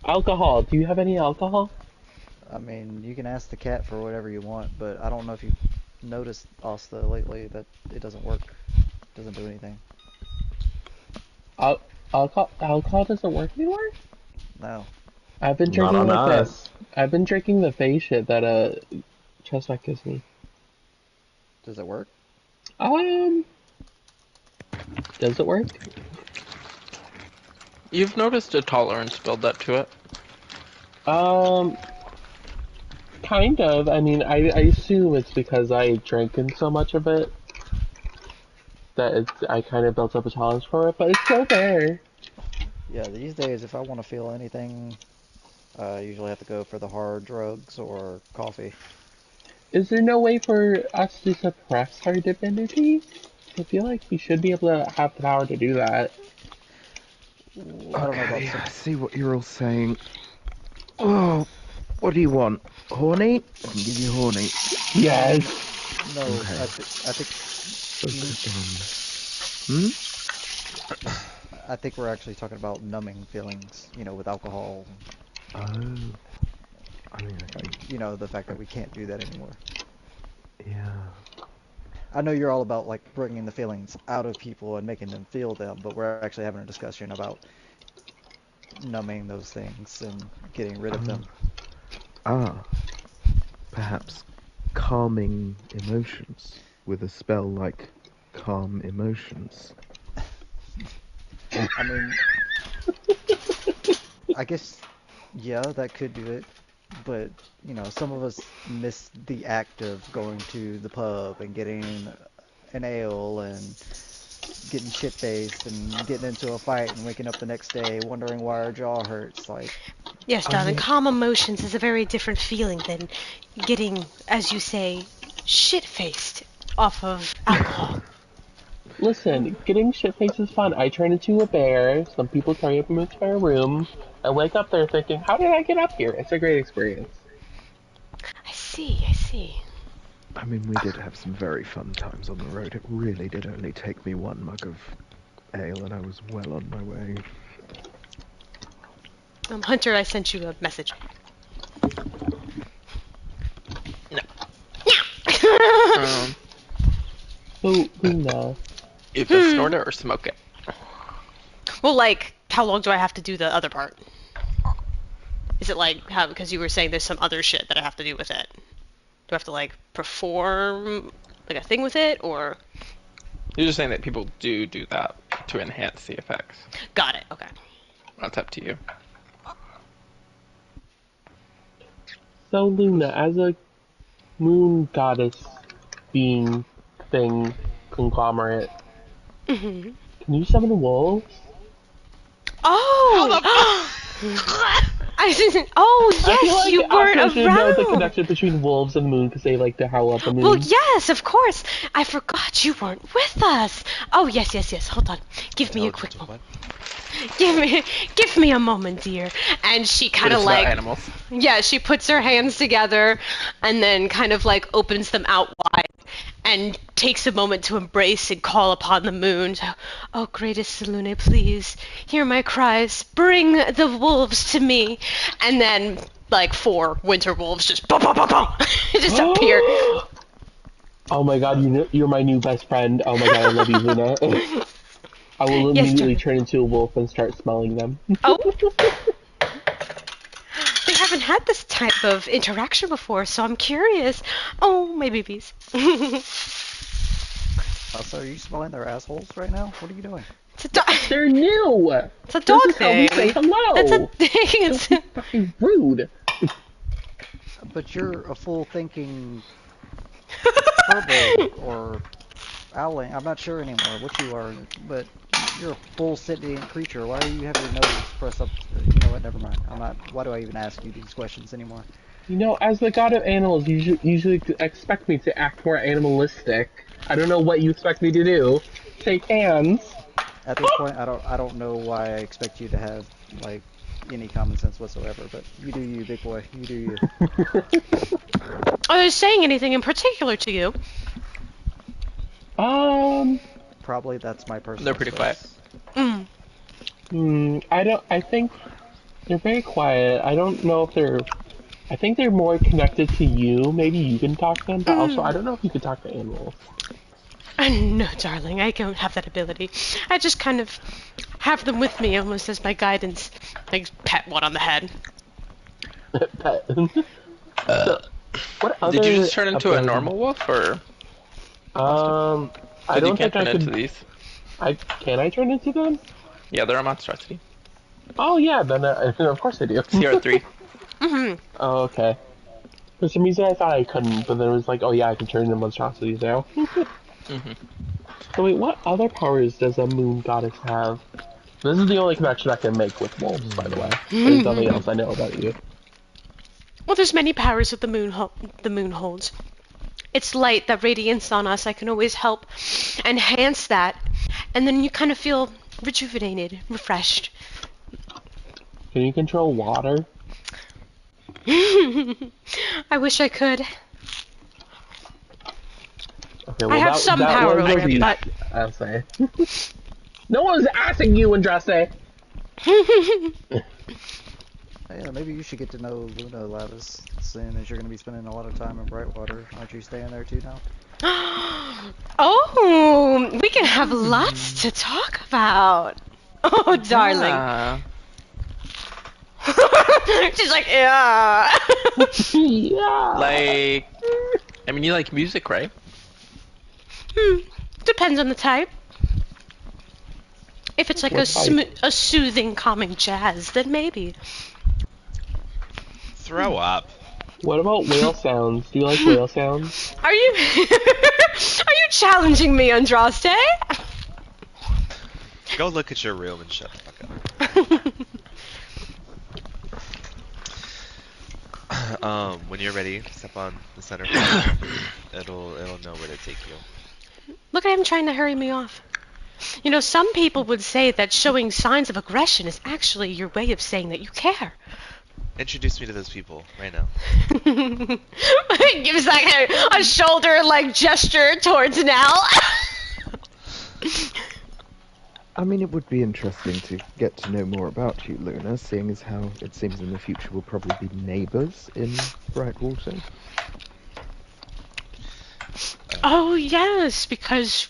Alcohol. Do you have any alcohol? I mean, you can ask the cat for whatever you want, but I don't know if you've noticed, Asta, lately that it doesn't work. It doesn't do anything. Alcohol doesn't work anymore? No. I've been Not drinking on like us. this. I've been drinking the face shit that Chestnut gives me. Does it work? Does it work? You've noticed a tolerance build up to it. Kind of. I mean, I assume it's because I drank in so much of it that I kind of built up a tolerance for it, but it's still there. Yeah, these days, if I want to feel anything, I usually have to go for the hard drugs or coffee. Is there no way for us to suppress our divinity? I feel like we should be able to have the power to do that. I don't know about Okay, some... I see what you're all saying. Oh, what do you want? Horny? I can give you horny. Yes. No, Okay. I think I think we're actually talking about numbing feelings, with alcohol. Oh. I mean, The fact that we can't do that anymore. yeah. I know you're all about like bringing the feelings out of people and making them feel them, but we're actually having a discussion about numbing those things and getting rid of them. Perhaps calming emotions with a spell like Calm Emotions. I mean, I guess, yeah, that could do it. But, some of us miss the act of going to the pub and getting an ale and getting shit-faced and getting into a fight and waking up the next day wondering why our jaw hurts. Like, Yes, darling. Calm emotions is a very different feeling than getting, as you say, shit-faced off of alcohol. Listen, getting shit-faced is fun. I turn into a bear. Some people carry me into my room. I wake up there thinking, how did I get up here? It's a great experience. I see. I mean, we did have some very fun times on the road. It really did only take me one mug of ale and I was well on my way. Hunter, I sent you a message. No. Who knows? Either snort it or smoke it. Well, like, how long do I have to do the other part? Is it like, how, because you were saying there's some other shit that I have to do with it. Do I have to, like, perform, like, a thing with it, or? You're just saying that people do that to enhance the effects. Got it, okay. That's up to you. So Luna, as a moon goddess being thing conglomerate, Hmm. can you summon wolves? Oh! I didn't. Oh, I feel yes, like you weren't Astra should know the around. connection between wolves and the moon because they like to howl at the moon. Well, yes, of course. I forgot you weren't with us. Oh, yes, yes, yes. Hold on. Give me a quick moment. Give me a moment, dear. And she kind But of it's about like, animals. yeah, she puts her hands together and then kind of like opens them out wide and takes a moment to embrace and call upon the moon. So, oh, greatest Selune, please hear my cries. Bring the wolves to me. And then like 4 winter wolves just just appear. Oh my god, you're my new best friend. Oh my god, I love you, Luna. I will Yes, immediately darling. turn into a wolf and start smelling them. Oh. They haven't had this type of interaction before, so I'm curious. Oh, my babies. So are you smelling their assholes right now? What are you doing? It's a dog. They're new! It's a dog This is how we thing. say hello! It's a thing. It's Don't be fucking rude! But you're a full thinking turbo or owling. I'm not sure anymore what you are, but you're a full sentient creature. Why do you have your nose pressed up? You know what? Never mind. I'm not. Why do I even ask you these questions anymore? You know, as the god of animals, you usually expect me to act more animalistic. I don't know what you expect me to do. Shake hands. At this point, I don't know why I expect you to have like any common sense whatsoever. But you do you, big boy. You do you. Are they saying anything in particular to you? Probably that's my personal. They're pretty quiet. I think they're very quiet. I don't know if they're... I think they're more connected to you. Maybe you can talk to them, but also I don't know if you can talk to animals. No, darling, I don't have that ability. I just kind of have them with me almost as my guidance. Like, pet one on the head. Pet. So, what other Did you just turn into a ability- normal wolf, or I because don't you can't think I turn into could... these? Can I turn into them? Yeah, they're a monstrosity. Oh yeah, then of course I do. CR3. Oh, okay. For some reason I thought I couldn't, but then it was like, oh yeah, I can turn into monstrosities now. So wait, what other powers does a moon goddess have? This is the only connection I can make with wolves, by the way. There's nothing else I know about you. Well, there's many powers that the moon holds. It's light that radiates on us. I can always help enhance that, and then you kind of feel rejuvenated, refreshed. Can you control water? I wish I could. Okay, well, I have some power was over the- it, but I'll say. No one's asking you, Andraste! Yeah, maybe you should get to know Luna Lavis, seeing as you're going to be spending a lot of time in Brightwater. Aren't you staying there too now? Oh, we can have lots to talk about. Oh, darling. Yeah. She's like, yeah. Yeah! Like, I mean, you like music, right? Depends on the type. If it's like What type? a soothing, calming jazz, then maybe. Throw up. What about whale sounds? Do you like whale sounds? Are you are you challenging me, Andraste? Go look at your room and shut the fuck up. When you're ready, step on the center point. It'll know where to take you. Look at him trying to hurry me off. You know, some people would say that showing signs of aggression is actually your way of saying that you care. Introduce me to those people right now. Gives like a shoulder like gesture towards Nell. I mean, it would be interesting to get to know more about you, Luna, seeing as how it seems in the future we'll probably be neighbours in Brightwater. Oh yes, because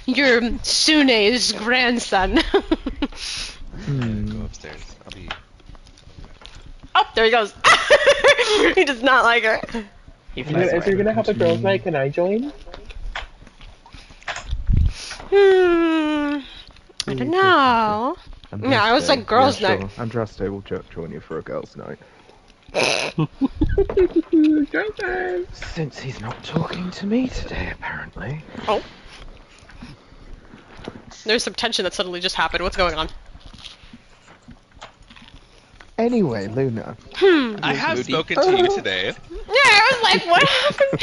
you're Sune's grandson. Go upstairs. I'll be. Oh, there he goes. He does not like her. He flies If you're away. gonna have a girls' night, can I join? I don't know. Yeah, I was like girls' yeah, night. sure. Andraste will join you for a girls' night. Since he's not talking to me today, apparently. Oh. There's some tension that suddenly just happened. What's going on? Anyway, Luna. I have spoken to you today. Yeah, I was like, what happened?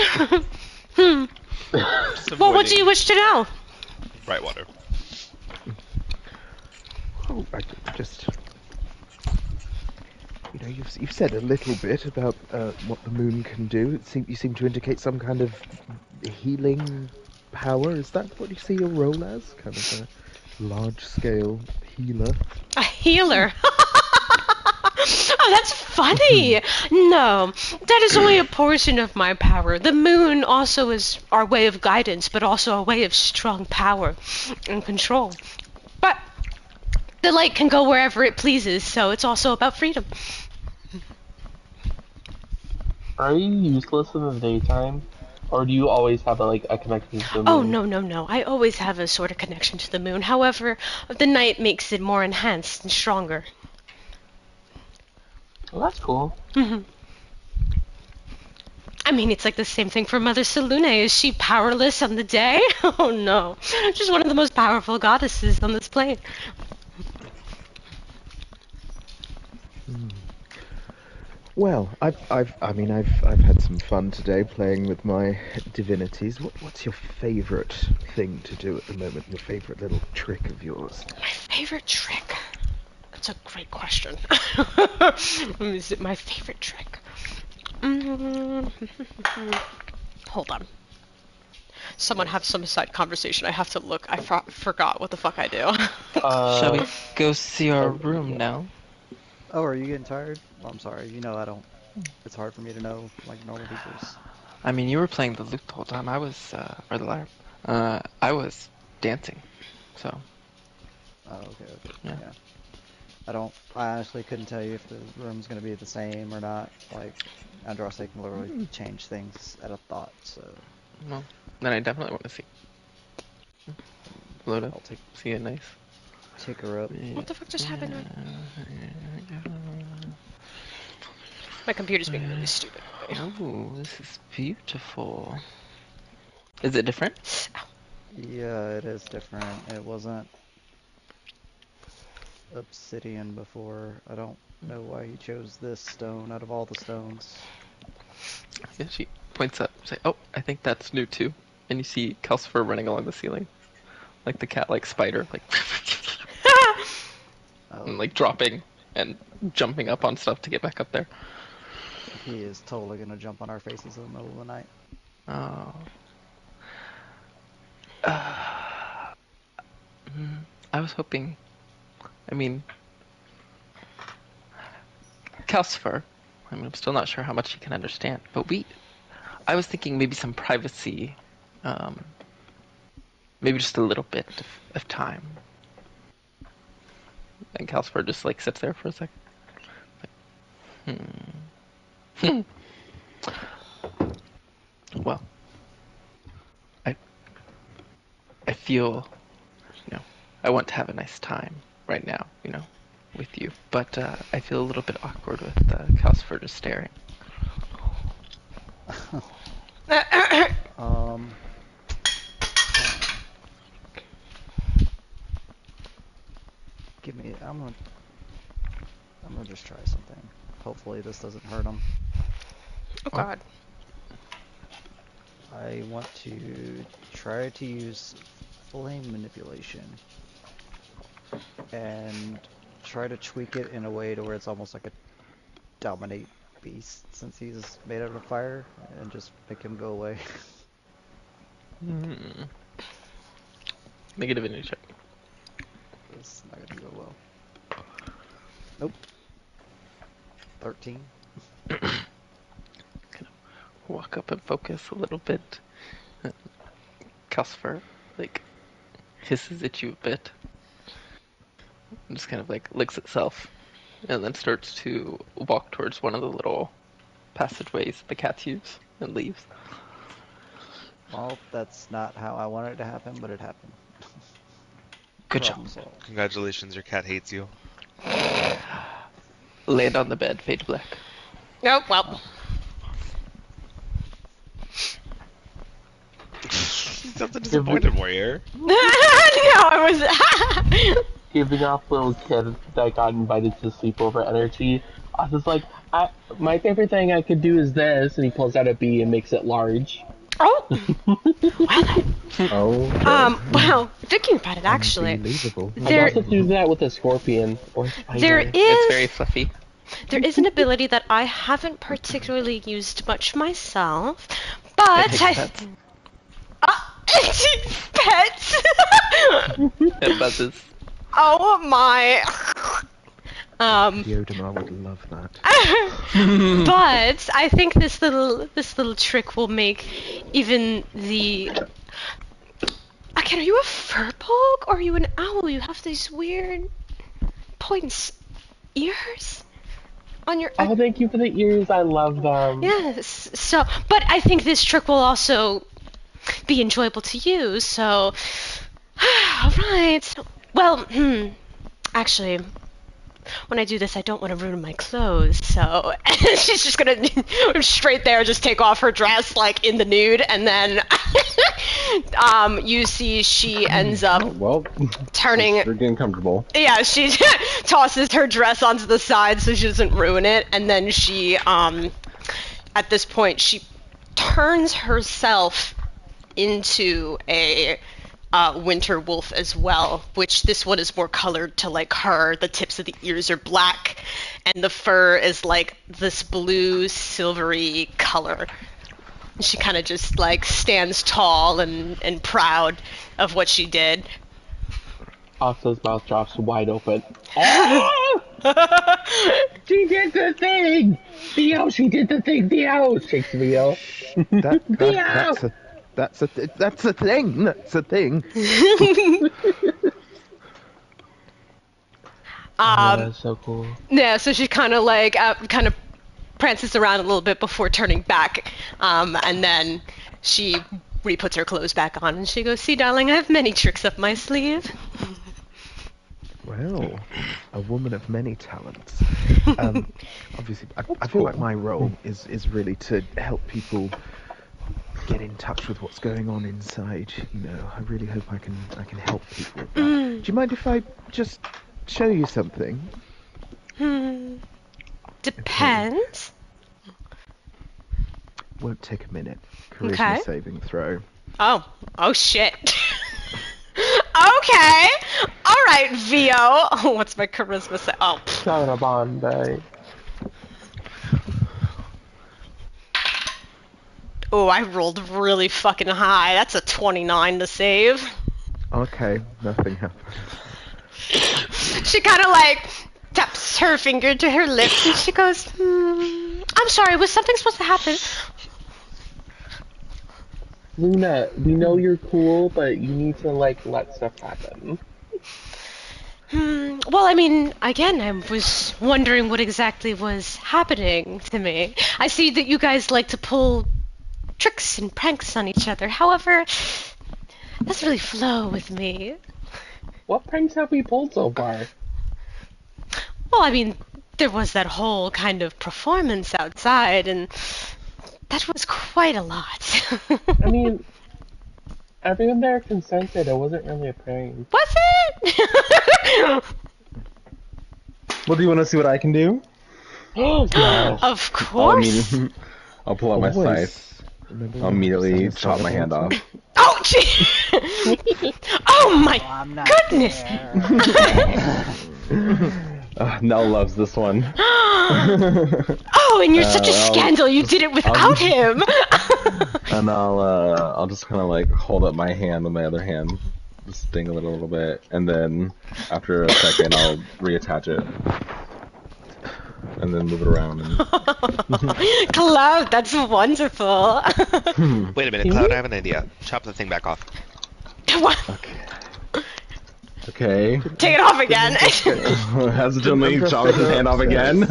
Just Well, what avoiding do you wish to know? Brightwater. Oh, I just... You know, you've said a little bit about what the moon can do. You seem to indicate some kind of healing power. Is that what you see your role as? Kind of a large-scale healer? A healer. Oh, that's funny. No, that is only a portion of my power. The moon also is our way of guidance, but also a way of strong power and control. But the light can go wherever it pleases, so it's also about freedom. Are you useless in the daytime? Or do you always have a connection to the moon? Oh, no. I always have a sort of connection to the moon. However, the night makes it more enhanced and stronger. Well, that's cool. I mean, it's like the same thing for Mother Selune. Is she powerless on the day? Oh, no. She's one of the most powerful goddesses on this plane. Well, I've had some fun today playing with my divinities. What's your favourite thing to do at the moment? Your favourite little trick of yours? My favorite trick? That's a great question. Let me see. My favorite trick. Hold on. Someone have some side conversation. I have to look. I forgot what the fuck I do. Shall we go see our room now? Oh, are you getting tired? Well, I'm sorry. You know, I don't. It's hard for me to know like normal people's. I mean, you were playing the lute the whole time. I was, or the lyre. I was dancing, so. Oh, okay. Yeah. I honestly couldn't tell you if the room's gonna be the same or not. Like, Andros can literally change things at a thought. So. Well, then I definitely want to see. Load up. I'll See it nice. take her up. What the fuck just happened? My computer's being really stupid. Oh, this is beautiful. Is it different? Yeah, it is different. It wasn't obsidian before. I don't know why he chose this stone out of all the stones. Yeah, she points up. Say, oh, I think that's new too. And you see Calcifer running along the ceiling, like the cat, like spider, like, and like dropping and jumping up on stuff to get back up there. He is totally gonna jump on our faces in the middle of the night. Oh. I was hoping. I mean, Calcifer. I mean, I'm still not sure how much he can understand, but I was thinking maybe some privacy, maybe just a little bit of time. And Calcifer just like sits there for a second. Like, Well, I feel, I want to have a nice time right now, with you. But I feel a little bit awkward with Calcifer just staring. Give me. I'm gonna just try something. Hopefully this doesn't hurt him. Oh god. I want to try to use flame manipulation and try to tweak it in a way to where it's almost like a dominate beast, since he's made out of fire, and just make him go away. Make a divinity check. It's not gonna go well. Nope. 13. Walk up and focus a little bit. Calcifer, like, hisses at you a bit. And just kind of like licks itself. And then starts to walk towards one of the little passageways the cats use and leaves. Well, that's not how I wanted it to happen, but it happened. Good Problem job. solved. Congratulations, your cat hates you. Land on the bed, fade to black. Oh, well. Sounds a disappointed warrior. No, I was... Giving off little kid that got invited to sleepover energy. I was just like, my favorite thing I could do is this, and he pulls out a bee and makes it large. Oh! Well, Oh. well, thinking about it, actually, Unbelievable. I there, also do that with a scorpion or spider. there It's very is, fluffy. there is an ability that I haven't particularly used much myself, It but takes I... pets. Pets! It buzzes. Oh my... Theodemar would love that. but I think this little trick will make even the... Again, are you a furbolg or are you an owl? You have these weird points ears on your... Oh, thank you for the ears. I love them. Yes. So, but I think this trick will also be enjoyable to use. So, all right. Well, actually, when I do this, I don't want to ruin my clothes. So she's just gonna straight there, just take off her dress like in the nude, and then you see she ends up Well, turning. you're getting comfortable. Yeah, she tosses her dress onto the side so she doesn't ruin it, and then she, at this point, she turns herself into a winter wolf as well, which this one is more colored to like her. The tips of the ears are black, and the fur is like this blue, silvery color. And she kind of just like stands tall and proud of what she did. Asa's mouth drops wide open. Oh! She did the thing! Theo, she did the thing, Theo! Shakes Theo. That's a thing. That's a thing. That's so cool. Yeah, so she kind of like kind of prances around a little bit before turning back, and then she re-puts her clothes back on and she goes, "See, darling, I have many tricks up my sleeve." Well, a woman of many talents. Obviously, I feel like my role is really to help people get in touch with what's going on inside. You know, I really hope I can help people with that. Do you mind if I just show you something? Depends. Won't take a minute. Charisma Okay. saving throw. Oh shit. Okay. All right, Vio. Oh, what's my charisma say? Oh. Sarabande. Oh, I rolled really fucking high. That's a 29 to save. Okay, nothing happened. She kind of like taps her finger to her lips and she goes, I'm sorry, was something supposed to happen? Luna, we know you're cool, but you need to, like, let stuff happen. Well, I mean, again, I was wondering what exactly was happening to me. I see that you guys like to pull tricks and pranks on each other. However, it doesn't really flow with me. What pranks have we pulled so far? Well, I mean, there was that whole kind of performance outside, and that was quite a lot. I mean, everyone there consented. It wasn't really a prank. Was it? Well, do you want to see what I can do? Of course. I'll pull out my Always. scythe. Remember I'll when immediately Samus chop my hand off. Oh, gee. Oh my goodness. Nell loves this one. Oh, and you're such a scandal. You did it without him. And I'll just kind of like hold up my hand with my other hand, just sting it a little bit, and then after a second I'll reattach it, and then move it around. And... Cloud, that's wonderful. Wait a minute, Cloud, I have an idea. Chop the thing back off. What? Okay. Take it off again. Hesitantly chops his hand off again.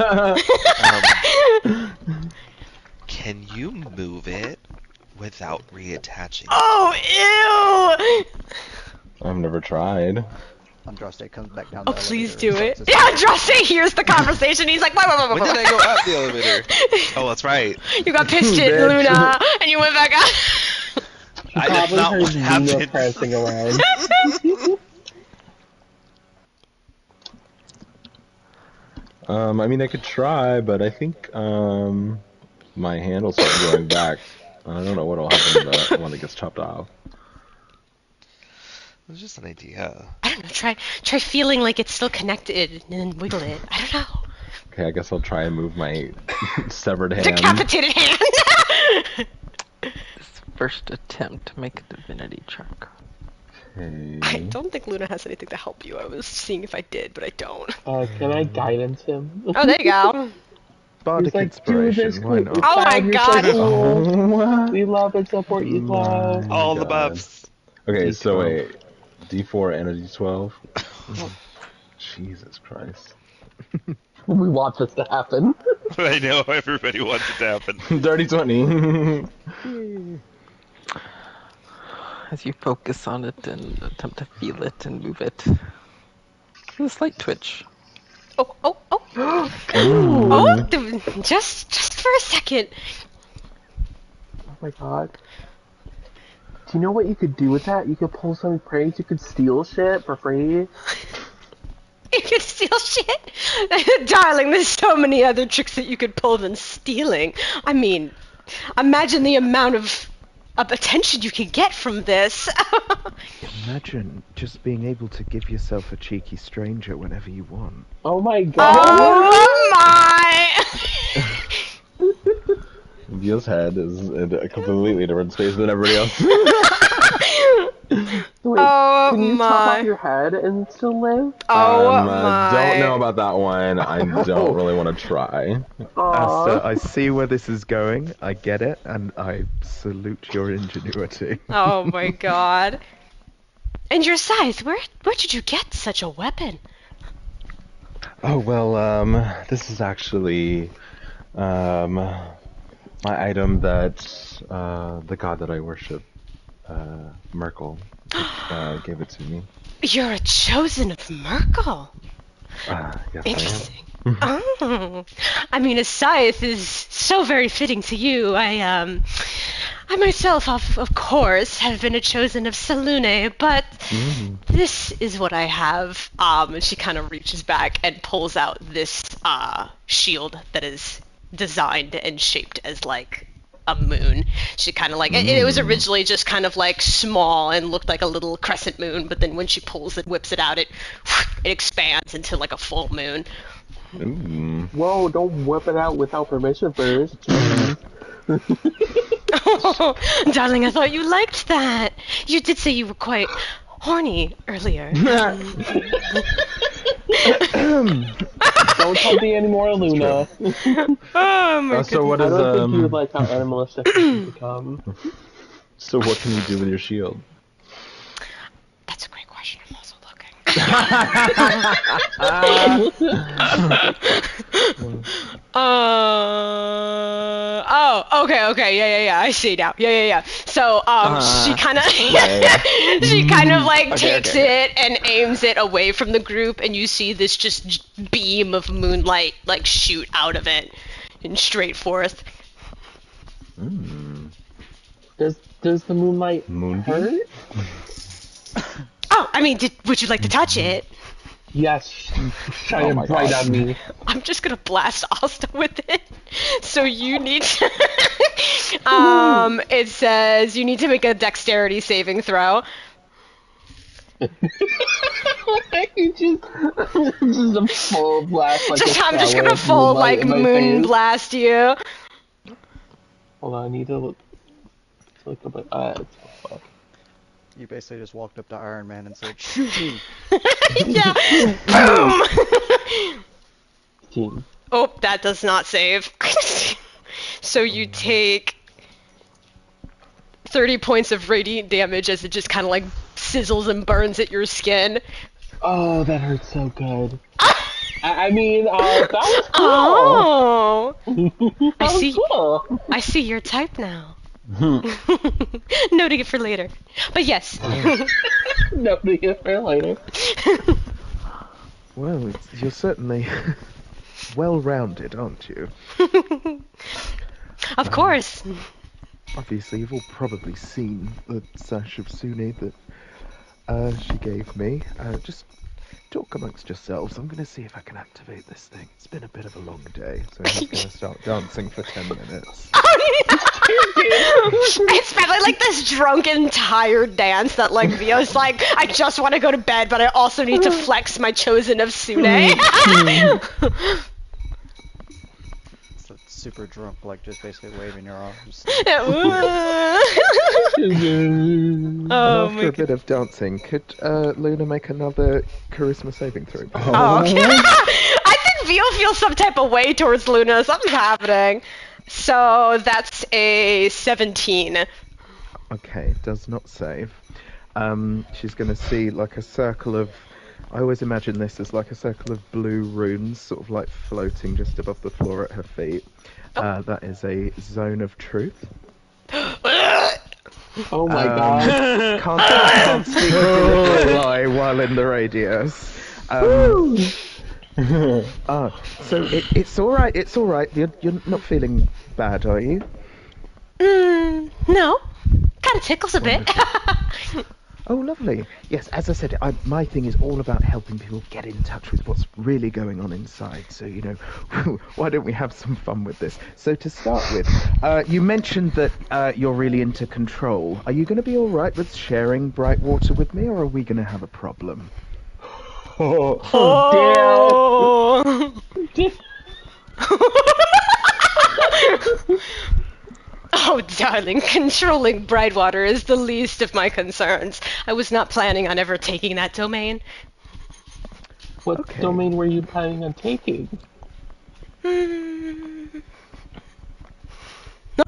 Can you move it without reattaching? Oh, ew. I've never tried. Andraste comes back down Oh, the please elevator do and it. starts to Yeah, say- Andraste hears the conversation. He's like, wait. When did I go up the elevator? Oh, that's right. You got pissed at Bitch. Luna, and you went back up. You That's probably not heard what Luna happened. prancing around. I mean, I could try, but I think my hand will start growing back. I don't know what'll happen to that when it gets chopped off. It was just an idea. I don't know. Try feeling like it's still connected and then wiggle it. I don't know. Okay, I guess I'll try and move my severed hand. Decapitated hand. This first attempt to make a divinity check. Okay. I don't think Luna has anything to help you. I was seeing if I did, but I don't. Can I guidance him? Oh, there you go. Bardic He's like, do this, inspiration, why not? Oh my you're God. so cool. Oh, We love and support you, love. All the God. buffs. Okay, so D12. wait. D4 and a D12? Jesus Christ. We want this to happen. I know everybody wants it to happen. Dirty 20. As you focus on it and attempt to feel it and move it, a slight twitch. Oh. Oh, just for a second. Oh my god. Do you know what you could do with that? You could pull some pranks, you could steal shit for free. You could steal shit? Darling, there's so many other tricks that you could pull than stealing. I mean, imagine the amount of attention you could get from this. Imagine just being able to give yourself a cheeky stranger whenever you want. Oh my god. Oh my! Gil's head is in a completely different space than everybody else. Wait, Oh can you chop my. off your head and still live? Oh my. Don't know about that one. I don't really want to try. Asta, I see where this is going, I get it, and I salute your ingenuity. Oh my god. And your size, where did you get such a weapon? Oh, well, this is actually, my item that, the god that I worship, Merkel, gave it to me. You're a chosen of Merkel. Yes, Interesting. Oh, I mean, a scythe is so very fitting to you. I myself, of course, have been a chosen of Salune, but this is what I have. And she kind of reaches back and pulls out this shield that is designed and shaped as like a moon. She kind of like it was originally just kind of like small and looked like a little crescent moon, but then when she pulls it, whips it out, it expands into like a full moon. Ooh. Whoa, don't whip it out without permission first. Oh, darling, I thought you liked that. You did say you were quite horny earlier. Don't tell me anymore, Luna. Oh my So what I is, don't think you would like how animalistic it can become. so what can you do with your shield? That's a great question. I'm also looking. Okay, yeah. I see now. Yeah. So, she kind of, she kind of like takes it and aims it away from the group, and you see this just beam of moonlight like shoot out of it and straight forth. Does the moonlight Moonbeam? hurt? Oh, I mean, would you like to touch it? Yes. Shine my bright God. on me. I'm just gonna blast Asta with it. So you need to it says you need to make a dexterity saving throw. You just a full blast like I'm a just shower gonna of full moonlight like in my moon face. blast you. Hold on, I need to look up at fuck. You basically just walked up to Iron Man and said, "Shoot me!" Yeah. Boom. 15. Oh, that does not save. So you take 30 points of radiant damage as it just kind of like sizzles and burns at your skin. Oh, that hurts so good. I mean, that was cool. Oh, That was see. cool. I see your type now. Noting it for later. But yes. Noting it for later. Well, you're certainly well-rounded, aren't you? Of course. Obviously, you've all probably seen the sash of Suni that she gave me. Just talk amongst yourselves. I'm going to see if I can activate this thing. It's been a bit of a long day, so he's going to start dancing for 10 minutes. It's probably like this drunken, tired dance that like Vio's like, I just want to go to bed, but I also need to flex my chosen of Sune. So it's super drunk, like just basically waving your arms. And Oh after my a bit of dancing, could Luna make another charisma saving throw? please? Oh, okay. I think Vio feels some type of way towards Luna. Something's happening. So that's a 17. Okay, does not save. She's going to see like a circle of... I always imagine this as like a circle of blue runes, sort of like floating just above the floor at her feet. That is a zone of truth. Oh my god. Can't speak a deliberate lie while in the radius. So it's all right. It's all right. You're not feeling bad, are you? No. Kind of tickles a bit. Oh, lovely. Yes, as I said, my thing is all about helping people get in touch with what's really going on inside. So, you know, why don't we have some fun with this? So to start with, you mentioned that you're really into control. Are you going to be all right with sharing bright water with me, or are we going to have a problem? Oh. Oh, darling, controlling Brightwater is the least of my concerns. I was not planning on ever taking that domain. What domain were you planning on taking?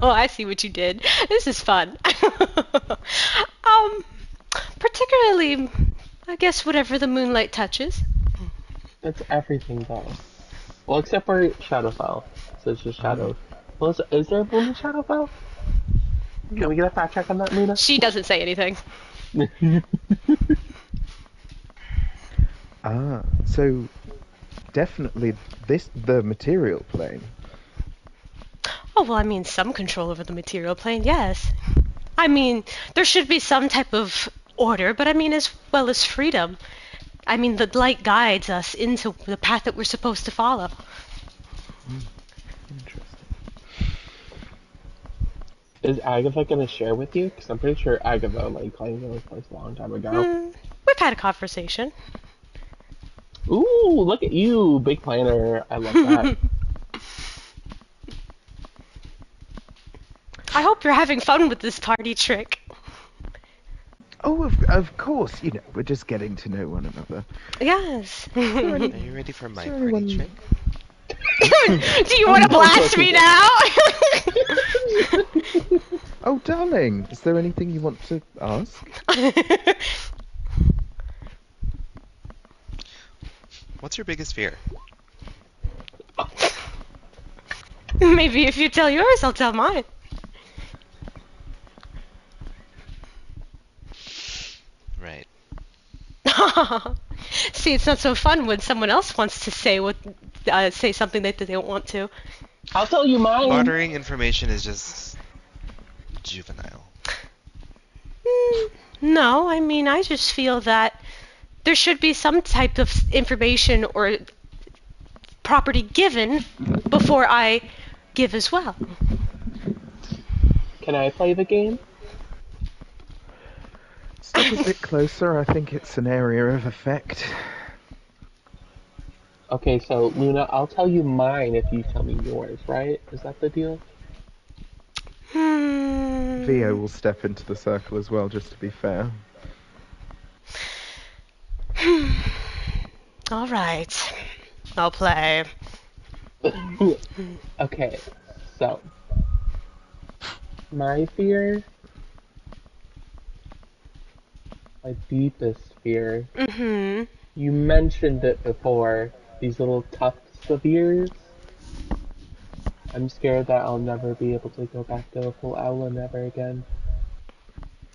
Oh, I see what you did. This is fun. Particularly, I guess whatever the moonlight touches. That's everything though. Well, except for Shadowfell. So it's just shadows. Well, is there a moon in Shadowfell? Can we get a fact check on that, Luna? She doesn't say anything. So definitely the material plane. Oh, well, I mean, some control over the material plane, yes. I mean, there should be some type of order, but I mean, as well as freedom. I mean, the light guides us into the path that we're supposed to follow. Interesting. Is Agatha gonna share with you? Because I'm pretty sure Agatha like claimed this place a long time ago. We've had a conversation. Ooh, look at you, big planner. I love that. I hope you're having fun with this party trick. Oh, of course. You know, we're just getting to know one another. Yes. Are you ready for my party trick? Do you want to blast me now? Oh, darling, is there anything you want to ask? What's your biggest fear? Maybe if you tell yours, I'll tell mine. Right. See, it's not so fun when someone else wants to say say something that they don't want to. I'll tell you mine. Bartering information is just juvenile. No, I mean, I just feel that there should be some type of information or property given before I give as well. Can I play the game? Step a bit closer. I think it's an area of effect. Okay, so Luna, I'll tell you mine if you tell me yours, right? Is that the deal? Vio will step into the circle as well, just to be fair. All right, I'll play. Okay, so my fear, my deepest fear. You mentioned it before. These little tufts of ears. I'm scared that I'll never be able to go back to a full Owlin ever again.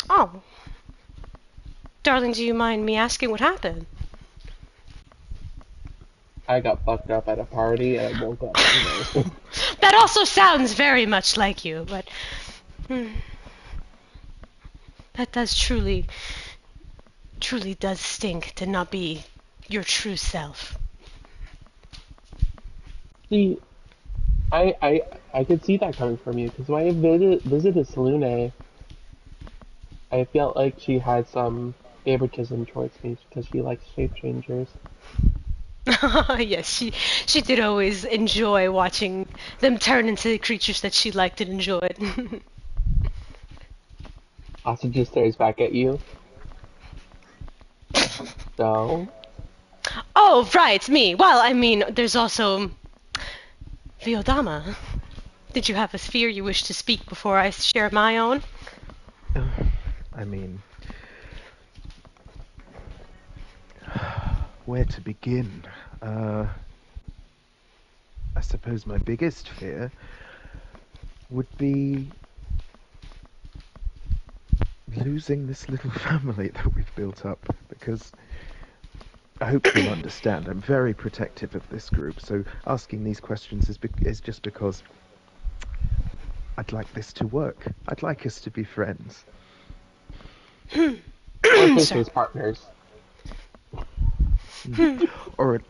Oh. Darling, do you mind me asking what happened? I got fucked up at a party and I woke up, you know. That also sounds very much like you, but... that does truly does stink to not be your true self. See, I could see that coming from you, because when I visited Selune, I felt like she had some favoritism towards me because she likes shape changers. Yes, she did always enjoy watching them turn into the creatures that she liked and enjoyed. Also just stares back at you. So, Oh, right, me. Well, I mean, there's also Viodama. Did you have a sphere you wish to speak before I share my own? I mean, where to begin? I suppose my biggest fear would be losing this little family that we've built up, because I hope you'll understand, I'm very protective of this group, so asking these questions is just because I'd like this to work. I'd like us to be friends. or business partners. Or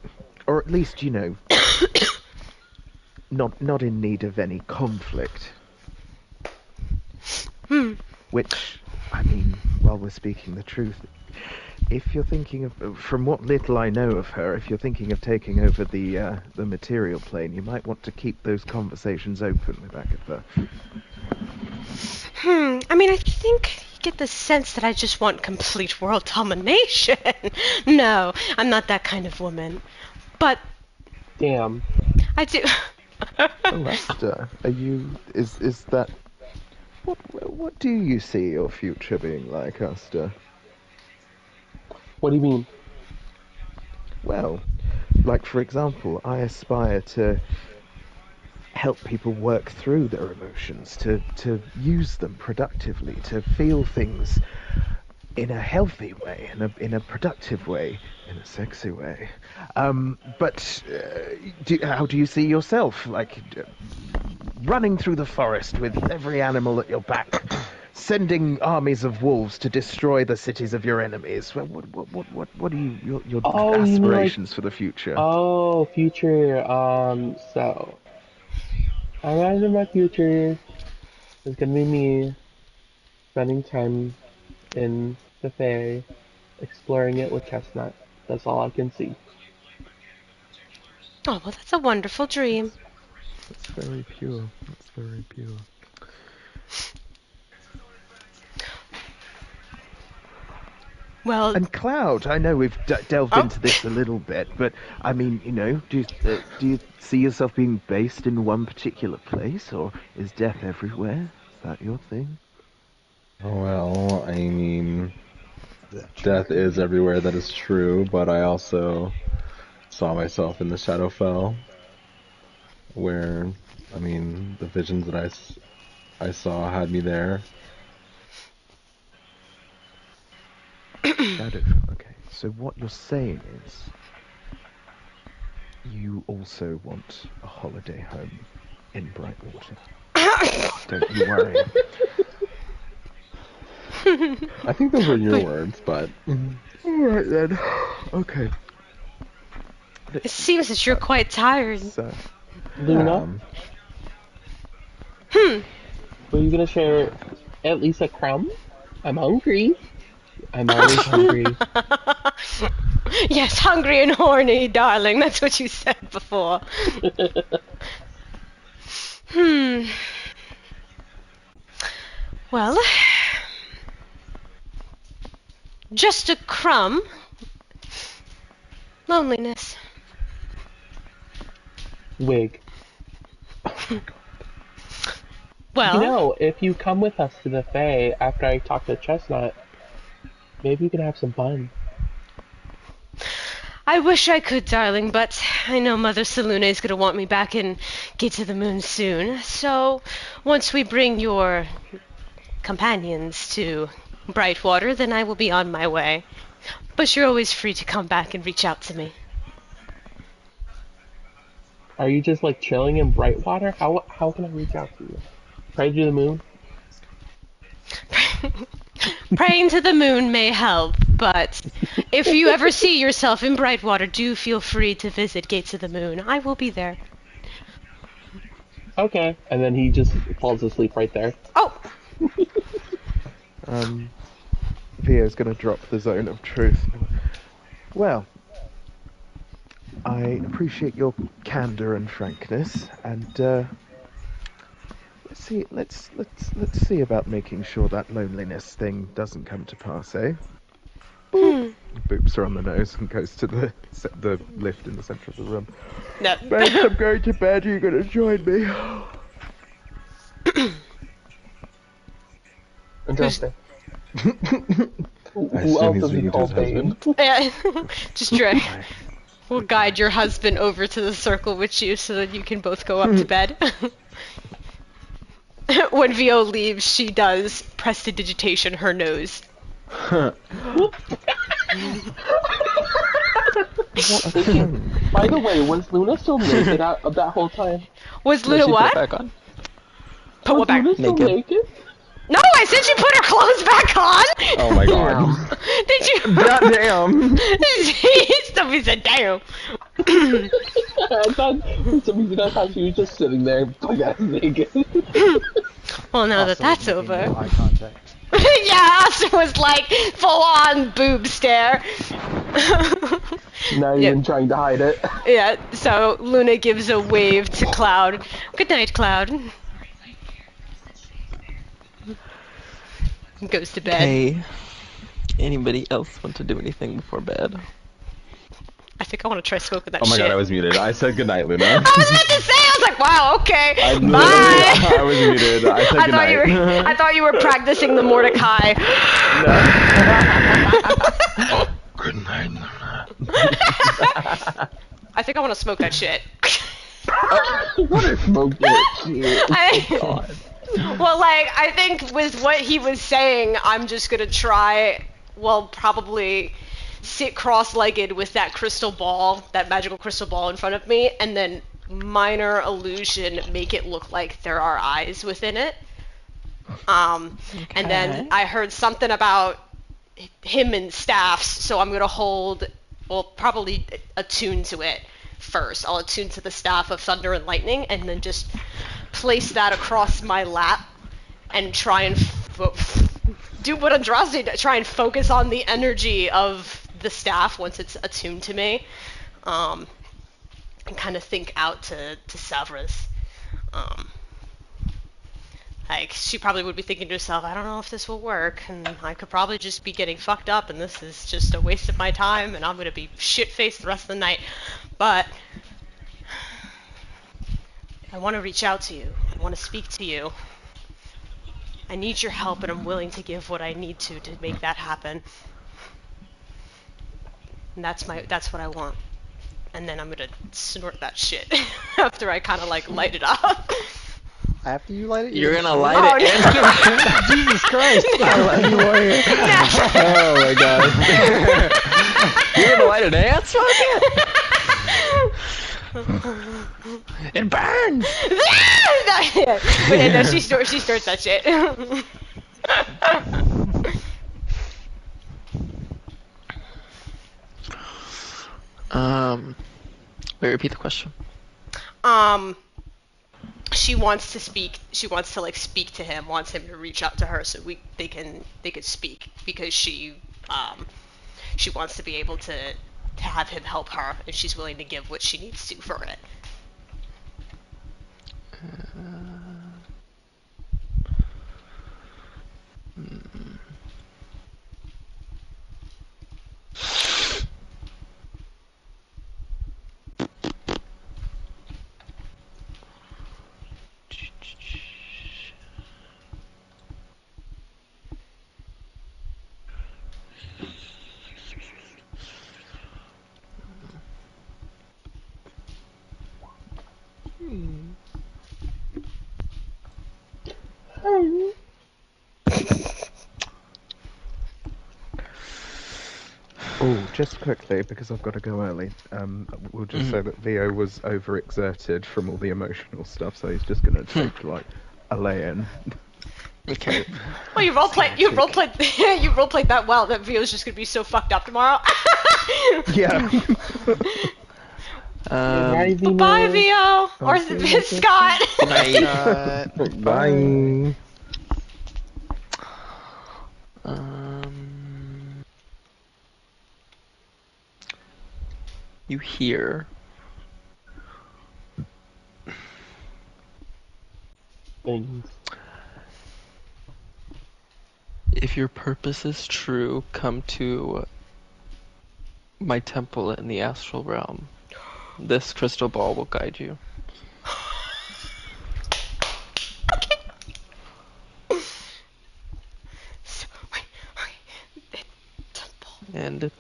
at least, you know, not in need of any conflict. Which, I mean, while we're speaking the truth, if you're thinking of, from what little I know of her, if you're thinking of taking over the material plane, you might want to keep those conversations open with Agatha. I mean, I think you get the sense that I just want complete world domination. No, I'm not that kind of woman. But Damn. I do. Alesta, are you? Is that? What do you see your future being like, Asta? What do you mean? Well, like for example, I aspire to help people work through their emotions, to use them productively, to feel things in a healthy way, in a productive way, in a sexy way. But how do you see yourself? Like running through the forest with every animal at your back, sending armies of wolves to destroy the cities of your enemies. What are your aspirations for the future? Oh, future. So I imagine my future is gonna be me spending time in the Fae, exploring it with Chestnut. That's all I can see. Oh, well, that's a wonderful dream. That's very pure. That's very pure. Well, And Cloud, I know we've delved into this a little bit, but I mean, you know, do you see yourself being based in one particular place, or is death everywhere? Is that your thing? Well, I mean, death is everywhere, that is true, but I also saw myself in the Shadowfell, where, I mean, the visions that I saw had me there. Shadowfell, okay. So what you're saying is, you also want a holiday home in Brightwater. Don't you worry. I think those were your words, but... Alright then. Okay. it seems that you're quite tired. So, Luna, were you gonna share at least a crumb? I'm hungry. I'm always hungry. Yes, hungry and horny, darling. That's what you said before. Well, just a crumb. Loneliness. Wig. Well, You know, if you come with us to the Fae after I talk to Chestnut, maybe we can have some fun. I wish I could, darling, but I know Mother Salune is going to want me back in Gates of the Moon soon. So, once we bring your companions to Brightwater, then I will be on my way. But you're always free to come back and reach out to me. Are you just like chilling in Brightwater? How can I reach out to you? Pray to the moon? Praying to the moon may help, but if you ever see yourself in Brightwater, do feel free to visit Gates of the Moon. I will be there. Okay. And then he just falls asleep right there. Oh! Theo's going to drop the zone of truth. Well, I appreciate your candor and frankness, and let's see about making sure that loneliness thing doesn't come to pass, eh? Boop. Boops her on the nose and goes to the lift in the center of the room. No. Babes, I'm going to bed. Are you going to join me? Interesting. I Who assume else he's does he speaking to call his husband. Babe? Yeah, just try. We'll guide your husband over to the circle with you so that you can both go up to bed. When Vio leaves, she does prestidigitation her nose. By the way, was Luna still naked of that whole time? Was No, Luna she put what? it back on. Put what Was back? Luna still Naked. naked? No, I said she put her clothes back on! Oh my god. Did you? Goddamn. Somebody said damn. I thought, for some reason, I thought she was just sitting there, like, naked. Well, now that Also that's making over. eye contact. Yeah, Austin was like full on boob stare. Not Yeah. even trying to hide it. Yeah, so Luna gives a wave to Cloud. Good night, Cloud. Goes to bed. Hey, anybody else want to do anything before bed? I think I want to try smoking that Oh my shit. god, I was muted. I said goodnight, Luna. I was about to say, I was like, wow, okay, bye. I was muted. I said goodnight. I thought you were practicing the Mordecai. Good night, Luna. I think I want to smoke that shit. What a smoke that shit. Well, like, I think with what he was saying, I'm just gonna try, well, probably sit cross-legged with that crystal ball, that magical crystal ball in front of me, and then minor illusion make it look like there are eyes within it. And then I heard something about him and staffs, so I'm gonna hold, well, probably attune to it first. I'll attune to the staff of thunder and lightning, and then just place that across my lap and try and do what Andraste did, try and focus on the energy of the staff once it's attuned to me, and kind of think out to Savras. Like, she probably would be thinking to herself, I don't know if this will work, and I could probably just be getting fucked up, and this is just a waste of my time, and I'm gonna be shit-faced the rest of the night. But I want to reach out to you. I want to speak to you. I need your help, and I'm willing to give what I need to make that happen. And that's what I want. And then I'm gonna snort that shit after I kind of like light it up. After you light it, You're gonna snort light it no. and Jesus Christ! Oh my god. you're gonna light it and smoke it? It burns! But yeah, no, she snorts that shit. Wait, repeat the question. She wants to speak. She wants to like speak to him. Wants him to reach out to her so they could speak, because she wants to be able to have him help her, and she's willing to give what she needs to for it. Oh, just quickly, because I've got to go early, we'll just say that Theo was overexerted from all the emotional stuff, so he's just going to take, like, a lay-in. Okay. Well, you roleplayed you roleplayed that well that Vio's just gonna be so fucked up tomorrow. Yeah. Bye, Vino. Bye, Vio. Or Scott. Night. Bye. You hear Things. if your purpose is true, come to my temple in the astral realm. This crystal ball will guide you. So, wait, okay. The temple. And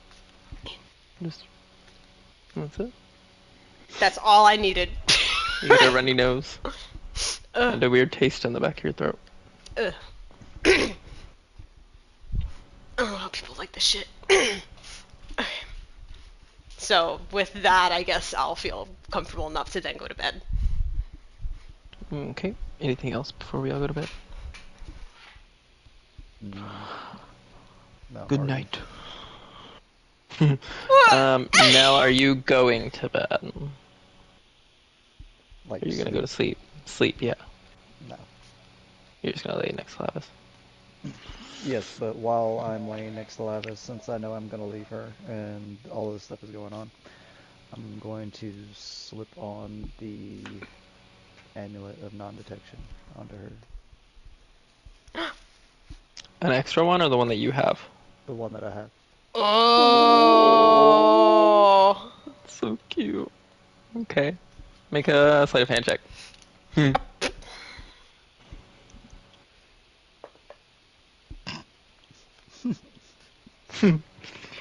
just that's it. That's all I needed. You get a runny nose and a weird taste in the back of your throat. Ugh. I don't know how people like this shit. Okay. So, with that, I guess I'll feel comfortable enough to then go to bed. Okay. Anything else before we all go to bed? No, Good already. night. Nell, are you going to bed? Like, Are you gonna go to sleep? Sleep, yeah. No. You're just gonna lay next to Lavis. Yes, but while I'm laying next to Lavis, since I know I'm going to leave her and all this stuff is going on, I'm going to slip on the amulet of non-detection onto her. An extra one or the one that you have? The one that I have. Oh. So cute. Okay. Make a sleight of hand check.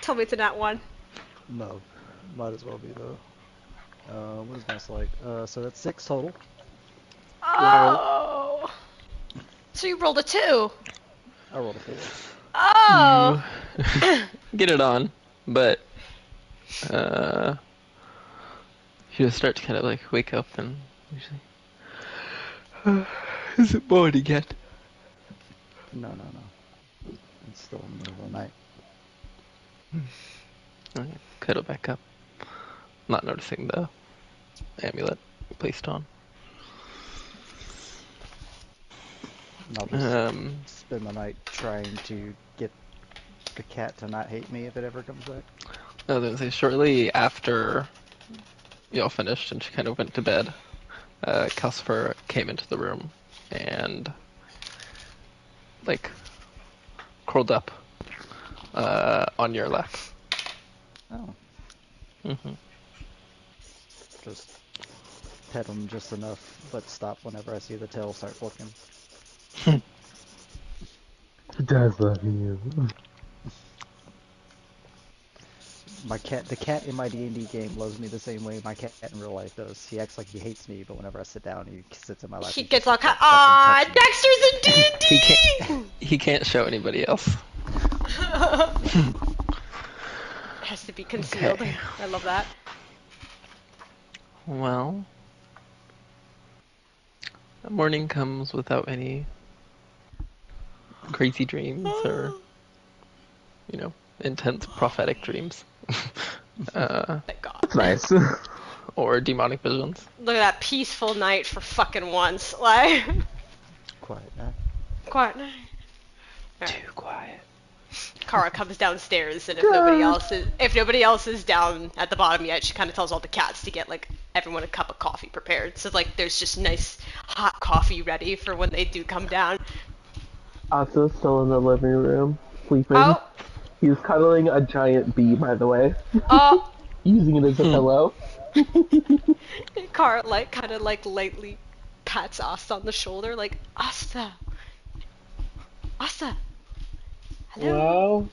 Tell me it's a nat one. No. Might as well be, though. What is my sleight? So that's 6 total. Oh. So you rolled a 2. I rolled a 4. Oh. Get it on, but you just start to kind of like wake up and usually. Is it morning yet? No. It's still in the middle of the night. Okay, cuddle back up, not noticing the amulet placed on. And I'll just spend the night trying to get the cat to not hate me if it ever comes back. I was gonna say shortly after y'all finished and she kind of went to bed, Calcifer came into the room and like curled up on your lap. Oh. Mm-hmm. Just pet him just enough, but stop whenever I see the tail start flicking. He does love you. The cat in my D&D game loves me the same way my cat in real life does. He acts like he hates me, but whenever I sit down, he sits in my lap. He and gets just all kind. fucking Aw, touches me. Dexter's in D&D. He can't show anybody else. It has to be concealed. Okay. I love that. Well, the morning comes without any crazy dreams or, intense prophetic dreams. Thank God. That's nice. Or demonic visions. Look at that peaceful night for fucking once. Like, Quiet now. quiet night. Alright. Too quiet. Kara comes downstairs, and if nobody else is down at the bottom yet, she kind of tells all the cats to get like everyone a cup of coffee prepared. So like there's just nice hot coffee ready for when they do come down. Asa's still in the living room, sleeping. Oh, He's cuddling a giant bee, by the way. oh. Using it as a pillow. Kara like kind of like lightly pats Asta on the shoulder, like Asta. Hello. Wow.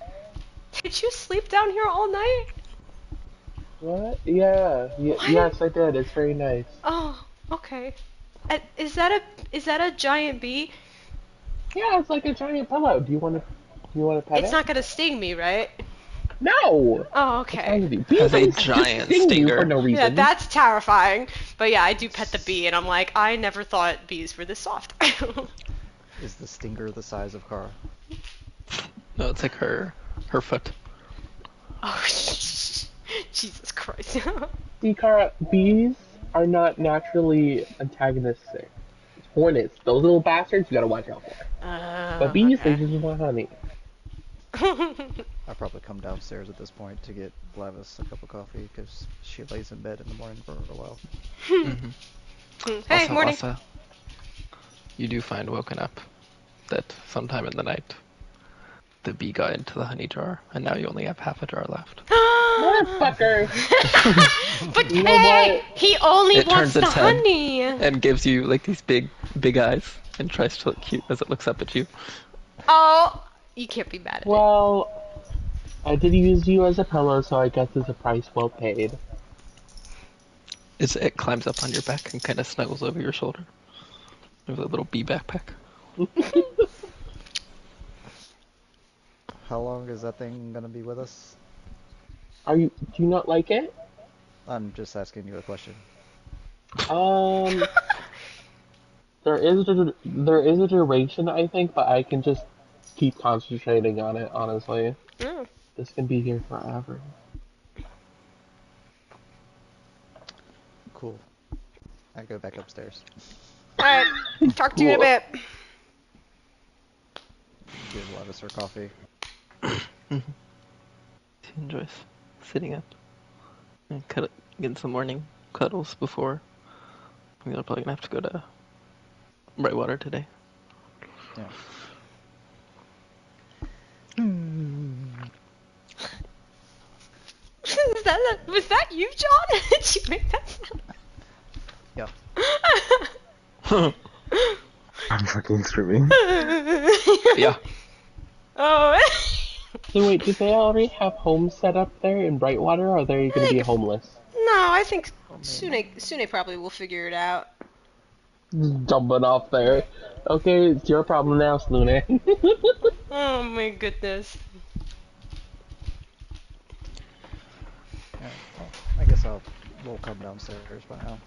Did you sleep down here all night? What? Yeah. What? Yes, I did. It's very nice. Oh, okay. Is that a giant bee? Yeah, it's like a giant pillow. Do you want to pet It's it? not gonna sting me, right? No. Oh, What's wrong okay. with you? Has Bees a always giant just sting you for stinger. no Yeah, reason. that's terrifying. But yeah, I do pet the bee, and I'm like, I never thought bees were this soft. Is the stinger the size of Kara? No, it's like her foot. Oh, Jesus Christ. See, Kara, bees are not naturally antagonistic. Hornets, those little bastards, you gotta watch out for. But bees, they Okay. just want honey. I'll probably come downstairs at this point to get Glavis a cup of coffee because she lays in bed in the morning for a while. Hey, Also, morning. Asa, you do find woken up that sometime in the night the bee got into the honey jar, and now you only have half a jar left. Motherfucker! But You know hey, what? he only It wants turns the its head honey. and gives you like these big eyes and tries to look cute as it looks up at you. Oh, you can't be mad at it. Well, I did use you as a pillow, so I guess it's a price well paid. It climbs up on your back and kind of snuggles over your shoulder with a little bee backpack. How long is that thing gonna be with us? Do you not like it? I'm just asking you a question. There is a duration, I think, but I can just keep concentrating on it, honestly. Mm. This can be here forever. Cool. I go back upstairs. Alright, talk to you in a Cool. bit. Give Glavis her coffee. She enjoys sitting up and getting some morning cuddles before. We're probably gonna have to go to Brightwater today. Yeah. Was that you, John? Did you make that sound? Yeah. I'm fucking screaming. Yeah. Oh. So wait, do they already have homes set up there in Brightwater, or are they going to be homeless? No, I think Oh, man. Sune probably will figure it out. Just jumping off there. Okay, it's your problem now, Slune. Oh my goodness. Yeah. Well, I guess we'll come downstairs by now.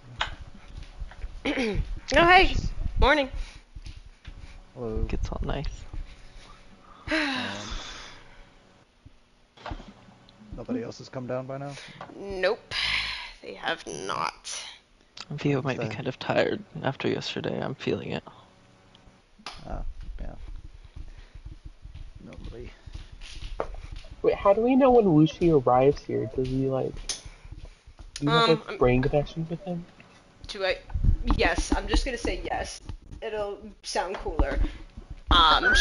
Oh hey, morning. Hello. Gets all nice. Nobody else has come down by now? Nope, they have not. Vio might be Okay. kind of tired after yesterday. I'm feeling it. Yeah. Nobody. Wait, how do we know when Wuxi arrives here? Does he, do you have, brain connection with him? Yes, I'm just gonna say yes. It'll sound cooler.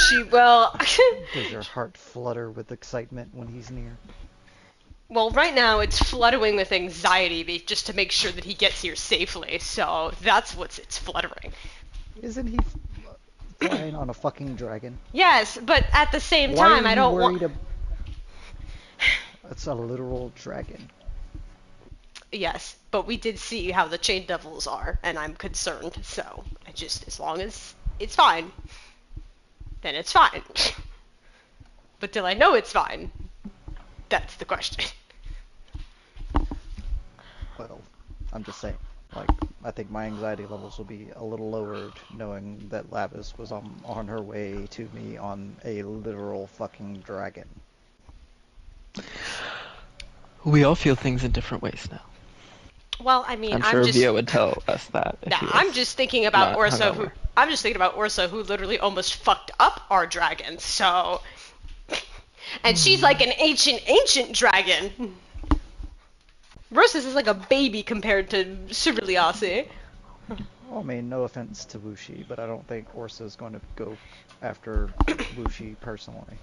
She will. Does your heart flutter with excitement when he's near? Well, right now it's fluttering with anxiety just to make sure that he gets here safely. So that's it's fluttering. Isn't he flying on a fucking dragon? Yes, but at the same Why time, are I you don't worried want. It's a literal dragon. Yes, but we did see how the chain devils are, and I'm concerned. So as long as it's fine, then it's fine. But till I know it's fine, that's the question. Well, I'm just saying. I think my anxiety levels will be a little lowered knowing that Lavis was on her way to me on a literal fucking dragon. We all feel things in different ways now. Well, I mean, I'm sure just. Vio would tell us that. If Nah, he was I'm just thinking about not Orso hungover. I'm just thinking about Orso who literally almost fucked up our dragon, so. And she's like an ancient dragon. Rosas is like a baby compared to Suberliasi. Well, I mean, no offense to Wuxi, but I don't think Orsa's going to go after Wuxi personally.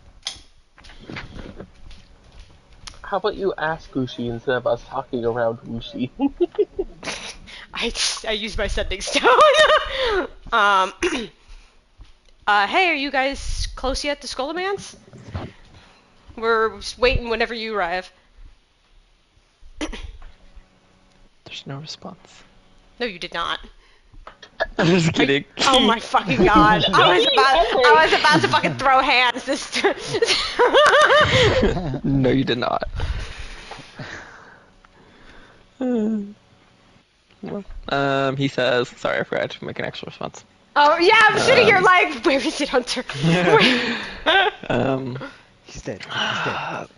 How about you ask Wuxi instead of us talking around Wuxi? I use my sending stone. Hey, are you guys close yet to Skullomance? We're just waiting whenever you arrive. There's no response. No, you did not. I'm just kidding. Oh my fucking god! I was about to fucking throw hands this time. No, you did not. He says, sorry, I forgot to make an extra response. Oh yeah, I'm sitting here like, where is it, Hunter? He's dead. He's dead.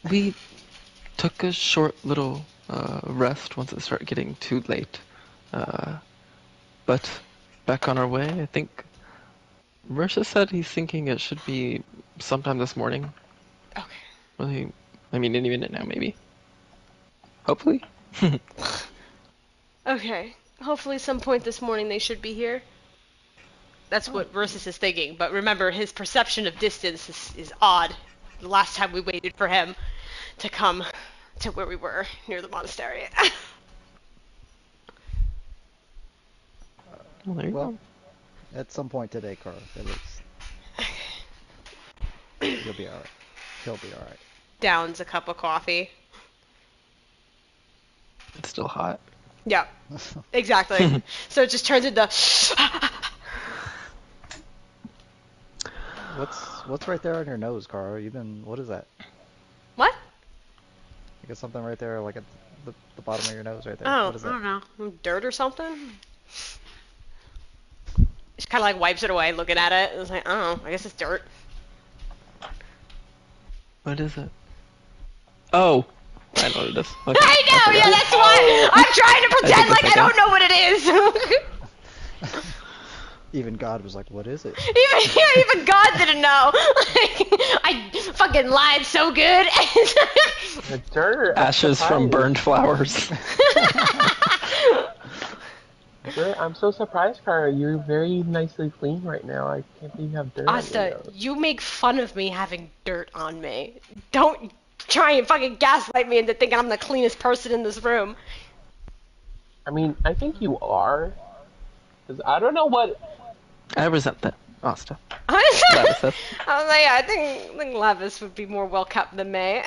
We took a short little rest once it started getting too late. But back on our way, I think Mercer said he's thinking it should be sometime this morning. Okay. Well, any minute now, maybe. Hopefully. Okay. Hopefully some point this morning they should be here. That's what Versus is thinking, but remember, his perception of distance is odd. The last time we waited for him to come to where we were, near the monastery. Well, there you Well, go. at some point today, Carl, at least. You'll be alright. He'll be alright. Downs a cup of coffee. It's still hot. Yeah, exactly. So it just turns into... What's right there on your nose, Carl? What is that? What? You got something right there, like at the bottom of your nose right there. Oh, What is I that? don't know. Dirt or something? Just kind of like wipes it away, looking at it. It's like, oh, I guess it's dirt. What is it? Oh! I know what it is. Okay. I know, yeah, that's why I'm trying to pretend like I don't know what it is. Even God was like, what is it? Even God didn't know. I fucking lied so good. The dirt. Ashes from burned flowers. I'm so surprised, Kara. You're very nicely clean right now. I can't believe you have dirt on your Asta, nose. you make fun of me having dirt on me. Don't try and fucking gaslight me into thinking I'm the cleanest person in this room. I mean, I think you are. Because I don't know what... I resent that. Asta. I Lavis says. was like, yeah, I think Lavis would be more well kept than me.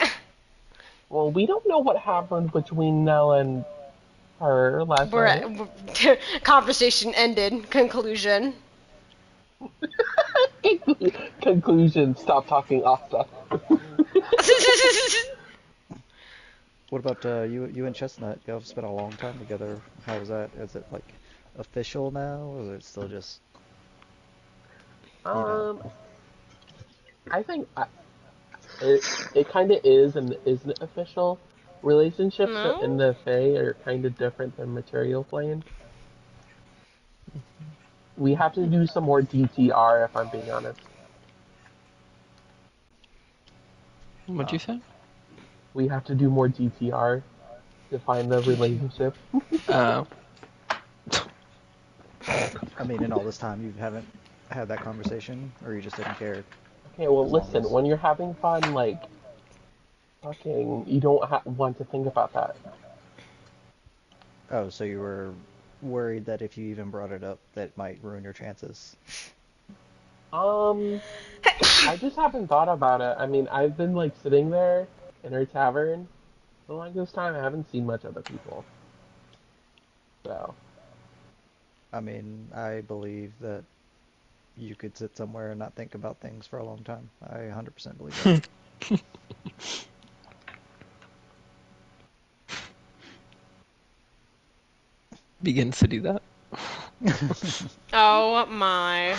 Well, we don't know what happened between Nell and her last night. Conversation ended. Conclusion. Conclusion, stop talking Asta. What about you and Chestnut? You have spent a long time together. How was that? Is it like official now, or is it still just? I think it kind of is and isn't official. Relationships in the Fae are kind of different than material plane. We have to do some more DTR, if I'm being honest. What'd you say? We have to do more DTR to find the relationship. I mean, in all this time, you haven't had that conversation, or you just didn't care? Okay, well, listen, when you're having fun, like, fucking, you don't want to think about that. Oh, so you were worried that if you even brought it up, that might ruin your chances? I just haven't thought about it. I mean, I've been, like, sitting there in her tavern for the longest time. I haven't seen much other people. So. I mean, I believe that you could sit somewhere and not think about things for a long time. I 100% believe that. Begins to do that. Oh my.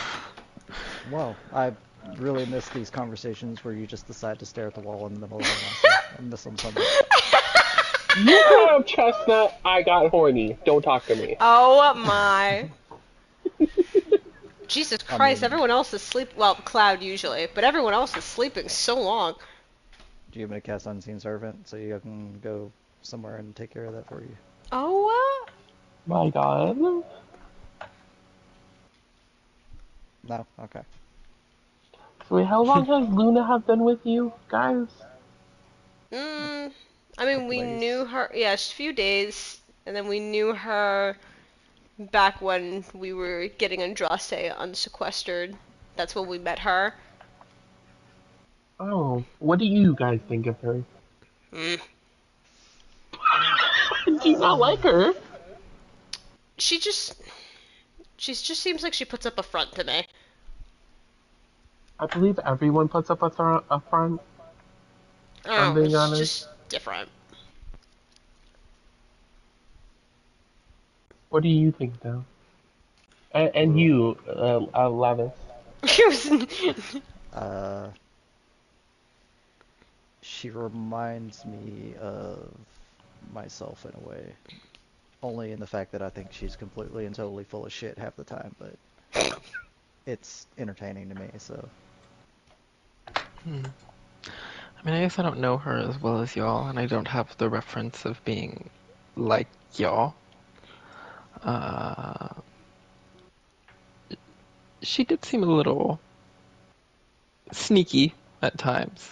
Well, I really miss these conversations where you just decide to stare at the wall in the middle of the night. I miss them so much. You got Chestnut, I got horny. Don't talk to me. Oh my. Jesus Christ, everyone else is sleep. Well, Cloud usually, but everyone else is sleeping so long. Do you want me to cast Unseen Servant so you can go somewhere and take care of that for you? Oh, My god. No? Okay. So wait, how long has Luna have been with you, guys? I mean, we days. knew her, yeah, a few days, and then we knew her back when we were getting Andraste unsequestered. That's when we met her. Oh, what do you guys think of her? Do you not like her? She just, She just seems like she puts up a front to me. I believe everyone puts up a front. I'm Oh, being it's honest. just different. What do you think, though? And you, Lavis. Uh, she reminds me of myself in a way. Only in the fact that I think she's completely and totally full of shit half the time, but it's entertaining to me, so. I mean, I guess I don't know her as well as y'all, and I don't have the reference of being like y'all. She did seem a little sneaky at times.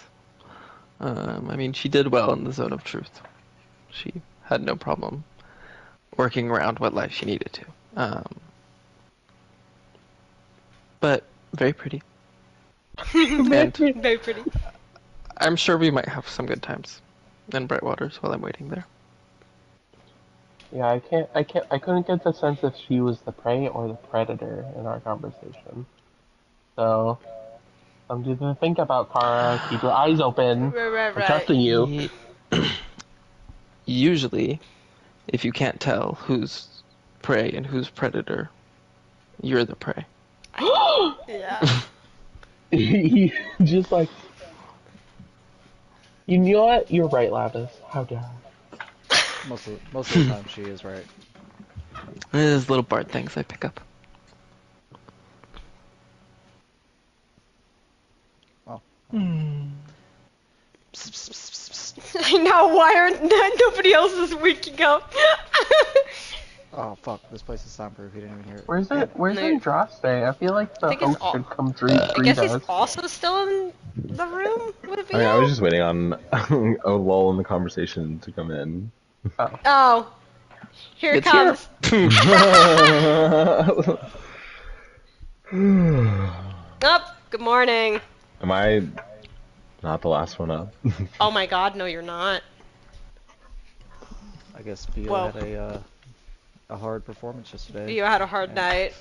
I mean, she did well in the zone of truth. She had no problem working around what life she needed to. But very pretty. And Very pretty. I'm sure we might have some good times in Brightwaters while I'm waiting there. Yeah, I couldn't get the sense if she was the prey or the predator in our conversation. So, something to think about, Kara. Keep your eyes open. Right. I'm trusting you. Usually, if you can't tell who's prey and who's predator, you're the prey. Yeah. Just like... You know what? You're right, Lavis. How dare I? Most of the time she is right. There's little Bart things I pick up. Well. I know, why aren't nobody else is waking up? Oh fuck, this place is soundproof, you didn't even hear it. Where's No. Andraste? I feel like the think it's host should come I greet guess us. he's also still in the room with I mean, I was Vito? just waiting on a lull in the conversation to come in. Oh. Here it It's here. comes. Up. Good morning. Am I not the last one up? Oh my god, no you're not. I guess Vio Whoa. had a hard performance yesterday. You had a hard night.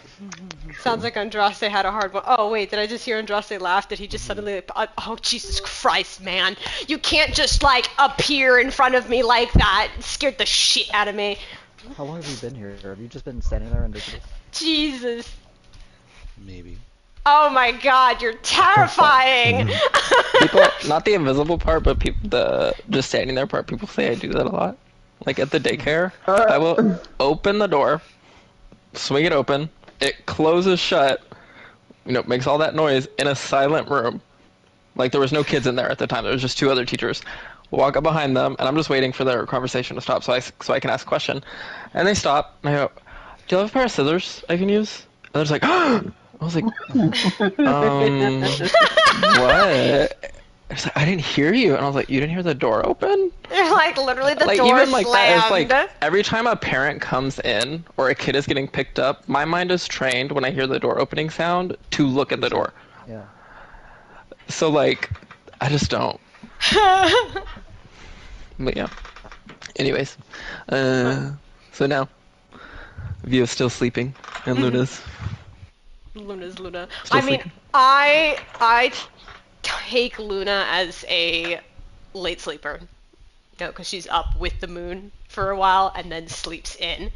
Sounds like Andraste had a hard one. Oh wait, did I just hear Andraste laugh? Did he just suddenly? Oh Jesus Christ, man! You can't just like appear in front of me like that. It scared the shit out of me. How long have you been here? Have you just been standing there invisible? Jesus. Maybe. Oh my God, you're terrifying. People, not the invisible part, but the just standing there part. People say I do that a lot. Like at the daycare, I will open the door, swing it open, it closes shut, makes all that noise in a silent room. Like there was no kids in there at the time. There was just two other teachers. Walk up behind them, and I'm just waiting for their conversation to stop so I can ask a question. And they stop, and I go, "Do you have a pair of scissors I can use?" And they're just like, I was like, what? It's like, I didn't hear you. And I was like, you didn't hear the door open? You're like literally the Like door even like slammed. that is like every time a parent comes in or a kid is getting picked up, my mind is trained when I hear the door opening sound to look at the door. Yeah. So like, I just don't. But yeah. Anyways, so now Vio's still sleeping and Luna's. Luna's Luna. Still I mean, sleeping. I take Luna as a late sleeper. Because she's up with the moon for a while and then sleeps in.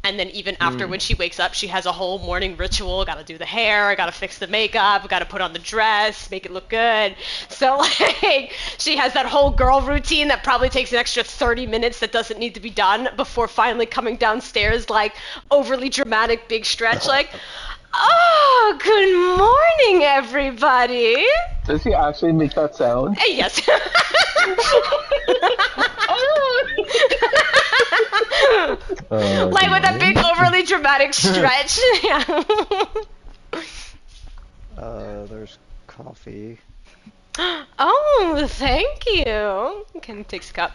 And then even after when she wakes up, she has a whole morning ritual. Gotta do the hair, gotta fix the makeup, gotta put on the dress, make it look good. So like, she has that whole girl routine that probably takes an extra 30 minutes that doesn't need to be done before finally coming downstairs like overly dramatic big stretch like, oh, good morning, everybody. Does he actually make that sound? Yes. Like with a big overly dramatic stretch. Yeah. There's coffee. Oh, thank you. Ken takes a cup.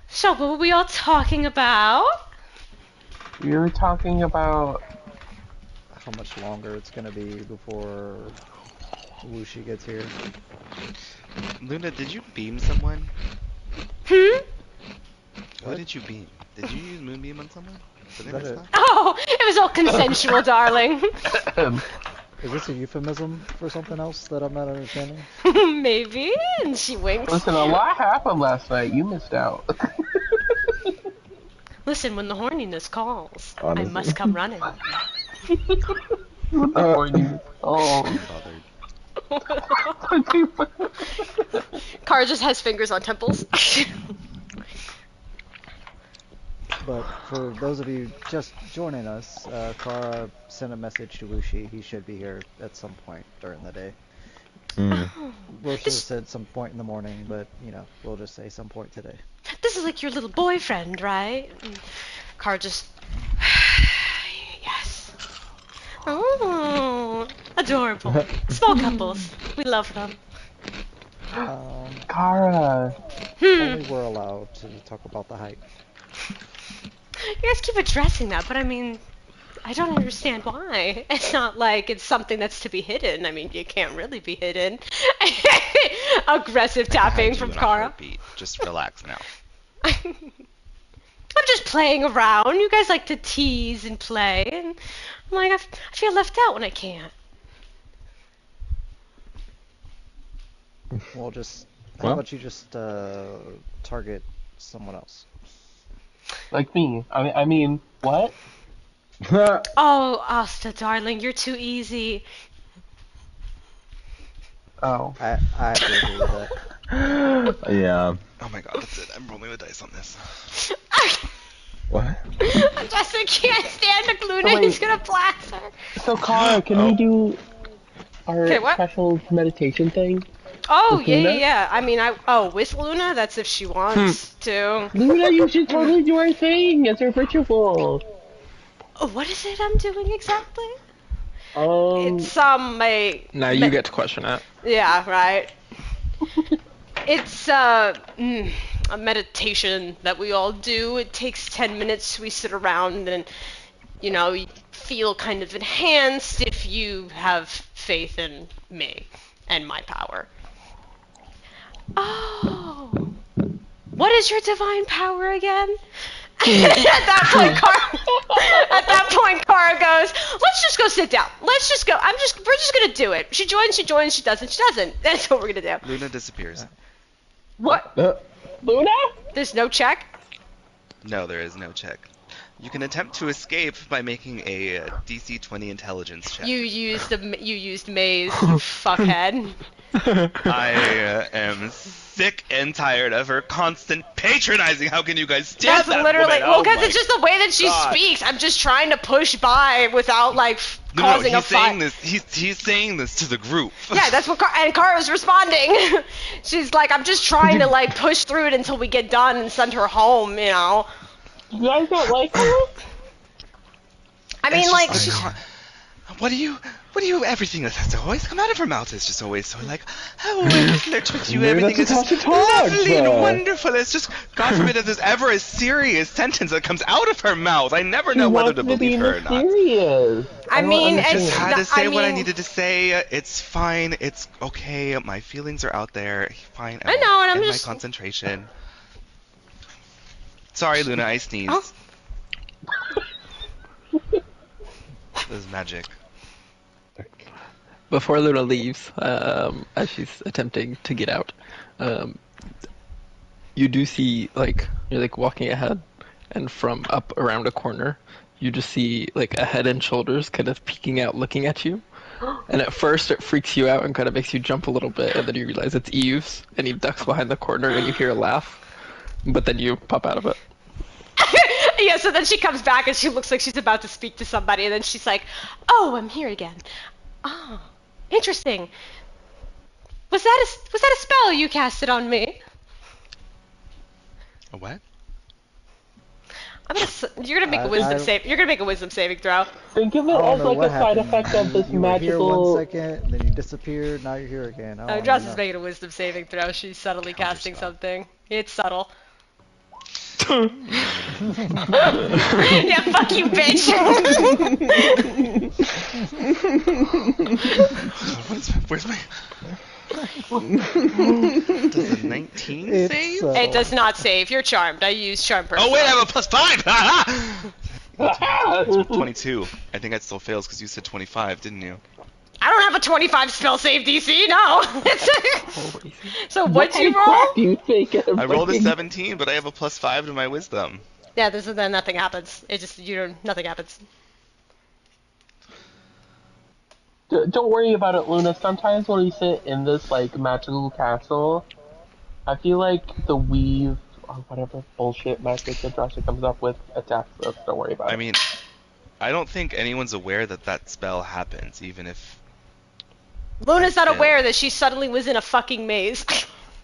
So, what were we all talking about? We were talking about... How much longer it's gonna be before Wushi gets here. Luna, did you beam someone? Hmm? What did you beam? Did you use Moonbeam on someone? Did I that miss it? that? Oh, it was all consensual, darling. Is this a euphemism for something else that I'm not understanding? Maybe. And she winks. Listen, a lot happened last night. You missed out. Listen, when the horniness calls, I Honestly. must come running. Oh. Bothered. Kara just has fingers on temples. But for those of you just joining us, Kara sent a message to Wushi. He should be here at some point during the day. We'll should have said some point in the morning, but you know, we'll just say some point today. This is like your little boyfriend, right? And Kara just... Yes. Oh, adorable. Small couples. We love them. Kara. Only we're allowed to talk about the height. You guys keep addressing that, but I mean, I don't understand why. It's not like it's something that's to be hidden. I mean, you can't really be hidden. Aggressive tapping Had from you in a Kara. heartbeat. Just relax now. I'm just playing around. You guys like to tease and play, and I'm like, I feel left out when I can't. We'll just. How Well. about you just target someone else? Like me. I mean, what? Oh, Asta, darling, you're too easy. Oh. I have to agree with that. Yeah. Oh my god, that's it. I'm rolling the dice on this. What? Justin can't stand a Gluna. Wait. He's gonna blast her. So, Kara, can we do our Okay, what? special meditation thing? Oh, With yeah, Luna? yeah, yeah. I mean, with Luna, that's if she wants to. Luna, you should totally do our thing as a ritual. Oh, what is it I'm doing exactly? It's, Now you get to question it. Yeah, right. It's, a meditation that we all do. It takes 10 minutes. We sit around and, you know, you feel kind of enhanced if you have faith in me and my power. Oh. What is your divine power again? At that point, Kara goes, let's just go sit down. Let's just go. We're just gonna do it. She joins, she doesn't, she doesn't. That's what we're gonna do. Luna disappears. What? Luna? There's no check? No, there is no check. You can attempt to escape by making a DC 20 intelligence check. You used maze, you fuckhead. I am sick and tired of her constant patronizing. How can you guys stand That's that literally, woman? well, Oh because my it's just the way that she God. speaks. I'm just trying to push by without, like, No, causing a he's saying fight. this. He's saying this to the group. Yeah, that's what and Kara's responding. She's like, I'm just trying to, like, push through it until we get done and send her home, you know? You guys don't like her? I mean, It's like, just she's... What do you, everything that's always come out of her mouth is just always so like, oh, I flirt with you, Maybe everything is that's just how she talks, lovely and though. wonderful. It's just, God forbid if there's ever a serious sentence that comes out of her mouth. I never know whether to believe her or not. Mysterious. I mean, understand. it's... Just had to say what I mean- needed to say. It's fine. It's okay. My feelings are out there. Fine. I know, and I'm in just- my concentration. Sorry, Luna. I sneezed. Oh. This is magic. Before Luna leaves, as she's attempting to get out, you do see, like, you're like walking ahead, and from up around a corner, you just see like a head and shoulders kind of peeking out, looking at you. And at first it freaks you out and kind of makes you jump a little bit, and then you realize it's Eves, and he ducks behind the corner, and you hear a laugh, but then you pop out of it. Yeah, so then she comes back and she looks like she's about to speak to somebody, and then she's like, oh, I'm here again. Oh, interesting. Was that a spell you casted on me? A what? You're gonna make a wisdom save. You're gonna make a wisdom saving throw. Think of it I don't as know like what a side happened. effect of this You were here one magical. second, then you disappeared, now you're here again. I don't Joss even is know. making a wisdom saving throw. She's subtly casting spell. something. It's subtle. Yeah, fuck you, bitch. Where's my... Does a 19 It's, save? It does not save. You're charmed. I use charm person. Oh wait, I have a +5! 22. I think that still fails because you said 25, didn't you? I don't have a 25 spell save DC, no! So What what'd kind you of roll? crap do you think? I rolled a 17, but I have a +5 to my wisdom. Yeah, then nothing happens. It just, nothing happens. Don't worry about it, Luna. Sometimes when we sit in this like magical castle, I feel like the weave or whatever bullshit magic that Drasha comes up with attacks us. Don't worry about it. I mean, I don't think anyone's aware that that spell happens, even if... Luna's not Yeah. aware that she suddenly was in a fucking maze.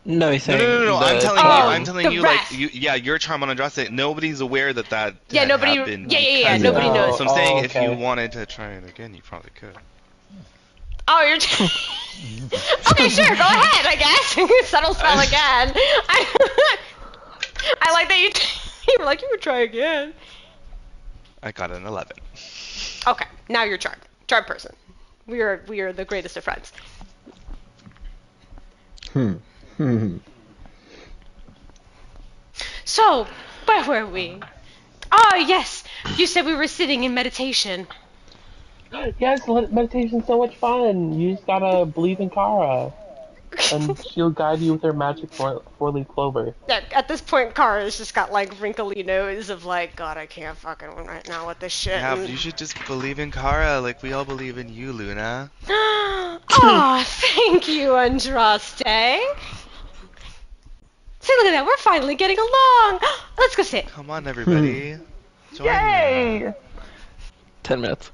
No, he's saying. No. I'm the- telling Oh, you. I'm telling the you, rest. like, your charm on Andraste. Nobody's aware that that Yeah, had nobody- happened. yeah, because nobody of it. knows. So I'm saying, Oh, if you okay. wanted to try it again, you probably could. Oh, you're... Okay, sure, go ahead, I guess. Subtle spell again. I like that you were like, you would try again. I got an 11. Okay, now you're charmed. Charmed person. We are the greatest of friends. So, where were we? Oh, yes! You said we were sitting in meditation. Yes, meditation's so much fun. You just gotta believe in Kara, and she'll guide you with her magic four-leaf clover. Yeah, at this point, Kara's just got, like, wrinkly nose of, like, God, I can't fucking right now with this shit. Yeah, but you should just believe in Kara, like we all believe in you, Luna. Oh, thank you, Andraste. See, look at that. We're finally getting along. Let's go sit. Come on, everybody. Join me. Yay! 10 minutes.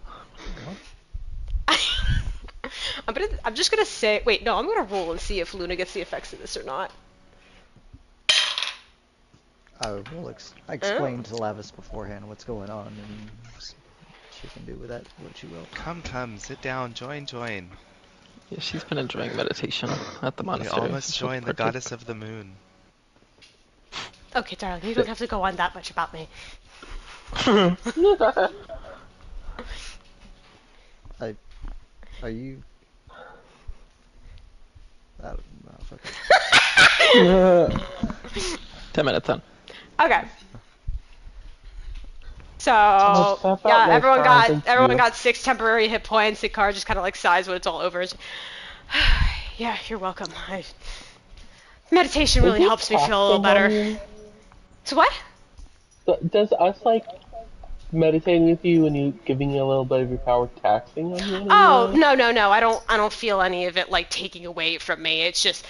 I'm just gonna say. Wait, no. I'm gonna roll and see if Luna gets the effects of this or not. I explained to Lavis beforehand what's going on, and she can do with that what she will. Come, sit down, join. Yeah, she's been enjoying meditation at the We monastery. all must She'll join the partake. goddess of the moon. Okay, darling. You don't have to go on that much about me. Are you? I don't know. Fuck it. 10 minutes then. Okay. So Oh, that felt yeah, like everyone fun, thank got you. 6 temporary hit points. The car just kind of like sighs when it's all over. Yeah, you're welcome. Meditation really Is it helps me feel a little taxing on better. you? So what? Does us like meditating with you and you giving you a little bit of your power taxing on you? in any Oh way? no! I don't feel any of it like taking away from me. It's just,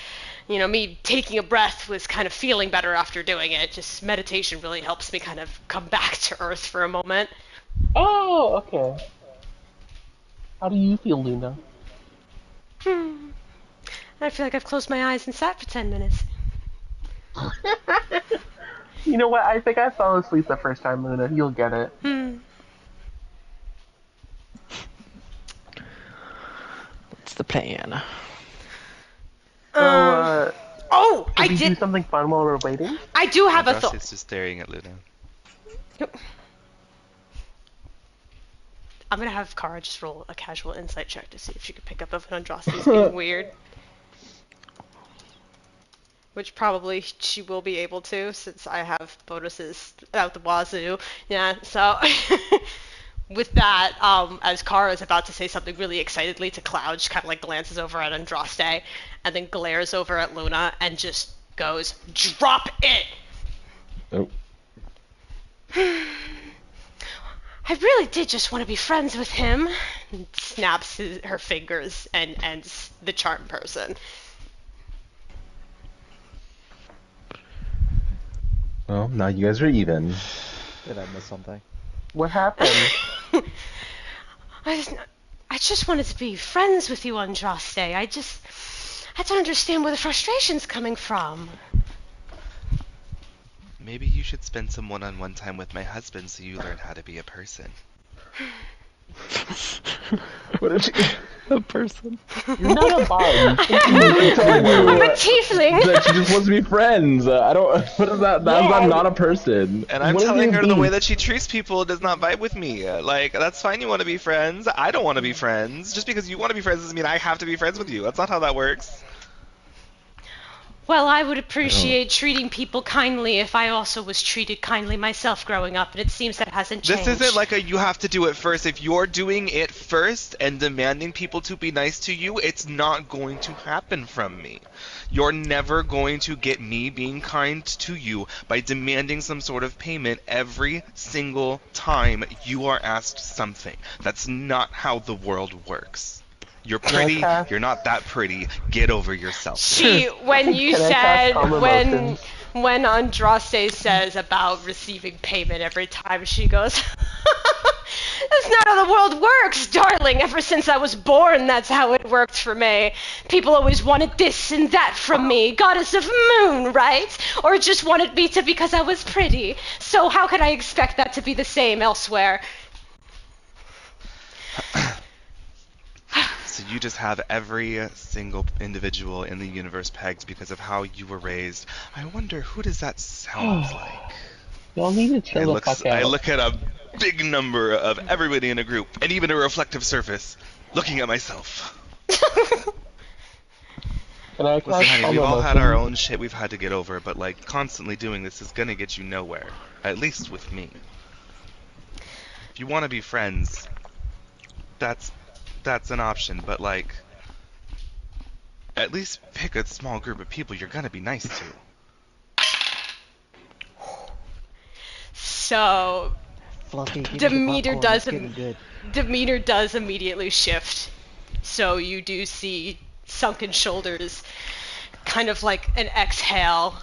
me taking a breath was kind of feeling better after doing it. Just meditation really helps me kind of come back to earth for a moment. Oh, okay. How do you feel, Luna? I feel like I've closed my eyes and sat for 10 minutes. You know what? I think I fell asleep the first time, Luna. You'll get it. What's the plan? So, Oh, I should we do did. something fun while we're waiting? I do have a Andraste thought. is just staring at Luna. I'm gonna have Kara just roll a casual insight check to see if she could pick up if Andraste is being weird. Which probably she will be able to, since I have bonuses out the wazoo. Yeah, so with that, as Kara is about to say something really excitedly to Cloud, she kind of like glances over at Andraste, and then glares over at Luna, and just goes, "Drop it!" Oh. I really did just want to be friends with him. And snaps her fingers and ends the charm person. Well, now you guys are even. Did I miss something? What happened? I just wanted to be friends with you, Andraste. I don't understand where the frustration's coming from. Maybe you should spend some one-on-one time with my husband so you learn how to be a person. What did you? A person. You're not a bug. I'm a tiefling. That she just wants to be friends. I don't. What is that? That's Yeah. not a person. And I'm What do telling you her the way mean? that she treats people does not vibe with me. Like, that's fine, you want to be friends. I don't want to be friends. Just because you want to be friends doesn't mean I have to be friends with you. That's not how that works. Well, I would appreciate treating people kindly if I also was treated kindly myself growing up, and it seems that hasn't changed. This isn't like a you have to do it first. If you're doing it first and demanding people to be nice to you, it's not going to happen from me. You're never going to get me being kind to you by demanding some sort of payment every single time you are asked something. That's not how the world works. You're pretty, you're not that pretty, get over yourself. When you Can I cast said, calm emotions? when Andraste says about receiving payment every time, she goes, that's not how the world works, darling. Ever since I was born, that's how it worked for me. People always wanted this and that from me, goddess of moon, right? Or just wanted me to because I was pretty. So how could I expect that to be the same elsewhere? So you just have every single individual in the universe pegged because of how you were raised. I wonder, who does that sound like? Y'all need to chill the fuck out. I look at a big number of everybody in a group, and even a reflective surface, looking at myself. Can I Listen, cast honey, calm we've all had our emotions? own shit we've had to get over, but like constantly doing this is gonna get you nowhere. At least with me. If you want to be friends, that's an option, but like, at least pick a small group of people you're gonna be nice to. So Fluffy, give me the Demeter popcorn, does it's getting good. Demeter does immediately shift. So you do see sunken shoulders, kind of like an exhale,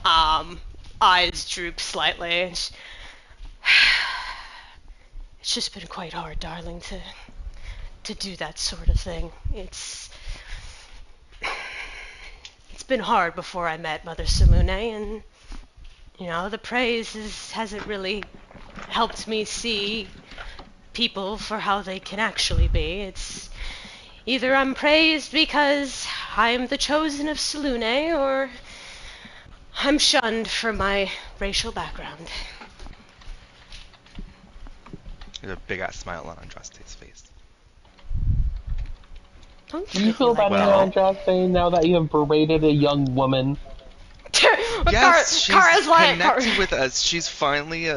eyes droop slightly. It's just been quite hard, darling, to do that sort of thing. It's been hard before I met Mother Salune, and the praise hasn't really helped me see people for how they can actually be. It's either I'm praised because I'm the chosen of Salune, or I'm shunned for my racial background. There's a big ass smile on Andraste's face. Don't Do you feel better, Andraste, now that you have berated a young woman? Yes, she's Kara's like, connected with us. She's finally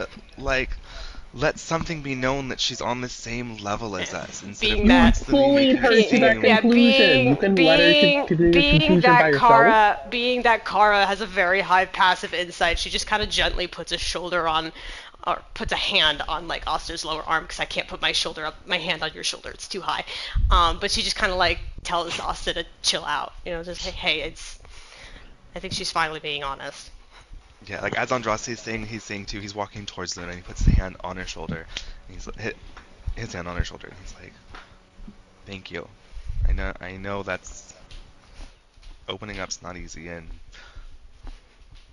let something be known that she's on the same level as us. Instead Being of that- constantly bullied making her her to that seem- conclusion. You can let her to the conclusion by yourself. Being that Kara has a very high passive insight, she just kind of gently puts a shoulder on, or puts a hand on like Oster's lower arm, because I can't put my hand on your shoulder, it's too high. But she just kind of like tells Oster to chill out, just hey, I think she's finally being honest. Yeah, like as Andraste is saying, he's saying too. He's walking towards Luna, and he puts the hand on her shoulder. And he's his hand on her shoulder, and he's like, "Thank you. I know that's opening up's not easy, and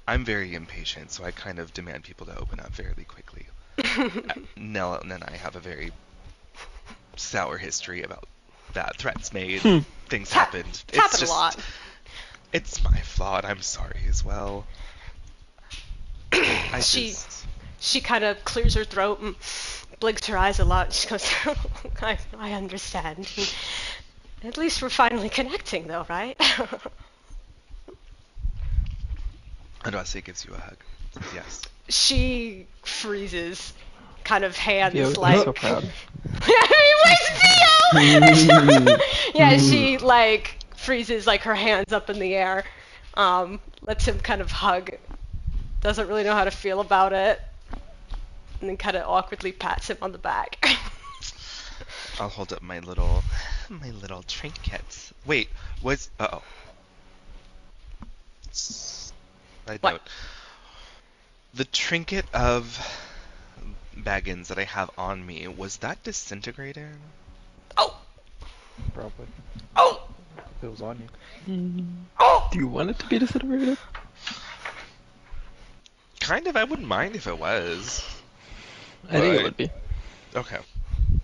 I'm very impatient, so I kind of demand people to open up fairly quickly. Nell and I have a very sour history about bad threats made, things happened. It's happened a lot. It's my fault. I'm sorry as well." She kind of clears her throat and blinks her eyes a lot. She goes, I understand. At least we're finally connecting, though, right? Andraste gives you a hug. Yes. She freezes, kind of hands Yo, like. I'm so proud. Where's Theo? Yeah, she like freezes, like her hands up in the air. Lets him kind of hug. Doesn't really know how to feel about it, and then kind of awkwardly pats him on the back. I'll hold up my little trinkets. Wait, uh-oh. Side What? note. The trinket of Baggins that I have on me, was that disintegrated? Oh! Probably. Oh! If it was on you. Oh! Do you want it to be disintegrated? Kind of, I wouldn't mind if it was. I think it Right. would be. Okay.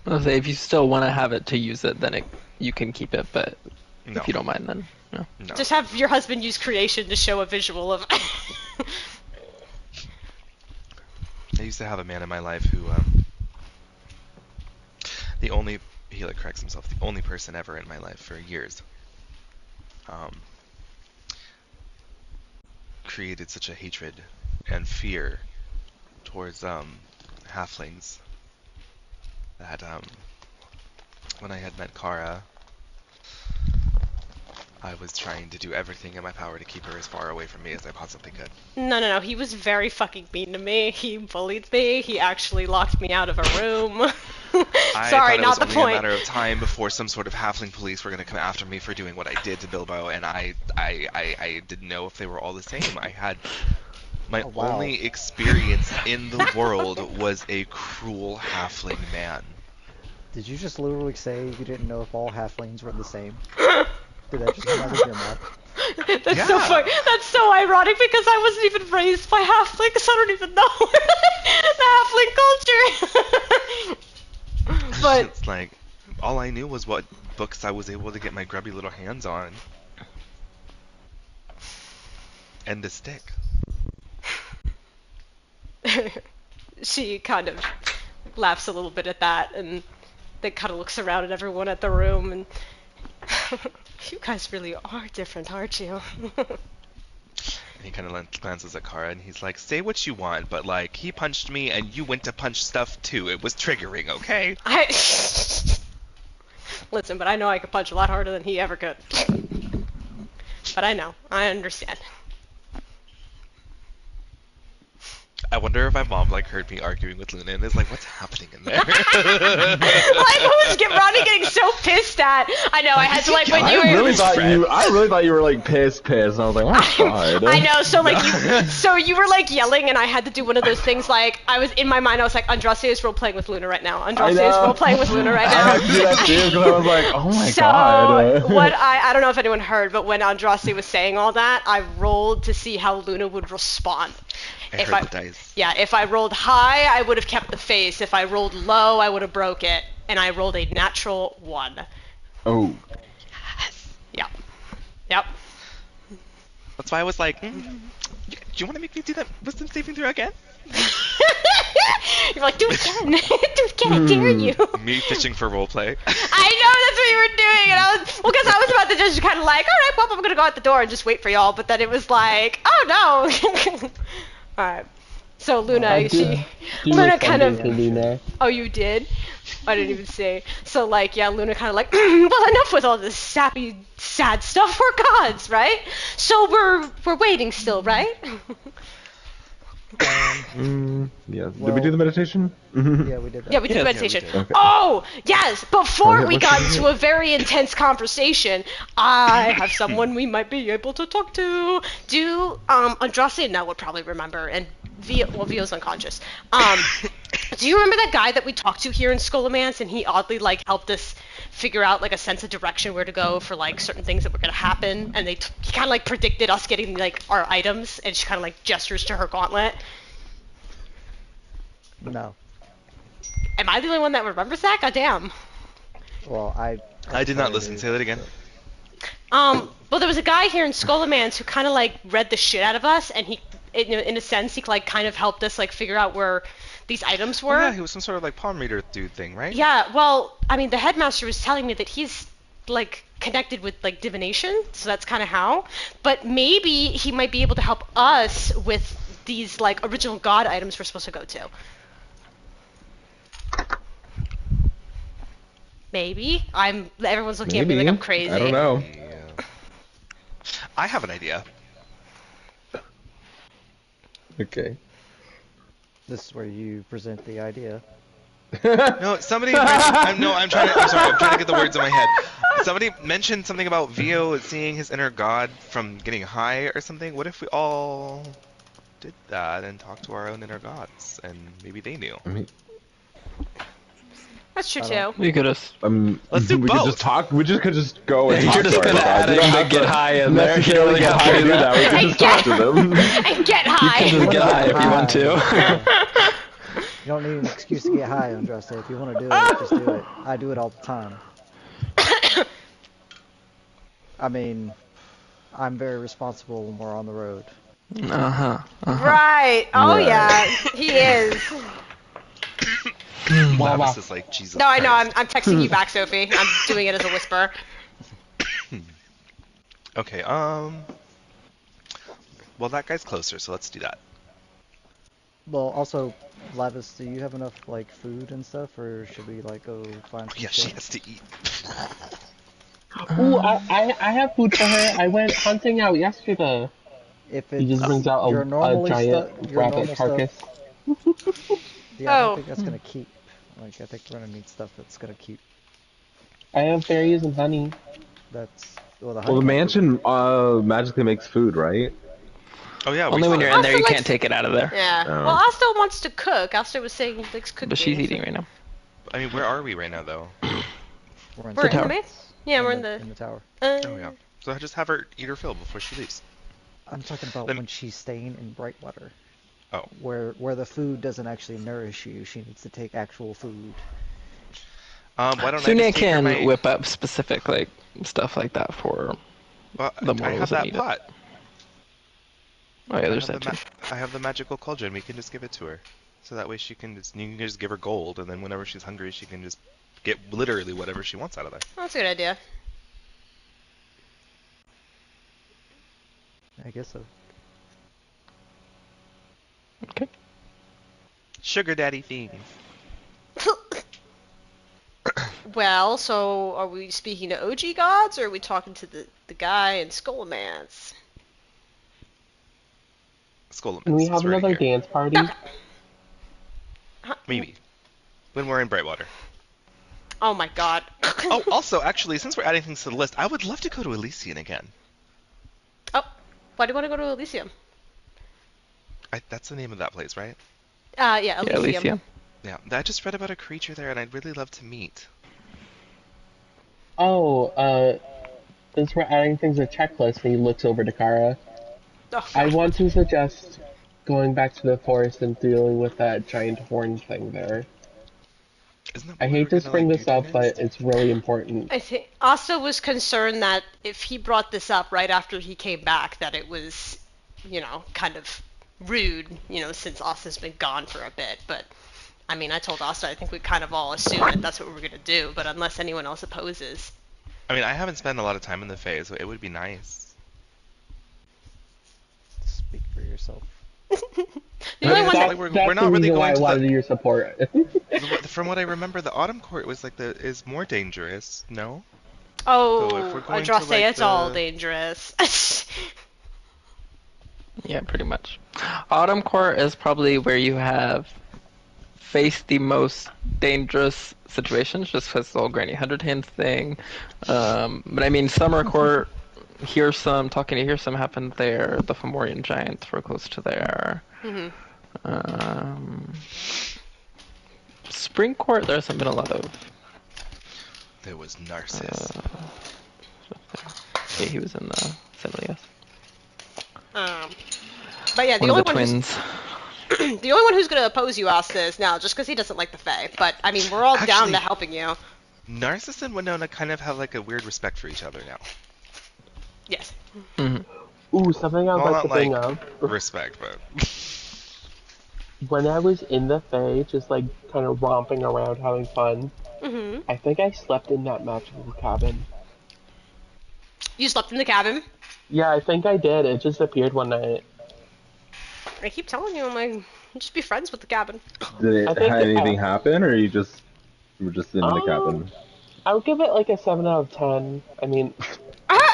I'll say if you still want to have it to use it, then you can keep it. But No. if you don't mind, then no. No. Just have your husband use creation to show a visual of. I used to have a man in my life who, he like corrects himself, the only person ever in my life for years, created such a hatred and fear towards halflings that when I had met Kara, I was trying to do everything in my power to keep her as far away from me as I possibly could. No. He was very fucking mean to me. He bullied me. He actually locked me out of a room. Sorry, not the I thought it was only point. a matter of time before some sort of halfling police were going to come after me for doing what I did to Bilbo, and I didn't know if they were all the same. I had my only experience in the world was a cruel halfling man. Did you just literally say you didn't know if all halflings were the same? Did that just come out of your mouth? That's so funny. That's so ironic because I wasn't even raised by halflings. I don't even know the halfling culture. But it's like all I knew was what books I was able to get my grubby little hands on, and the stick. she kind of laughs a little bit at that, and then kind of looks around at everyone at the room, and you guys really are different, aren't you? And he kind of glances at Kara, and he's like, "Say what you want, but like he punched me, and you went to punch stuff too. It was triggering, okay?" Listen, but I know I could punch a lot harder than he ever could. But I know, I understand. I wonder if my mom like heard me arguing with Luna and is like, "What's happening in there?" Like, who's Ronnie getting so pissed at? I know, I had to, like, when you were... I really thought you were, like, pissed, and I was like, oh my god. I know, so, like, you were, like, yelling, and I had to do one of those things, like, I was, in my mind, I was like, Andraste is role-playing with Luna right now. Andraste is role-playing with Luna right now. I had to do that too, because I was like, oh my god. So, what I don't know if anyone heard, but when Andraste was saying all that, I rolled to see how Luna would respond. I heard the dice. Yeah, if I rolled high, I would have kept the face. If I rolled low, I would have broke it. And I rolled a natural 1. Oh. Yes. Yep. That's why I was like, do you want to make me do that wisdom saving throw again? You're like, do it again. Do it again, I dare you. Me fishing for roleplay. I know, that's what you were doing. And I was, well, because I was about to just kind of like, all right, well, I'm going to go out the door and just wait for y'all. But then it was like, oh, no. Alright, so Luna, Luna kind of, oh, you did? I didn't even say. So, like, yeah, Luna kind of like, well, enough with all this sappy, sad stuff, we're gods, right? So we're waiting still, right? Yeah. Did we do the meditation? Yeah, we did that. Yeah, we did the meditation. Yeah, we did. Okay. Oh, yes, before we got into a very intense conversation, I have someone we might be able to talk to. Andraste and Nell would probably remember, and Vio's unconscious. Do you remember that guy that we talked to here in Scholomance, and he oddly, like, helped us figure out, like, a sense of direction where to go for, like, certain things that were going to happen, and he kind of, like, predicted us getting, like, our items, and she kind of, like, gestures to her gauntlet? No. Am I the only one that remembers that? Goddamn. Well, I did not listen. Say that again. Well, there was a guy here in Scholomance who kind of, like, read the shit out of us, and he, in a sense, he, like, kind of helped us, like, figure out where these items were. Oh, yeah, he was some sort of, like, palm reader dude thing, right? Yeah, well, I mean, the headmaster was telling me that he's, like, connected with, like, divination, so that's kind of how. But maybe he might be able to help us with these, like, original god items we're supposed to go to. Maybe. Everyone's looking at me like I'm crazy. I don't know. Yeah. I have an idea. Okay. This is where you present the idea. No, somebody mentioned, I'm sorry, I'm trying to get the words in my head. Somebody mentioned something about Vio seeing his inner god from getting high or something. What if we all did that and talked to our own inner gods, and maybe they knew? I mean, That's true, too. We could have. Let's do we both. could just talk. We just could just go and talk You're just to our gonna gods. add You don't it have and get to high in there. necessarily get high to do that. We can just talk to them. And get high. You can just get high if you want to. You don't need an excuse to get high, Andraste. If you want to do it, just do it. I do it all the time. I mean, I'm very responsible when we're on the road. Right. Oh, Right. yeah. He is. Lavis is like, Jesus No, I know. Christ. I'm texting you back, Sophie. I'm doing it as a whisper. Okay, Well, that guy's closer, so let's do that. Well, also, Lavis, do you have enough like food and stuff, or should we like go find Oh, some yeah, she stuff? has to eat. Ooh, I have food for her. I went hunting out yesterday. If He just it's brings out your a normally giant your rabbit normal stuff, carcass. yeah, I don't Oh, think that's gonna keep. Like, I think we're gonna need stuff that's gonna keep. I have berries and honey. That's well, the Well, honey the can't keep. mansion magically makes food, right? Oh, yeah, we Only when saw you're that. in there, you Asta can't likes. take it out of there. Yeah. Well, Oh. Asta wants to cook. Asta was saying he likes cooking. But she's so- eating right now. I mean, where are we right now, though? We're We're in tower. the base. Yeah, we're in the. in the tower. Oh, yeah. So I just have her eat her fill before she leaves. I'm talking about Then- when she's staying in Brightwater, Oh. where the food doesn't actually nourish you. She needs to take actual food. Why don't I Sune just take her can my... whip up specific like stuff like that for. Well, the I mortals have that that need it. pot. Oh yeah, I there's have, that the too. I have the magical cauldron. We can just give it to her. So that way you can just give her gold, and then whenever she's hungry, she can just get literally whatever she wants out of there. That's a good idea. I guess so. Okay. Sugar daddy things. Well, so are we speaking to OG gods, or are we talking to the guy in Skullomance? Skullomance Can we is have right another here. dance party? Maybe. When we're in Brightwater. Oh my god. Oh, also, actually, since we're adding things to the list, I would love to go to Elysian again. Oh, why do you want to go to Elysium? That's the name of that place, right? Yeah, Yeah, Elysium. Alicia. Yeah. I just read about a creature there, and I'd really love to meet. Oh, since we're adding things to checklist, and he looks over to Kara, Oh, I God. want to suggest going back to the forest and dealing with that giant horn thing there. Isn't that I what we hate were to gonna, bring like, this do up, next? but it's really important. I think Asta was concerned that if he brought this up right after he came back, that it was, kind of rude, since Asta's been gone for a bit. But, I mean, I told Asta I think we kind of all assumed that that's what we were going to do, but unless anyone else opposes. I mean, I haven't spent a lot of time in the Fae, so it would be nice. Speak for yourself. The only one That's- that, we're not the really reason why going I to wanted the... your support. From what I remember, the Autumn Court was is more dangerous. No. So if oh, we're going to, Adraste, like, it's all the- dangerous. Yeah, pretty much. Autumn Court is probably where you have faced the most dangerous situations, just because the whole Granny Hundred Hands thing. But I mean, Summer Court, talking to Hearsome happened there. The Fomorian Giants were close to there. hmm Spring Court, there hasn't been a lot of. There was Narcissus. Yeah, he was in the assembly, yes. But yeah, One of the twins. the only one who's going to oppose you, Asta, is Nell, just because he doesn't like the Fae. But, I mean, we're all down Actually- to helping you. Narcissus and Winona kind of have like a weird respect for each other now. Yes. Ooh, something I'd Well, like to not bring like up. respect, but When I was in the Fae, just like kind of romping around, having fun, hmm I think I slept in that magical cabin. You slept in the cabin. Yeah, I think I did. It just appeared one night. I keep telling you, I'm like, just be friends with the cabin. Did I it think have it- anything happen, or you were just in the cabin? I would give it like a 7 out of 10. I mean,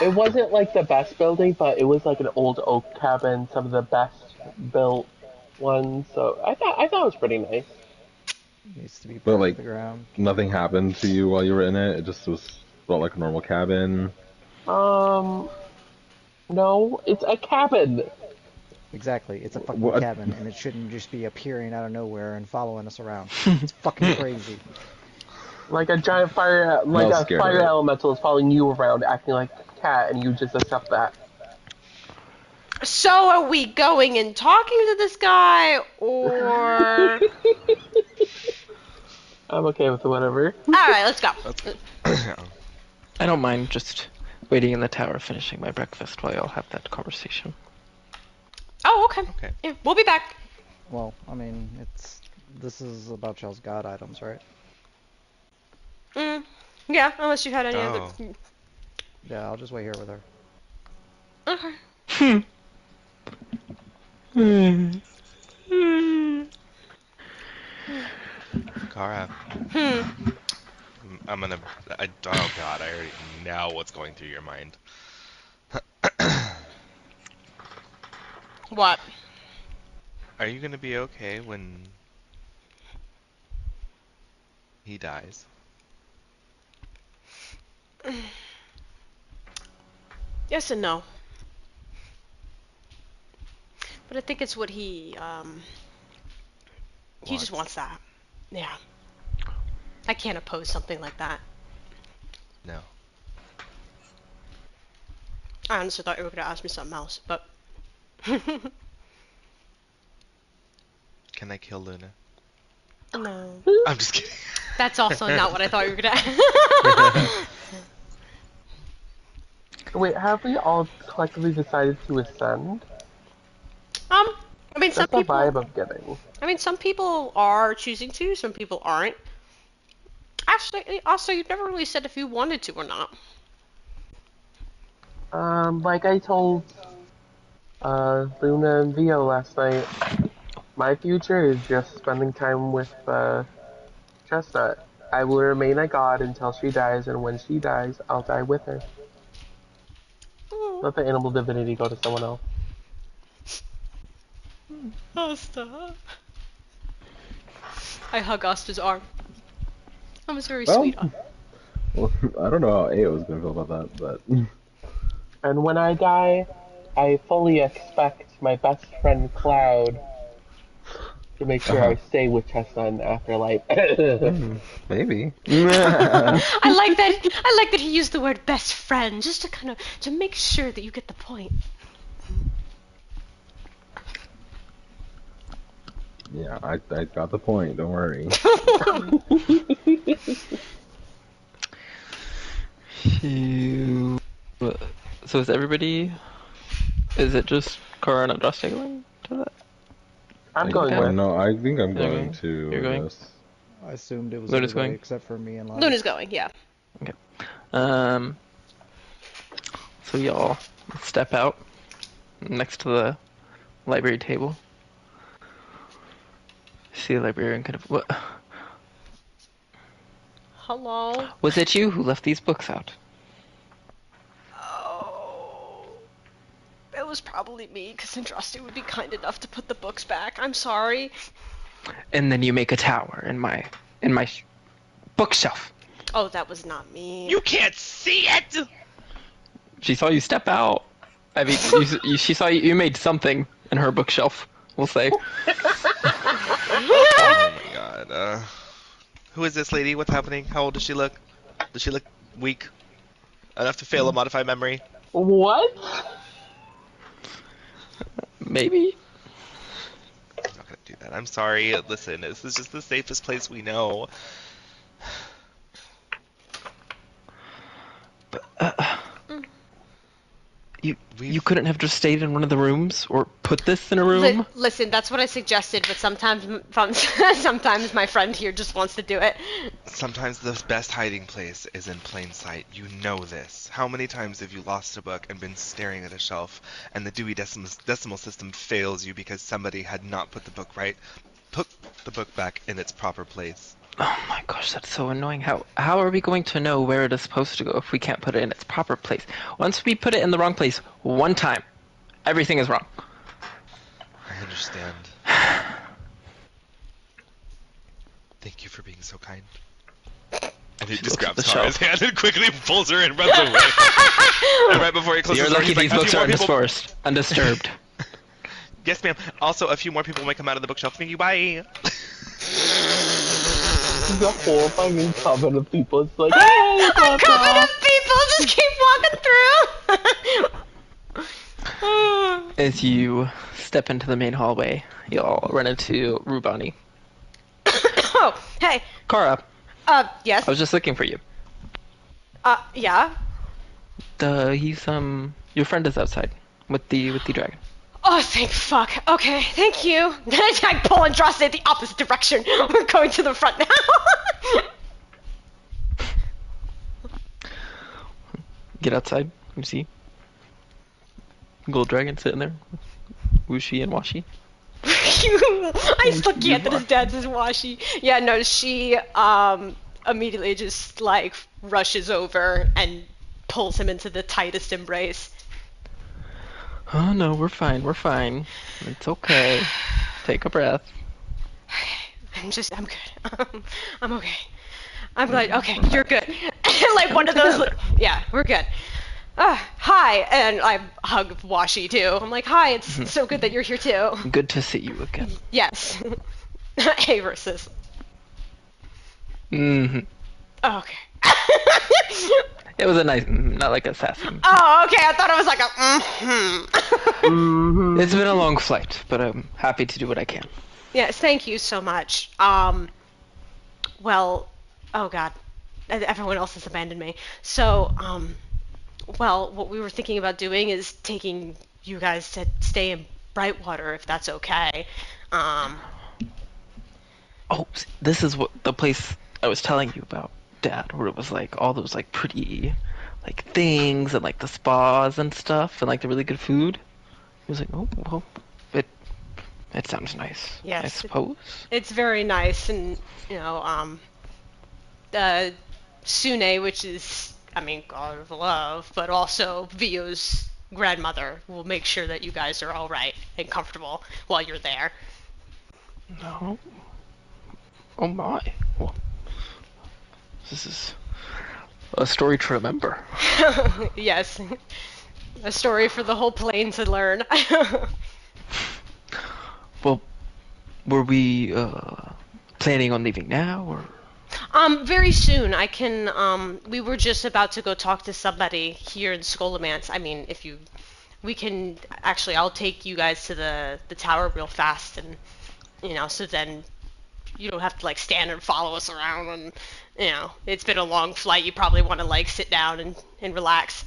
it wasn't like the best building, but it was like an old oak cabin, some of the best built ones. So I thought it was pretty nice. Needs to be But, burned like, to the ground. Nothing happened to you while you were in it. It just felt like a normal cabin. No, it's a cabin. Exactly. It's a fucking What? cabin, and it shouldn't just be appearing out of nowhere and following us around. It's fucking crazy. Like a giant fire, like was a scared of fire it. elemental is following you around, acting like a cat, and you just accept that. So are we going and talking to this guy, or... I'm okay with whatever. Alright, let's go. I don't mind just waiting in the tower, finishing my breakfast while y'all have that conversation. Oh, okay. Okay. Yeah, we'll be back. Well, I mean, this is about y'all's god items, right? Yeah, unless you had any Oh. Yeah, I'll just wait here with her. other... Okay. Kara, Hmm. I'm gonna. Oh God, I already know what's going through your mind. What? Are you gonna be okay when he dies? Yes and no. But I think it's what he just wants that. Yeah. I can't oppose something like that. No. I honestly thought you were gonna ask me something else, but Can I kill Luna? no. I'm just kidding. That's also not what I thought you were gonna ask. Wait, have we all collectively decided to ascend? I mean some That's the people vibe I'm getting. I mean some people are choosing to, some people aren't. Actually, also you've never really said if you wanted to or not. Like I told Luna and Vio last night, my future is just spending time with Chestnut. I will remain a god until she dies, and when she dies, I'll die with her. Let the animal divinity go to someone else. Asta. I hug Asta's arm. That was very Well, sweet. well, I don't know how A was gonna feel about that, but And when I die, I fully expect my best friend Cloud to make sure I stay with Chestnut in the afterlife. maybe. I like that. I like that he used the word best friend just to kind of to make sure that you get the point. Yeah, I got the point. Don't worry. So is everybody? Is it just Kara and Andraste going to that? I'm I going Okay. with. No, I think I'm You're going going? to. You're I going? guess. I assumed it was Luna's everybody going? except for me and Lana. Luna's going, yeah. Okay. So y'all step out next to the library table. See the librarian kind of. What? Hello. Was it you who left these books out? Oh, it was probably me because Andraste would be kind enough to put the books back. I'm sorry. And then you make a tower in my bookshelf. Oh, that was not me. You can't see it. She saw you step out. I mean, she saw you made something in her bookshelf. We'll say. Oh my God. Who is this lady? What's happening? How old does she look? Does she look weak enough to fail a modified memory? What? Maybe. I'm not gonna do that. I'm sorry. Listen, this is just the safest place we know. You couldn't have just stayed in one of the rooms or put this in a room? Listen, that's what I suggested, but sometimes my friend here just wants to do it. Sometimes the best hiding place is in plain sight. You know this. How many times have you lost a book and been staring at a shelf, and the Dewey Decimal System fails you because somebody had not put the book back in its proper place? Oh my gosh, that's so annoying. How are we going to know where it is supposed to go if we can't put it in its proper place? Once we put it in the wrong place one time, everything is wrong. I understand. Thank you for being so kind. And he just grabs Kara's hand and quickly pulls her and runs away. And right before he closes You're the door, lucky he's like, these books "A few are more people." undisturbed. Yes, ma'am. Also, a few more people may come out of the bookshelf. Thank you. Bye. The whole fucking coven of people. It's like, hey, Coven of people just keep walking through. As you step into the main hallway, you'll run into Rubani. Oh, hey. Kara, Yes. I was just looking for you. Yeah. He's your friend is outside with the dragon. Oh, thank fuck. Okay, thank you. I pull Andraste in the opposite direction. We're going to the front now. Get outside. You see, gold dragon sitting there. Wushi and Washi? I still can't that his dad's is Washi. Yeah, no, she immediately just like rushes over and pulls him into the tightest embrace. Oh no, we're fine. We're fine. It's okay. Take a breath. I'm good. I'm okay. I'm glad. Okay, you're good. Like one of those. Yeah, we're good. Hi, and I hug Washi too. I'm like, hi, it's so good that you're here too. Good to see you again. Yes. A versus. Mm-hmm. Oh, okay. It was a nice, not like a sassy. Oh, okay. I thought it was like a Mm-hmm. It's been a long flight, but I'm happy to do what I can. Yes, thank you so much. Well, oh god, everyone else has abandoned me. So, well, what we were thinking about doing is taking you guys to stay in Brightwater, if that's okay. Oh, this is what the place I was telling you about, Dad, where it was like all those like pretty, like things and like the spas and stuff and like the really good food. He was like, oh, well, it sounds nice. Yes, I suppose. It's very nice, and Sune, which is, I mean, God of love, but also Vio's grandmother, will make sure that you guys are all right and comfortable while you're there. No. Oh my. Well, this is a story to remember. Yes. A story for the whole plane to learn. Well, were we planning on leaving now, or? Very soon. I can, we were just about to go talk to somebody here in Skolomance. I mean, we can, actually, I'll take you guys to the tower real fast, and, so then you don't have to, like, stand and follow us around, and, it's been a long flight. You probably want to, like, sit down and relax.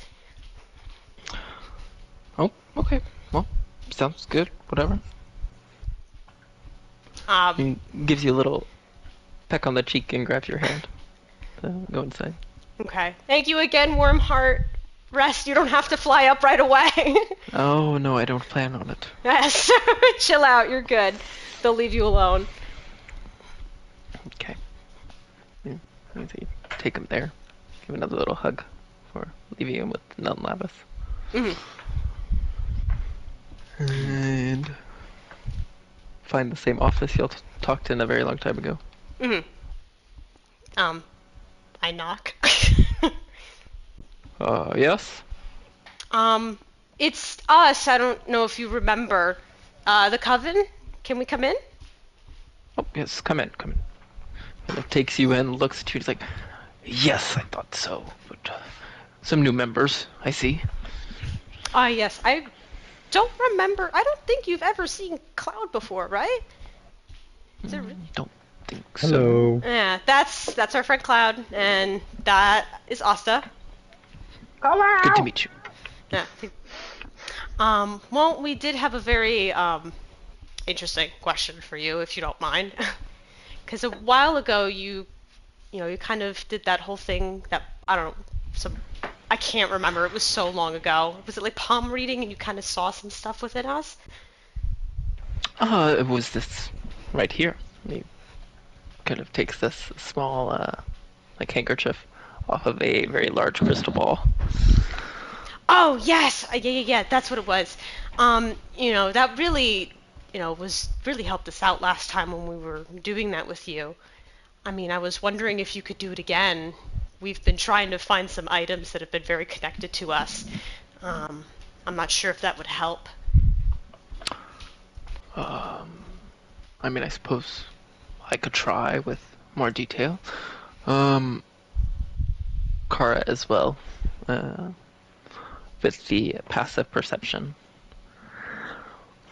Oh, okay. Well, sounds good. Whatever. He gives you a little peck on the cheek and grabs your hand to go inside. Okay. Thank you again, Warm Heart. Rest. You don't have to fly up right away. Oh, no, I don't plan on it. Yes. Chill out. You're good. They'll leave you alone. Okay. Yeah, so you take him there. Give another little hug for leaving him with Nell and Lavis. Mm-hmm. And find the same office y'all talked in a very long time ago. Mm-hmm. I knock. Yes? It's us. I don't know if you remember. The Coven? Can we come in? Oh, yes, come in. And it takes you in, looks at you, he's like, yes, I thought so, but some new members, I see. Yes. I don't remember. I don't think you've ever seen Cloud before, right? Is it... Don't think so. Hello. Yeah, that's our friend Cloud, and that is Asta. Good to meet you. Yeah. Well, we did have a very interesting question for you, if you don't mind. Because a while ago, you kind of did that whole thing that, I don't know, I can't remember. It was so long ago. Was it like palm reading, and you kind of saw some stuff within us? It was this right here. He kind of takes this small, like handkerchief off of a very large crystal ball. Oh, yes! Yeah, that's what it was. That really, was really helped us out last time when we were doing that with you. I mean, I was wondering if you could do it again. We've been trying to find some items that have been very connected to us. I'm not sure if that would help. I mean, I suppose I could try with more detail. Kara as well. With the passive perception.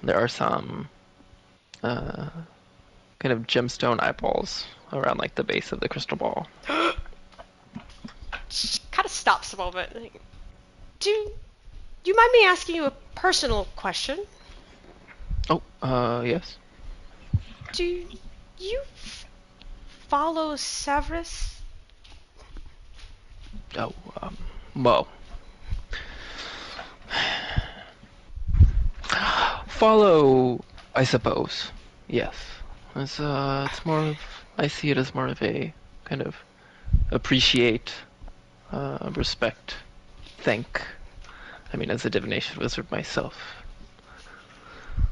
There are some kind of gemstone eyeballs around like the base of the crystal ball. Just kind of stops a moment. Like, do you mind me asking you a personal question? Oh, yes. Do you follow Severus? Oh, well. follow, I suppose. Yes. It's more of, I see it as more of a kind of appreciate, respect, thank. I mean, as a divination wizard myself,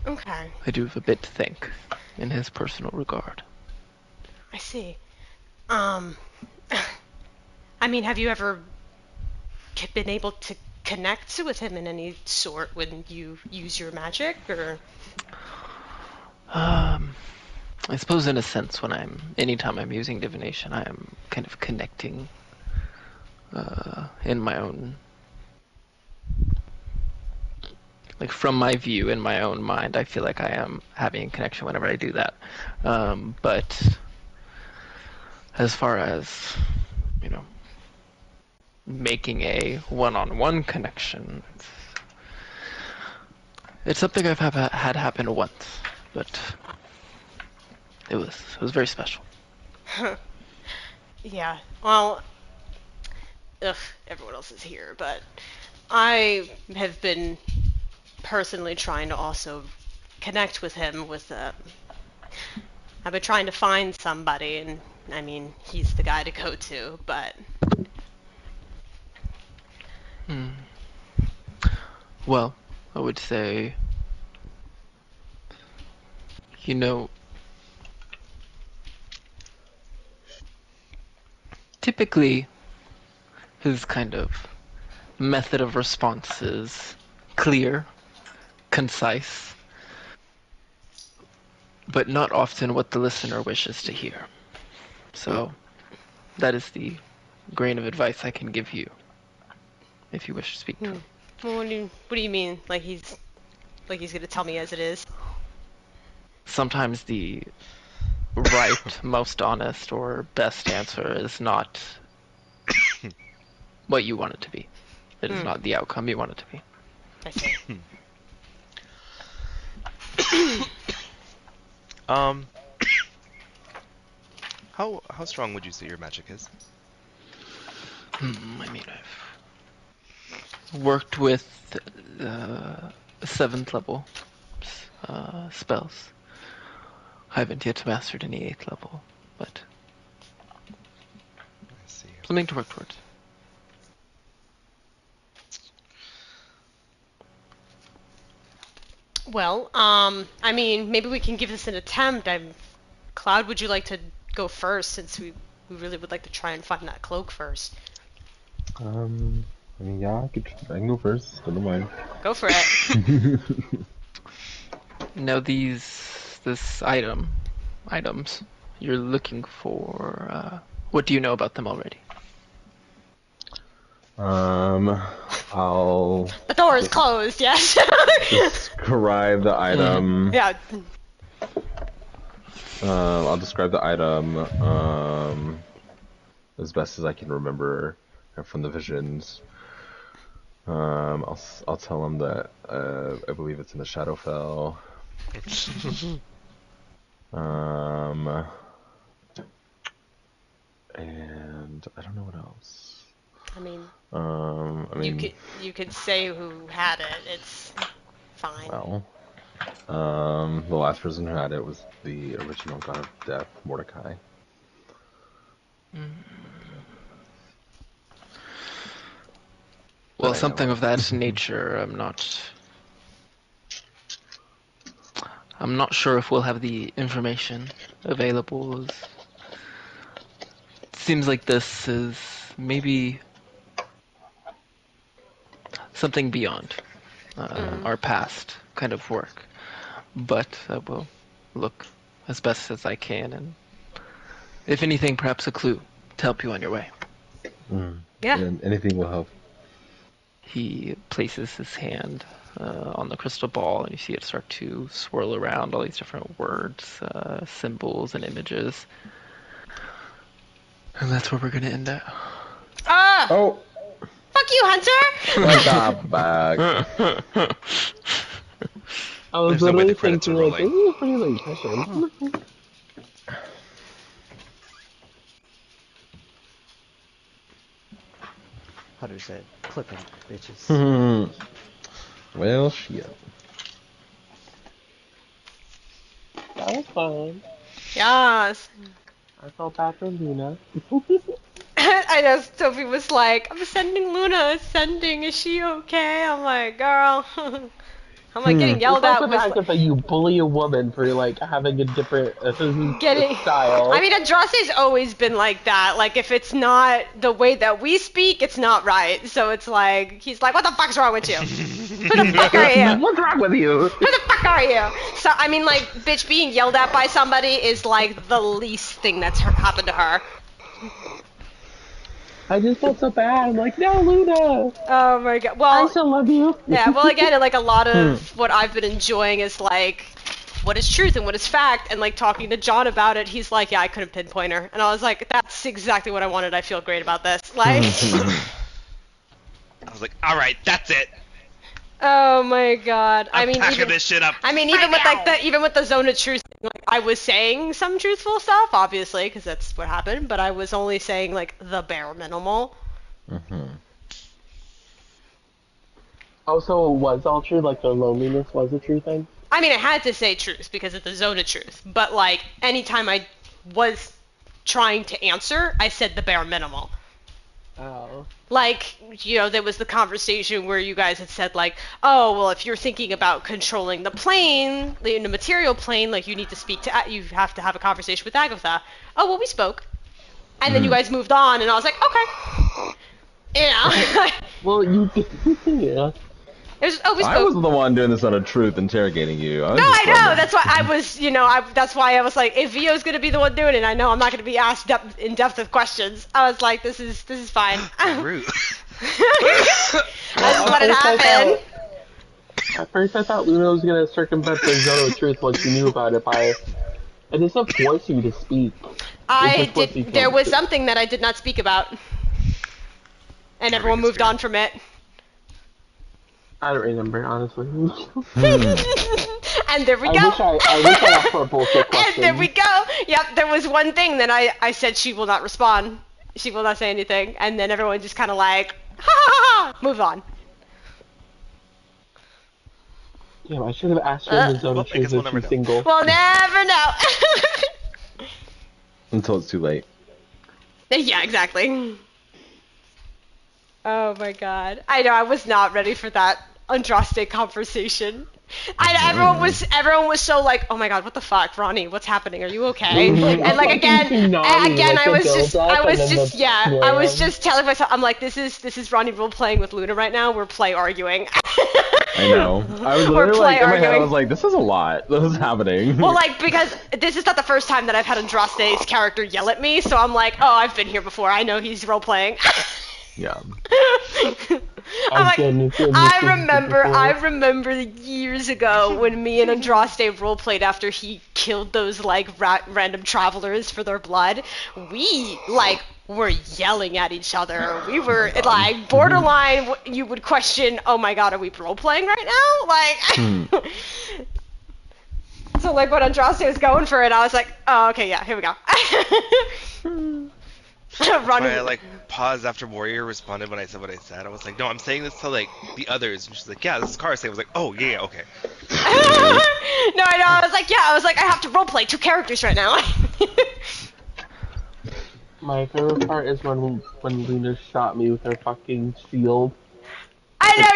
Okay, I do have a bit to thank in his personal regard. I see. Um, I mean, have you ever been able to connect with him in any sort when you use your magic, or? I suppose in a sense anytime I'm using divination, I am kind of connecting, in my own, like from my view, in my own mind, I feel like I am having a connection whenever I do that. But as far as, you know, making a one-on-one connection, it's something I've had happen once, but it was very special. Yeah, well, ugh, everyone else is here, but I have been personally trying to also connect with him with, I've been trying to find somebody, and I mean, he's the guy to go to, but... Well, I would say, you know, typically his kind of method of response is clear, concise, but not often what the listener wishes to hear. So that is the grain of advice I can give you, if you wish to speak to him. Well, what do you mean? Like he's gonna tell me as it is? Sometimes the right, most honest, or best answer is not what you want it to be. It is not the outcome you want it to be. I see. How strong would you say your magic is? I mean, I've worked with 7th level spells. I haven't yet mastered any 8th level, but I see. something to work towards. Well, I mean, maybe we can give this an attempt. Cloud, would you like to go first, since we really would like to try and find that cloak first? I mean, yeah, I can go first. I don't mind. Go for it. Now this items you're looking for. What do you know about them already? I'll The door is closed. Yes. describe the item. Yeah. I'll describe the item as best as I can remember from the visions. I'll tell him that I believe it's in the Shadowfell. And I don't know what else. I mean, you could say who had it. It's fine. Well, the last person who had it was the original god of death, Mordecai. Well, something of that nature, I'm not sure if we'll have the information available. It seems like this is maybe something beyond our past kind of work. But I will look as best as I can, and if anything, perhaps a clue to help you on your way. Yeah. And anything will help. He places his hand on the crystal ball, and you see it start to swirl around all these different words, symbols, and images. And that's where we're going to end at. Ah! Oh! Fuck you, Hunter! What the bag? I was There's no way literally the credits thinking are like, rolling. ooh, pretty late session. How do you say it? Clipping, bitches. Well, shit. That was fun. Yes. I felt bad for Luna. I know Sophie was like, I'm sending Luna, sending, is she okay? I'm like, girl. I'm like getting yelled It's at also the was fact that you bully a woman for like having a different getting style. I mean, Andraste's always been like that. Like, if it's not the way that we speak, it's not right. So it's like, he's like, what the fuck's wrong with you? Who the fuck are you? What's wrong with you? Who the fuck are you? So, I mean, like, bitch, being yelled at by somebody is like the least thing that's happened to her. I just felt so bad. I'm like, no, Luna. Oh my god. Well, I still love you. yeah, well, again, like, a lot of what I've been enjoying is, like, what is truth and what is fact, and, like, talking to John about it, he's like, yeah, I couldn't pinpoint her. And I was like, that's exactly what I wanted. I feel great about this. Like, I was like, all right, that's it. oh my god. I'm I mean, packing even, this shit up. I mean, even with, like, even with the zone of truth, like, I was saying some truthful stuff, obviously, because that's what happened, but I was only saying, like, the bare minimal. Also, it was all true. Like the loneliness was a true thing. I mean, I had to say truth because it's the zone of truth, but, like, anytime I was trying to answer, I said the bare minimal. Oh. Like, you know, there was the conversation where you guys had said, like, oh, well, if you're thinking about controlling the plane, in the material plane, like, you need to speak to, you have to have a conversation with Agatha. Oh, well, we spoke. And then you guys moved on, and I was like, okay. You know? Well, you did. Yeah. It was, oh, we spoke. I was the one doing this out of truth, interrogating you. No, I know. That's why I was, you know, that's why I was like, if Vio's gonna be the one doing it, I know I'm not gonna be asked in depth of questions. I was like, this is fine. Rude. I just let it happen. At first, I thought Luna was gonna circumvent the zone of truth once she knew about it by. It doesn't force you to speak. I did. There was something that I did not speak about, and everyone moved on from it. I don't remember, honestly. And there we go. I wish I asked for a bullshit question. And there we go. Yep, there was one thing that I said she will not respond. She will not say anything. And then everyone just kind of like, ha ha ha, move on. Damn, I should have asked her in the zone of truth if she's single. We'll never know. Until it's too late. Yeah, exactly. Oh my god. I know, I was not ready for that Andraste conversation. Everyone was so like, oh my god, what the fuck, Ronnie, what's happening? Are you okay? And like again, I was just telling myself, I'm like, this is Ronnie role playing with Luna right now. We're play arguing. I know. I was literally like, in my head, I was like, this is a lot. This is happening. Well, like, because this is not the first time that I've had Andraste's character yell at me, so I'm like, oh, I've been here before. I know he's role playing. Yeah. I remember years ago when me and Andraste roleplayed after he killed those like random travelers for their blood. We like were yelling at each other. We were like borderline. You would question, oh my god, are we roleplaying right now? Like. So like when Andraste was going for it, I was like, oh okay, yeah, here we go. That's why I like paused after Warrior responded when I said what I said. I was like, no, I'm saying this to like the others. And she's like, yeah, this is Cara saying. I was like, oh yeah, okay. No, I know. I was like, I have to roleplay 2 characters right now. My favorite part is when Luna shot me with her fucking shield.